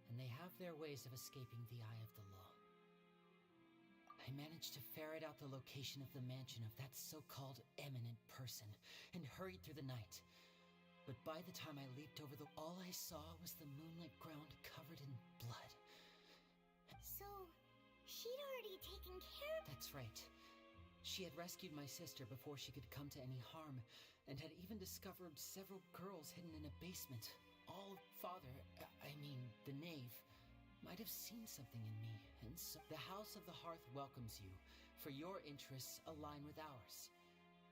and they have their ways of escaping the eye of the law. I managed to ferret out the location of the mansion of that so-called eminent person and hurried through the night. But by the time I leaped over all I saw was the moonlit ground covered in blood. So, she'd already taken care of— That's right. She had rescued my sister before she could come to any harm, and had even discovered several girls hidden in a basement. The knave, might have seen something in me, and so the House of the Hearth welcomes you, for your interests align with ours.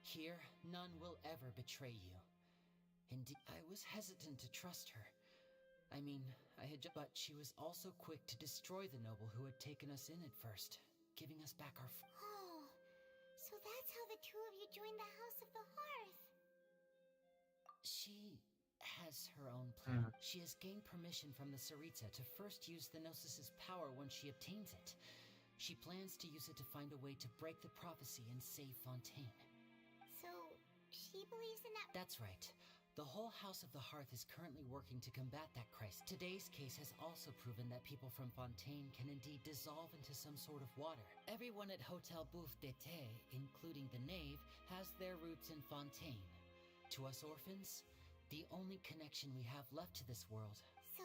Here, none will ever betray you. Indeed, I was hesitant to trust her. But she was also quick to destroy the noble who had taken us in at first, giving us back our— Oh, so that's how the two of you joined the House of the Hearth. She has her own plan. She has gained permission from the Tsaritsa to first use the Gnosis's power when she obtains it. She plans to use it to find a way to break the prophecy and save Fontaine. So, she believes in that— That's right. The whole House of the Hearth is currently working to combat that crisis. Today's case has also proven that people from Fontaine can indeed dissolve into some sort of water. Everyone at Hotel Bouffe d'été, including the knave, has their roots in Fontaine. To us orphans, the only connection we have left to this world. So,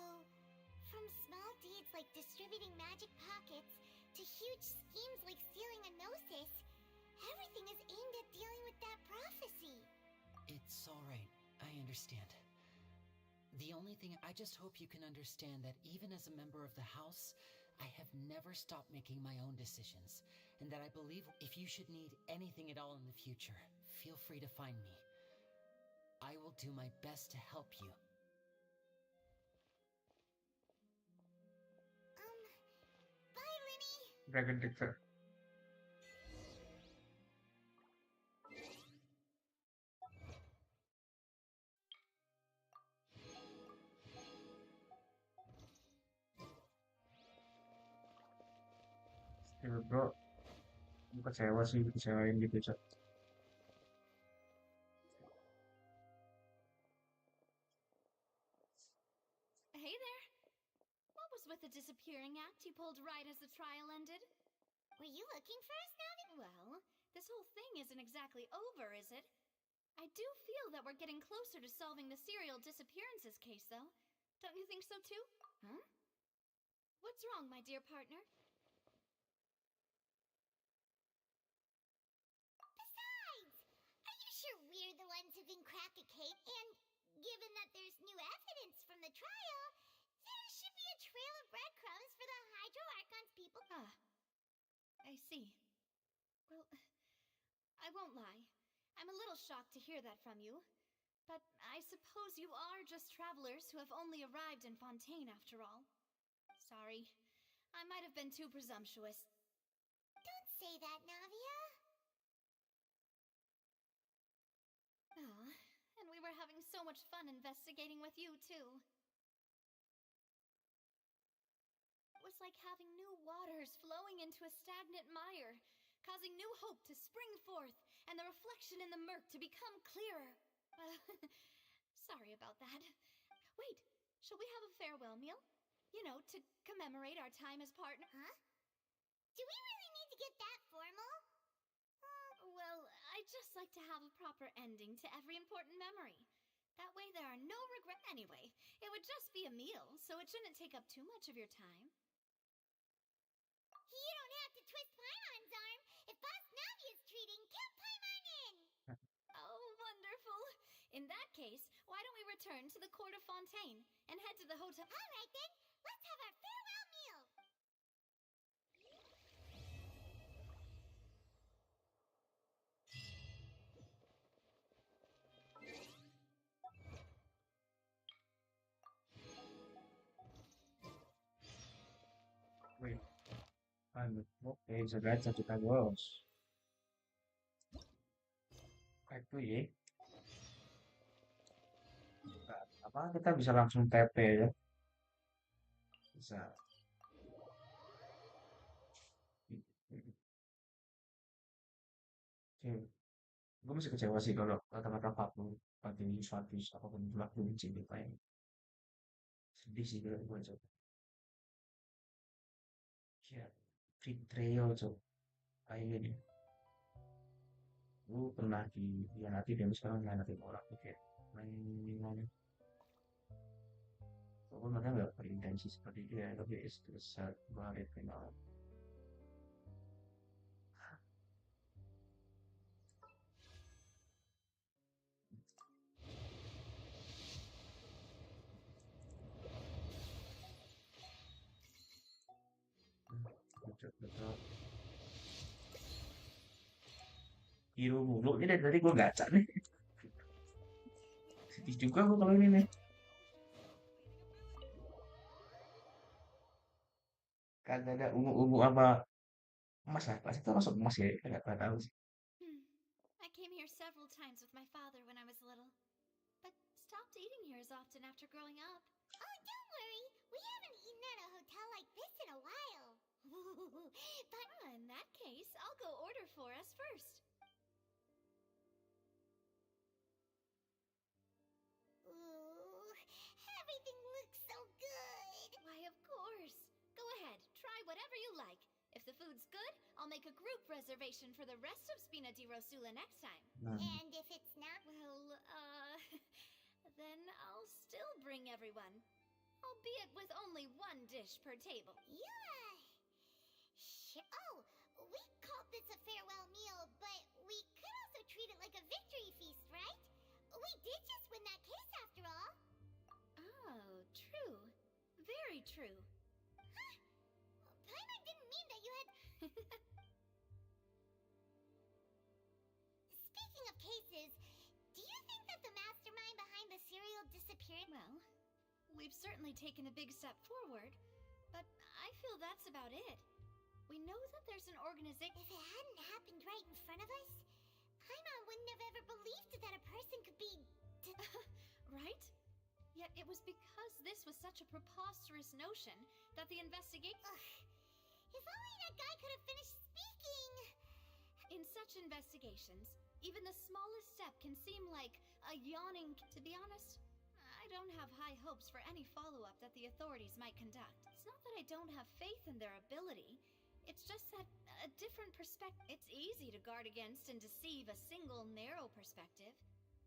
from small deeds like distributing magic pockets to huge schemes like stealing a Gnosis, everything is aimed at dealing with that prophecy. It's all right. I understand. The only thing, I just hope you can understand that even as a member of the House, I have never stopped making my own decisions, and that I believe if you should need anything at all in the future, feel free to find me. I will do my best to help you. Bye, Linny! Dragon Texer. Bro, gue kecewa sih, kecewain gitu, Cok. Hey there. What was with the disappearing act you pulled right as the trial ended? Were you looking for us, Navi? Well, this whole thing isn't exactly over, is it? I do feel that we're getting closer to solving the serial disappearances case, though. Don't you think so, too? Huh? What's wrong, my dear partner? Besides, are you sure we're the ones who can crack a case? And given that there's new evidence from the trial, there should be a trail of breadcrumbs for the Hydro Archon's people. Ah, I see. Well, I won't lie. I'm a little shocked to hear that from you. But I suppose you are just travelers who have only arrived in Fontaine after all. Sorry. I might have been too presumptuous. Don't say that, Navia. Ah, and we were having so much fun investigating with you, too. It was like having new waters flowing into a stagnant mire, causing new hope to spring forth, and the reflection in the murk to become clearer. Sorry about that. Wait, shall we have a farewell meal? You know, to commemorate our time as partners. Huh? Do we really need to get that formal? Well, I'd just like to have a proper ending to every important memory. That way there are no regrets. Anyway, it would just be a meal, so it shouldn't take up too much of your time. You don't have to twist Paimon's arm. If Boss Navi is treating, count Paimon in! Oh, wonderful. In that case, why don't we return to the court of Fontaine and head to the hotel? All right, then. Let's have our farewell meal. Wait, Oke, bisa gacha kita bos. Kayak itu ya. Nah, apa kita bisa langsung TP ya? Bisa. Oke, gue masih kecewa sih kalau kata-kata Papu, Patius, Patius, apapun itu aku benci gitu ya. Sedih sih kalau gue coba. Ya, betrayal coba. Kayak gini. Lu pernah dikhianati dan sekarang ngianatin orang tuh kayak main walaupun mereka nggak berintensi seperti dia tapi it's too sad about it you know. Betul. Hero mulu ini dari tadi gue gacha nih sedih juga gue kalau ini nih kagak ada ungu-ungu apa emas lah pasti itu masuk emas ya nggak tahu sih. I came here several times with my father when I was little, but stopped eating here as often after growing up. Oh, don't worry. We haven't eaten at a hotel like this in a while. But in that case, I'll go order for us first. Ooh, everything looks so good. Why, of course. Go ahead, try whatever you like. If the food's good, I'll make a group reservation for the rest of Spina di Rosula next time. And if it's not, well, then I'll still bring everyone. Albeit with only one dish per table. Yeah. Oh, we called this a farewell meal, but we could also treat it like a victory feast, right? We did just win that case after all. Oh, true. Very true. Huh? Paimon didn't mean that you had... Speaking of cases, do you think that the mastermind behind the cereal disappeared? Well, we've certainly taken a big step forward, but I feel that's about it. We know that there's an organization... If it hadn't happened right in front of us, Paimon wouldn't have ever believed that a person could be... Right? Yet it was because this was such a preposterous notion that the investigation... If only that guy could have finished speaking! In such investigations, even the smallest step can seem like a yawning... To be honest, I don't have high hopes for any follow-up that the authorities might conduct. It's not that I don't have faith in their ability. It's just that a different perspective... It's easy to guard against and deceive a single narrow perspective.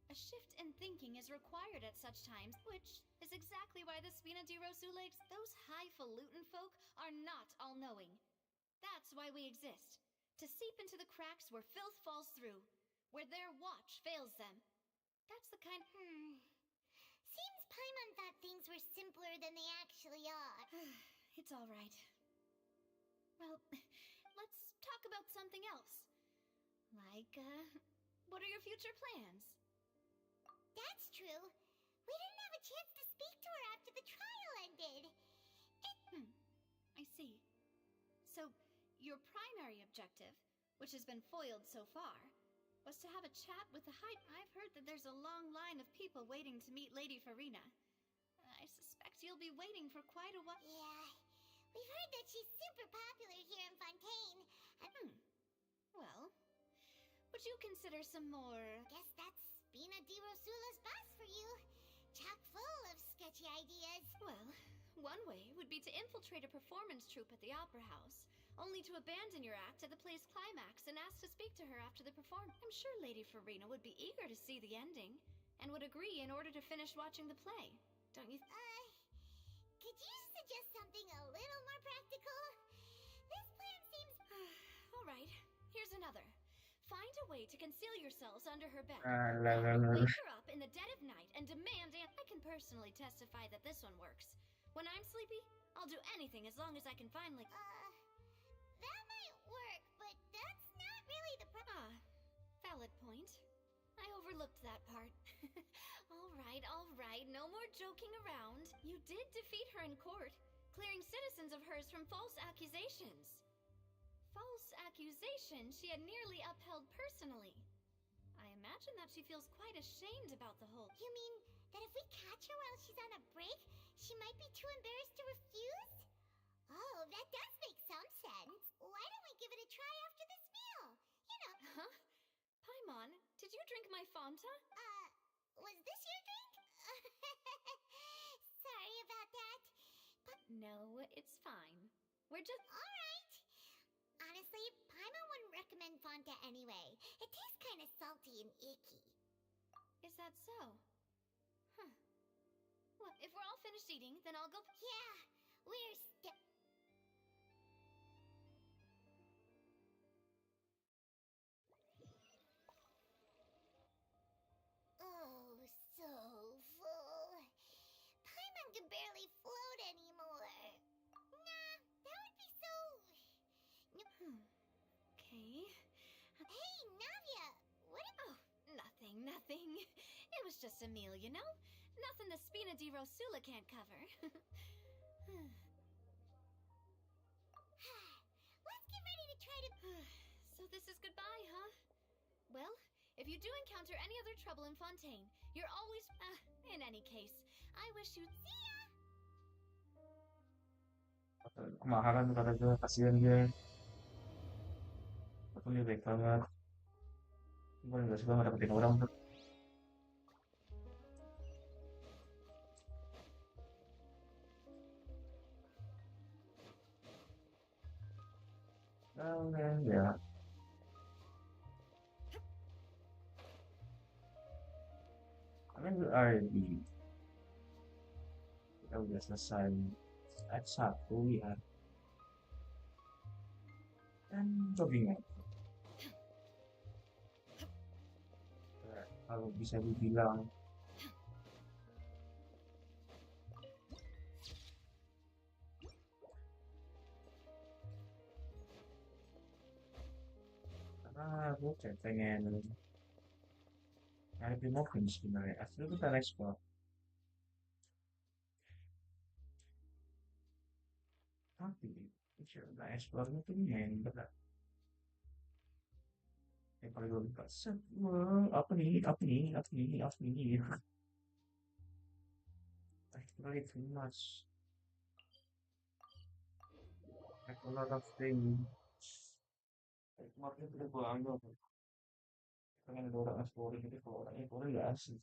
A shift in thinking is required at such times, which is exactly why the Spina di Rosula... Those highfalutin folk are not all-knowing. That's why we exist. To seep into the cracks where filth falls through, where their watch fails them. That's the kind... Seems Paimon thought things were simpler than they actually are. It's all right. Well, let's talk about something else. Like, what are your future plans? That's true. We didn't have a chance to speak to her after the trial ended. I see. So, your primary objective, which has been foiled so far, was to have a chat with the High... I've heard that there's a long line of people waiting to meet Lady Farina. I suspect you'll be waiting for quite a while. Yeah, we've heard that she's super popular here in Fontaine. Well, would you consider some more... Guess that's Spina di Rosula's boss for you. Chock full of sketchy ideas. Well, one way would be to infiltrate a performance troupe at the Opera House, only to abandon your act at the play's climax and ask to speak to her after the performance. I'm sure Lady Farina would be eager to see the ending, and would agree in order to finish watching the play. Don't you... Could you suggest something a little more practical? This plan seems... All right, here's another. Find a way to conceal yourselves under her bed. Wake her up in the dead of night and demand... I can personally testify that this one works. When I'm sleepy, I'll do anything as long as I can find, like... That might work, but that's not really the valid point. I overlooked that part. All right, no more joking around. You did defeat her in court, clearing citizens of hers from false accusations. false accusation she had nearly upheld personally. I imagine that she feels quite ashamed about the whole. You mean that if we catch her while she's on a break, she might be too embarrassed to refuse? Oh, that does make some sense. Why don't we give it a try after this meal? You know. Huh? Paimon, did you drink my Fanta? Was this your drink? Sorry about that. But no, it's fine. We're just... Alright. Honestly, Paimon wouldn't recommend Fonta anyway. It tastes kind of salty and icky. Is that so? Huh. Well, if we're all finished eating, then I'll go... Yeah, we're Oh, so full. Paimon can barely float anymore. Nah, that would be so... Okay. Hey, Navia! What Oh, nothing. It was just a meal, you know? Nothing the Spina di Rosula can't cover. Let's get ready to try to... So this is goodbye, huh? Well, if you do encounter any other trouble in Fontaine, you're always... in any case, I wish you'd... See ya! Kemahalan kata gue, kasihan dia. Aku dia baik banget. Gue gak suka ngedapetin orang tuh. Ya. Kalian ID. Kita udah selesai F1 ya. Dan bingung. Kalau bisa dibilang karena gue pengen nyari Primogen sebenarnya. Asli kita ekspor. Tapi nah eksplornya tuh yang berat. Yang paling gue lupa apa nih actually too much. Like a lot of things. Market udah gue anggap pengen ada orang eksplorin gitu, kalau orangnya eksplorin gak asik,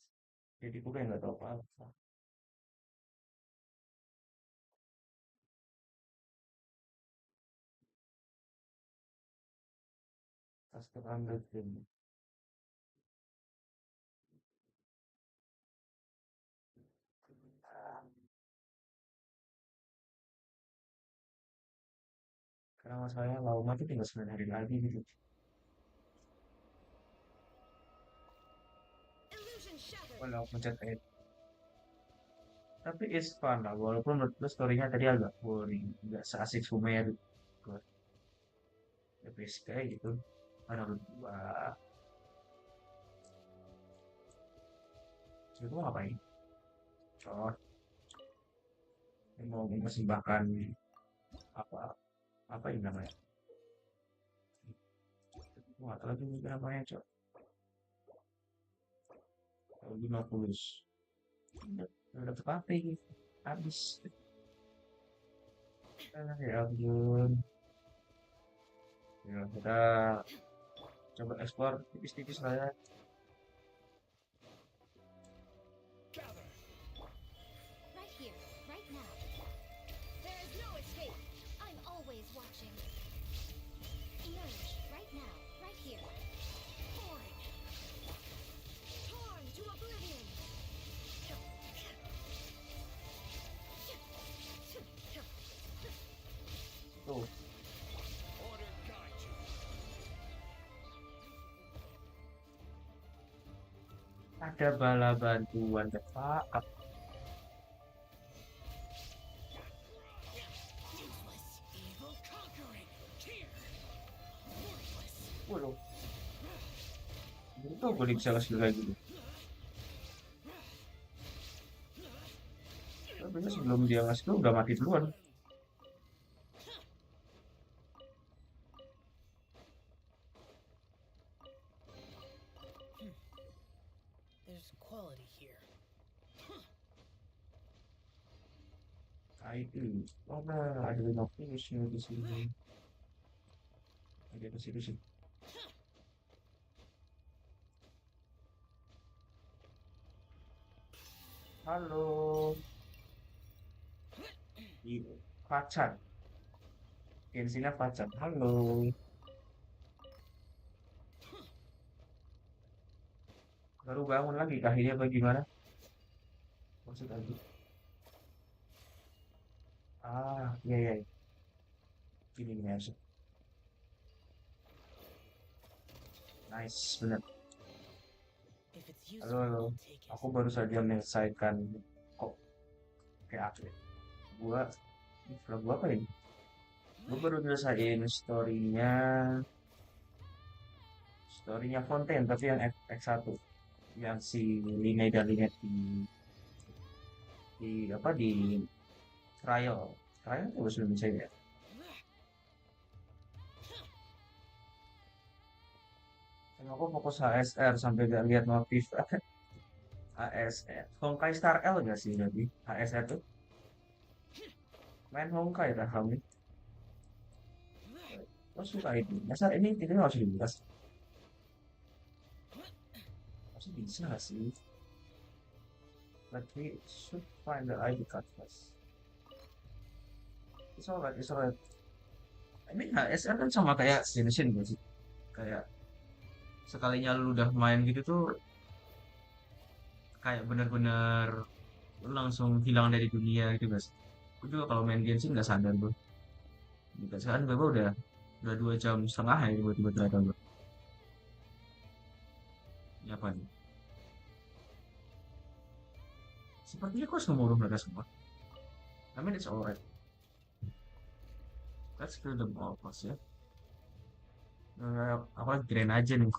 jadi gue kayak gak tau apa-apa. Custom Lanjutin. Karena masalahnya Lauma tuh tinggal 9 hari lagi gitu. Walau pencet E. Tapi it's fun lah, walaupun menurut gue story-nya tadi agak boring, nggak seasik Sumer gitu. Ya basic kayak gitu. Ada berdua. Jadi gue ngapain? Oh, ini mau mempersembahkan apa ini namanya? Gue nggak tahu lagi namanya, cok. Kalau 50 udah dapet apa gitu, habis. Ya ampun. Ya kita coba explore tipis-tipis lah ya. Right here, right now. There is no escape. I'm always watching. Emerge right now, right here. Torn. Torn to oblivion. Tuh. Ada bala bantuan Pak. Waduh. Itu gue bisa ngasih kayak gitu. Tapi sebelum dia ngasih udah mati duluan. There's quality here. Itu. Oh, nah, ada lima finishnya di sini. Ada di sini. Halo. Di pacar. Genshinnya pacar. Halo. Baru bangun lagi akhirnya bagaimana? Maksud tadi. Ah, iya iya. Gini nih masuk. Nice, bener. Halo, halo. Aku baru saja menyelesaikan kok kayak apa ya? Vlog gua apa ini? Gue baru nyelesain storynya Fontaine tapi yang X1 yang si Line dan Linet di apa di trial itu bahasa Indonesia ya. Karena aku fokus HSR sampai gak lihat notif HSR. Honkai Star L gak sih jadi HSR tuh? Main Honkai lah kamu. Oh suka itu. Masa ini harus dibahas. Masih bisa gak sih? But we should find the ID card first. It's alright, it's alright. Ini HSR kan sama kayak Genshin gak sih? Kayak sekalinya lu udah main gitu tuh kayak bener-bener lu langsung hilang dari dunia gitu guys. Gue juga kalau main Genshin nggak sadar bro. Juga sekarang gue udah 2,5 jam ya tiba-tiba ternyata bro. Ini apa nih? Sepertinya gue harus ngebunuh mereka semua. I mean it's alright. Let's kill them all pas ya. Aku lagi kirain aja nih.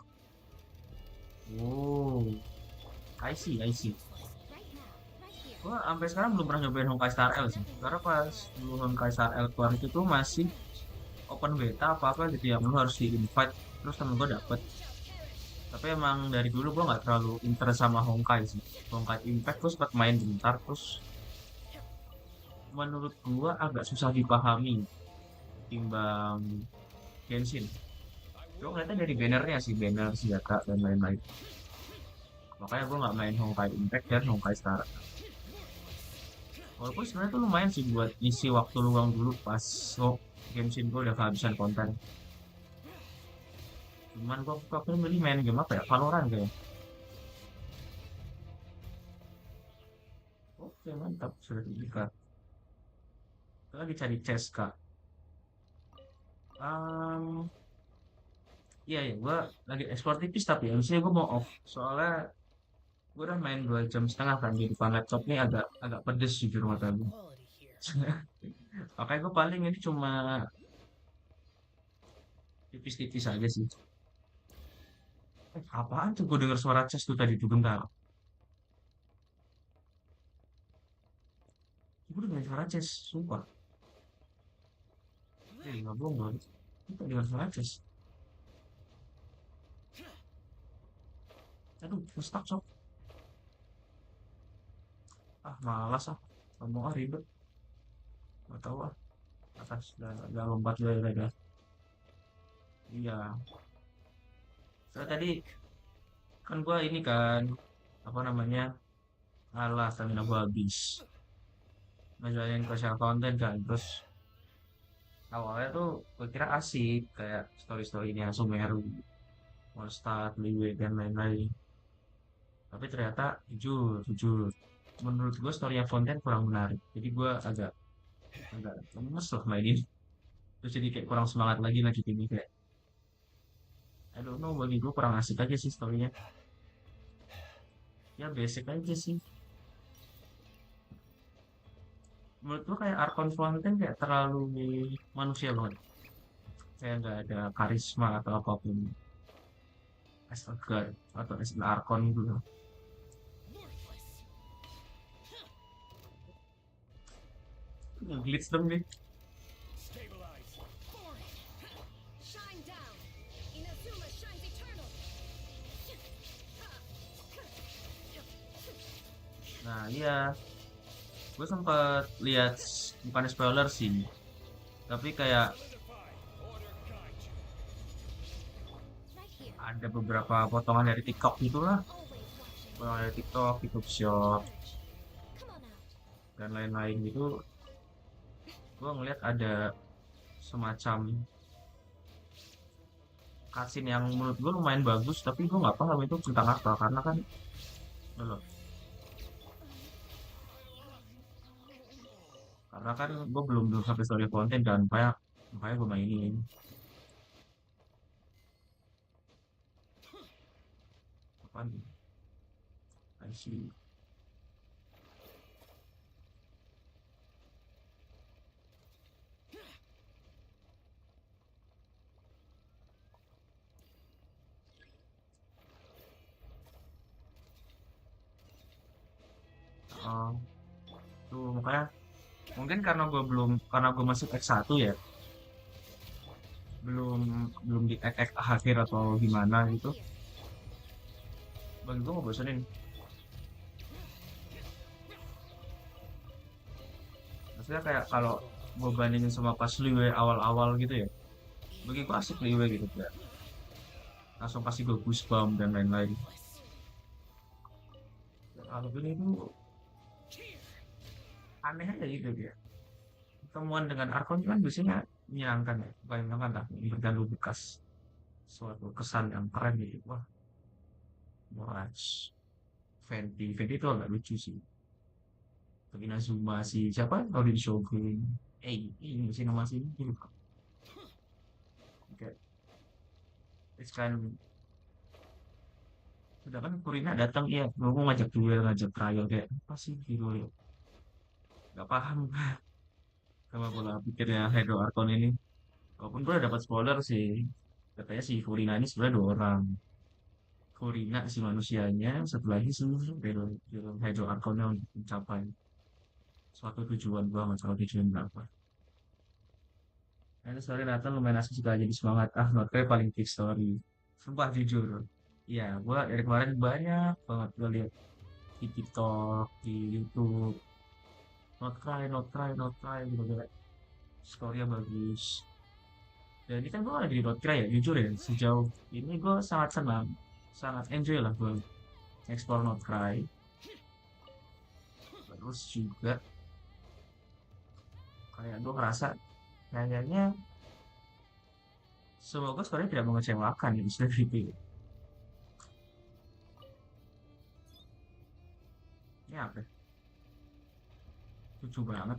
Oh, I see. Gua sampai sekarang belum pernah nyobain Honkai Star L sih. Karena pas dulu Honkai Star L keluar itu tuh masih open beta apa gitu ya. Lu harus di invite terus temen gua dapet. Tapi emang dari dulu gua nggak terlalu interest sama Honkai sih. Honkai Impact gua sempat main bentar terus menurut gua agak susah dipahami timbang Genshin. Gue ngeliatnya dari bannernya sih, banner senjata dan lain-lain. Makanya gue nggak main Honkai Impact dan Honkai Star. Walaupun sebenarnya tuh lumayan sih buat isi waktu luang dulu pas Genshin gue udah kehabisan konten. Cuman gue milih main game apa ya? Valorant kayaknya. Oke mantap, sudah dibuka. Kita lagi cari chest kak. Iya ya, gue lagi ekspor tipis tapi ya, misalnya gue mau off. Soalnya gue udah main 2,5 jam kan di depan laptop nih agak pedes jujur mata gue. Makanya gue paling ini cuma tipis-tipis aja sih. Apaan tuh gue denger suara chest tuh tadi tuh bentar. Gue denger suara chest, sumpah. Nggak bohong banget. Gue denger suara chest. Aduh, stuck sok. Malas kamu ribet. Gak tau atas udah lompat udah. Iya. Saya tadi kan gua ini kan apa namanya alah stamina gua habis. Ngajarin ke Fontaine kan terus awalnya tuh gue kira asik kayak story-storynya Sumeru, Mondstadt, Liwe dan lain-lain. Tapi ternyata jujur menurut gue story-nya Fontaine kurang menarik. Jadi gue agak lemes lah mainin. Terus jadi kayak kurang semangat lagi ini kayak I don't know, bagi gue kurang asik aja sih storynya. Ya basic aja sih. Menurut gue kayak Arkon Fontaine kayak terlalu manusia banget. Kayak nggak ada karisma atau apapun. As a god atau as an Arkon gitu. Glitch dong nih. Nah iya, gue sempet lihat, bukan spoiler sih, tapi kayak ada beberapa potongan dari TikTok gitulah, potongan dari TikTok, YouTube Short, dan lain-lain gitu. Gue ngeliat ada semacam cutscene yang menurut gue lumayan bagus, tapi gue nggak paham itu tentang apa, karena kan loh, karena kan gue belum belum sampai story Fontaine kan, makanya makanya gue mainin. Apaan tuh? I see. Oh, tuh makanya mungkin karena gue masih X1 ya, belum belum di X akhir atau gimana gitu. Bagi gue ngebosenin. Maksudnya kayak kalau gue bandingin sama pas Liwe awal-awal gitu ya, bagi gue asik Liwe gitu ya. Langsung kasih gue goosebump dan lain-lain. Kalau ini tuh aneh aja gitu ya. Temuan dengan Arkon kan biasanya menyenangkan ya, bukan menyenangkan lah, memberikan lu bekas suatu kesan yang keren gitu. Wah, Mirage, Fenty itu agak lucu sih. Tapi Nazuma si siapa? Rodin Shogun. Ini sih nama sih. Lupa. Kayak it's kind of, sedangkan Kurina datang ya, mau ngajak duel, ngajak trial kayak apa sih gitu ya. Gak paham sama pola pikirnya Hedo Arkon ini. Walaupun gue udah dapat spoiler sih, katanya si Furina ini sebenarnya dua orang. Furina si manusianya, satu lagi si Hydro Arkonnya untuk mencapai suatu tujuan, gua nggak tahu tujuan berapa. Nah, ini story Nathan lumayan asik juga, jadi semangat. Not kayak paling peak story. Sumpah jujur. Iya, gua dari kemarin banyak banget gua lihat di TikTok, di YouTube. Not cry, not cry, not cry gitu gitu. Story-nya bagus. Dan ini kan gua lagi di not cry ya, jujur ya. Sejauh ini gua sangat senang, sangat enjoy lah gua explore not cry. Terus juga kayak gue ngerasa kayaknya semoga story tidak mengecewakan ya, misalnya gitu ya. Ini apa ya? Lucu banget.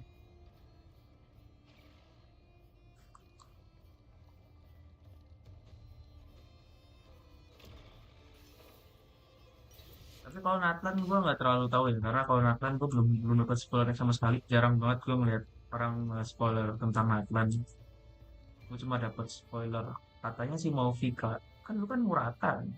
Tapi kalau Nathan gue nggak terlalu tahu ya, karena kalau Nathan gue belum belum dapat spoiler sama sekali. Jarang banget gue ngeliat orang spoiler tentang Nathan. Gue cuma dapat spoiler katanya sih mau Vika, kan lu kan Murata kan?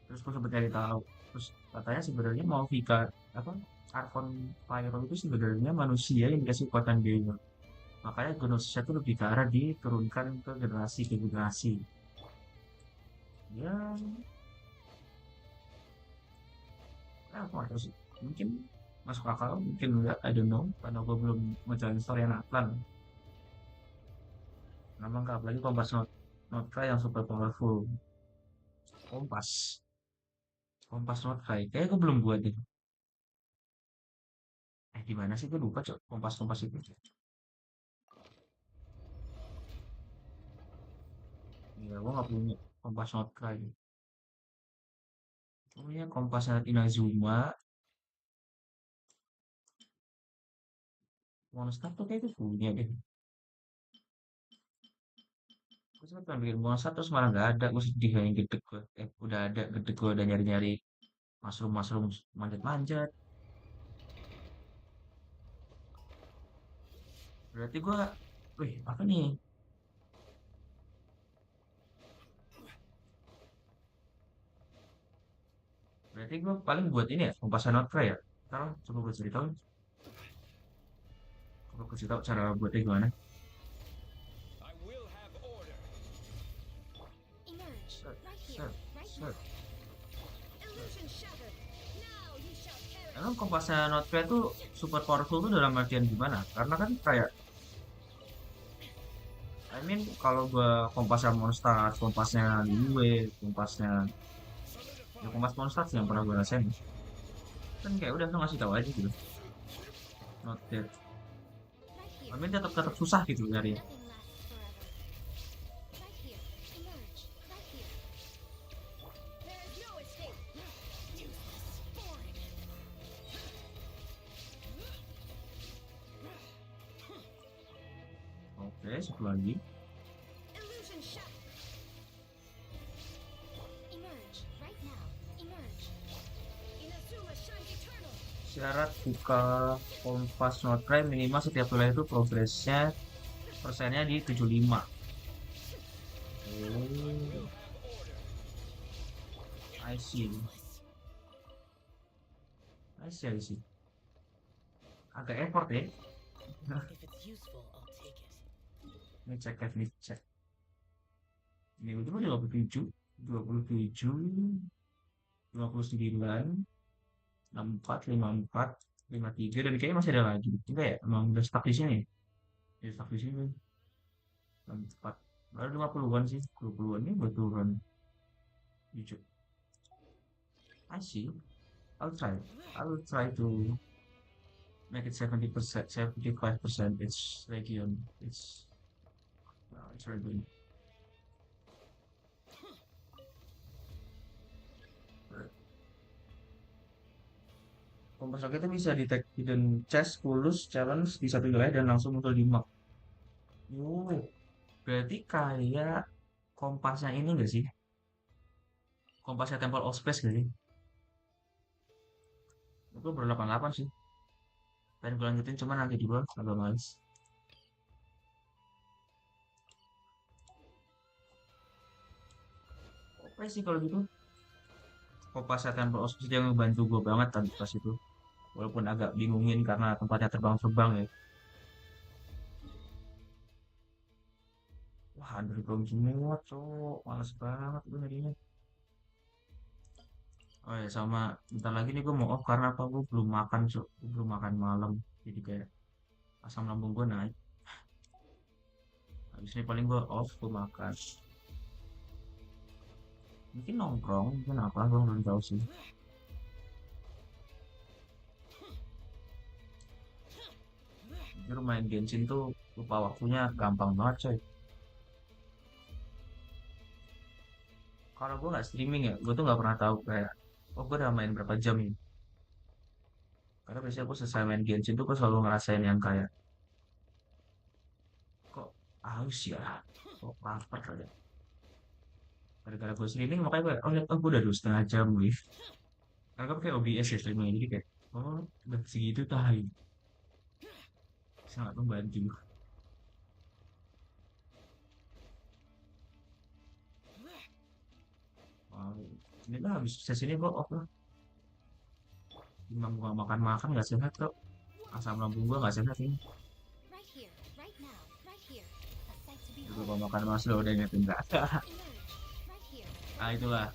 Terus gue sempet cari tahu, terus katanya sebenarnya mau Vika apa, Archon Pyro itu sebenarnya manusia yang dikasih kekuatan dewa. Makanya Genosisnya itu lebih ke arah diturunkan ke generasi. Ya, aku nggak tahu sih. Mungkin masuk akal, mungkin enggak, I don't know. Karena gue belum menjalani story yang Atlan. Nama nggak, apalagi Kompas Notka yang super powerful. Kompas. Kompas Notka. Kayaknya gue belum buat itu. Di mana sih gue lupa, cok. Kompas itu. Ya, gue nggak punya Kompas Notka ini. Punya Kompas Inazuma. Monster tuh kayak itu punya deh. Gue sempat pengen bikin monster terus malah nggak ada. Gue sedih, yang gede gue. Udah ada gede, gue udah nyari-nyari mushroom manjat-manjat. Berarti gue, wih apa nih? Berarti gue paling buat ini ya, kompasan Notra ya. Ntar coba gue cerita, coba gue cerita cara buatnya gimana. Set, set, set. Emang Emang kompasnya Notepad tuh super powerful tuh dalam artian gimana? Karena kan kayak, I mean kalau gua kompasnya Monster, kompasnya Gue, kompasnya, ya kompas Monster sih yang pernah gua rasain. Kan kayak udah lu ngasih tahu aja gitu. Notepad. I mean tetap tetap susah gitu nyari. Oke, satu lagi. Syarat buka kompas Notepad minimal setiap wilayah itu progresnya persennya di 75. Oh, I see. I see, I see. Agak effort ya. Ini cek, ini cek. Ini udah 27, 27, 59, 64, 54, 53, dan kayaknya masih ada lagi. Enggak ya? Emang udah stuck di sini. Ya, stuck di sini. 64. Baru 50-an sih. 20-an ini buat turun. Hijau. I see. I'll try. I'll try to make it 70%, 75%. It's region. It's very good. Kompas Rocket itu bisa detect hidden chest, kulus, challenge di satu wilayah dan langsung muncul di map. Berarti kayak kompasnya ini enggak sih? Kompasnya Temple of Space gak sih? Itu ber 88 sih. Pengen gue lanjutin cuman nanti di bawah agak males. Oke sih kalau gitu. Kompasnya Temple of Space yang ngebantu gue banget tadi pas itu. Walaupun agak bingungin karena tempatnya terbang-terbang ya. Wah, underground semua, cok. Males banget gue jadinya. Oh ya, sama bentar lagi nih gue mau off karena apa? Gue belum makan, cok. Gue belum makan malam. Jadi kayak asam lambung gue naik. Habis ini paling gue off, gue makan. Mungkin nongkrong, mungkin apa, gue belum tahu sih. Jadi main Genshin tuh lupa waktunya gampang banget coy. Kalau gue nggak streaming ya, gue tuh nggak pernah tahu kayak, oh gue udah main berapa jam ini. Karena biasanya gue selesai main Genshin tuh gue selalu ngerasain yang kayak, kok haus ya, kok lapar aja. Gara-gara gue streaming makanya gue, oh lihat, oh gue udah 2,5 jam wih. Karena gue pakai OBS ya streaming jadi kayak, oh udah segitu tahi. Sangat membantu. Wow. Ini lah habis sesi ini gue off lah. Emang gua makan-makan gak sehat kok. Asam lambung gua gak sehat ini. Juga gua makan mas lo udah ingetin gak? Nah itulah.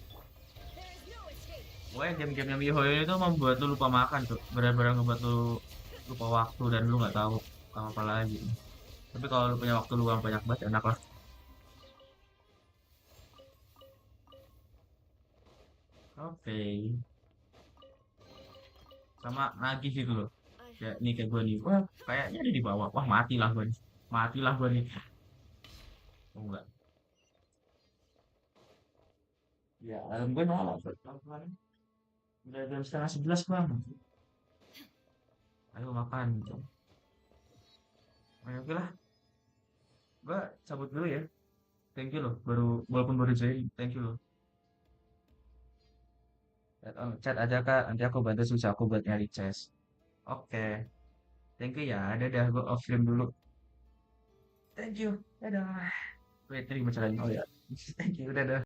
Pokoknya game-game yang mihoyo itu membuat lu lupa makan tuh. Benar-benar ngebuat lu lupa waktu dan lu gak tahu apa lagi. Tapi kalau lu punya waktu luang banyak banget enak lah. Oke. Sama nagih gitu loh. Kayak nih kayak gue nih. Wah kayaknya ada di bawah. Wah matilah gue nih. Matilah gue nih. Oh enggak. Ya alam gue nyala. Udah jam setengah 11 bang. Ayo makan gitu. Oke lah. Gue cabut dulu ya. Thank you loh. Walaupun baru join. Thank you loh. Chat aja kak. Nanti aku bantu susah aku buat nyari chest. Oke. Thank you ya. Dadah. Gue off stream dulu. Thank you. Dadah. Wait, tadi macam lain. Oh ya. Thank you. Dadah.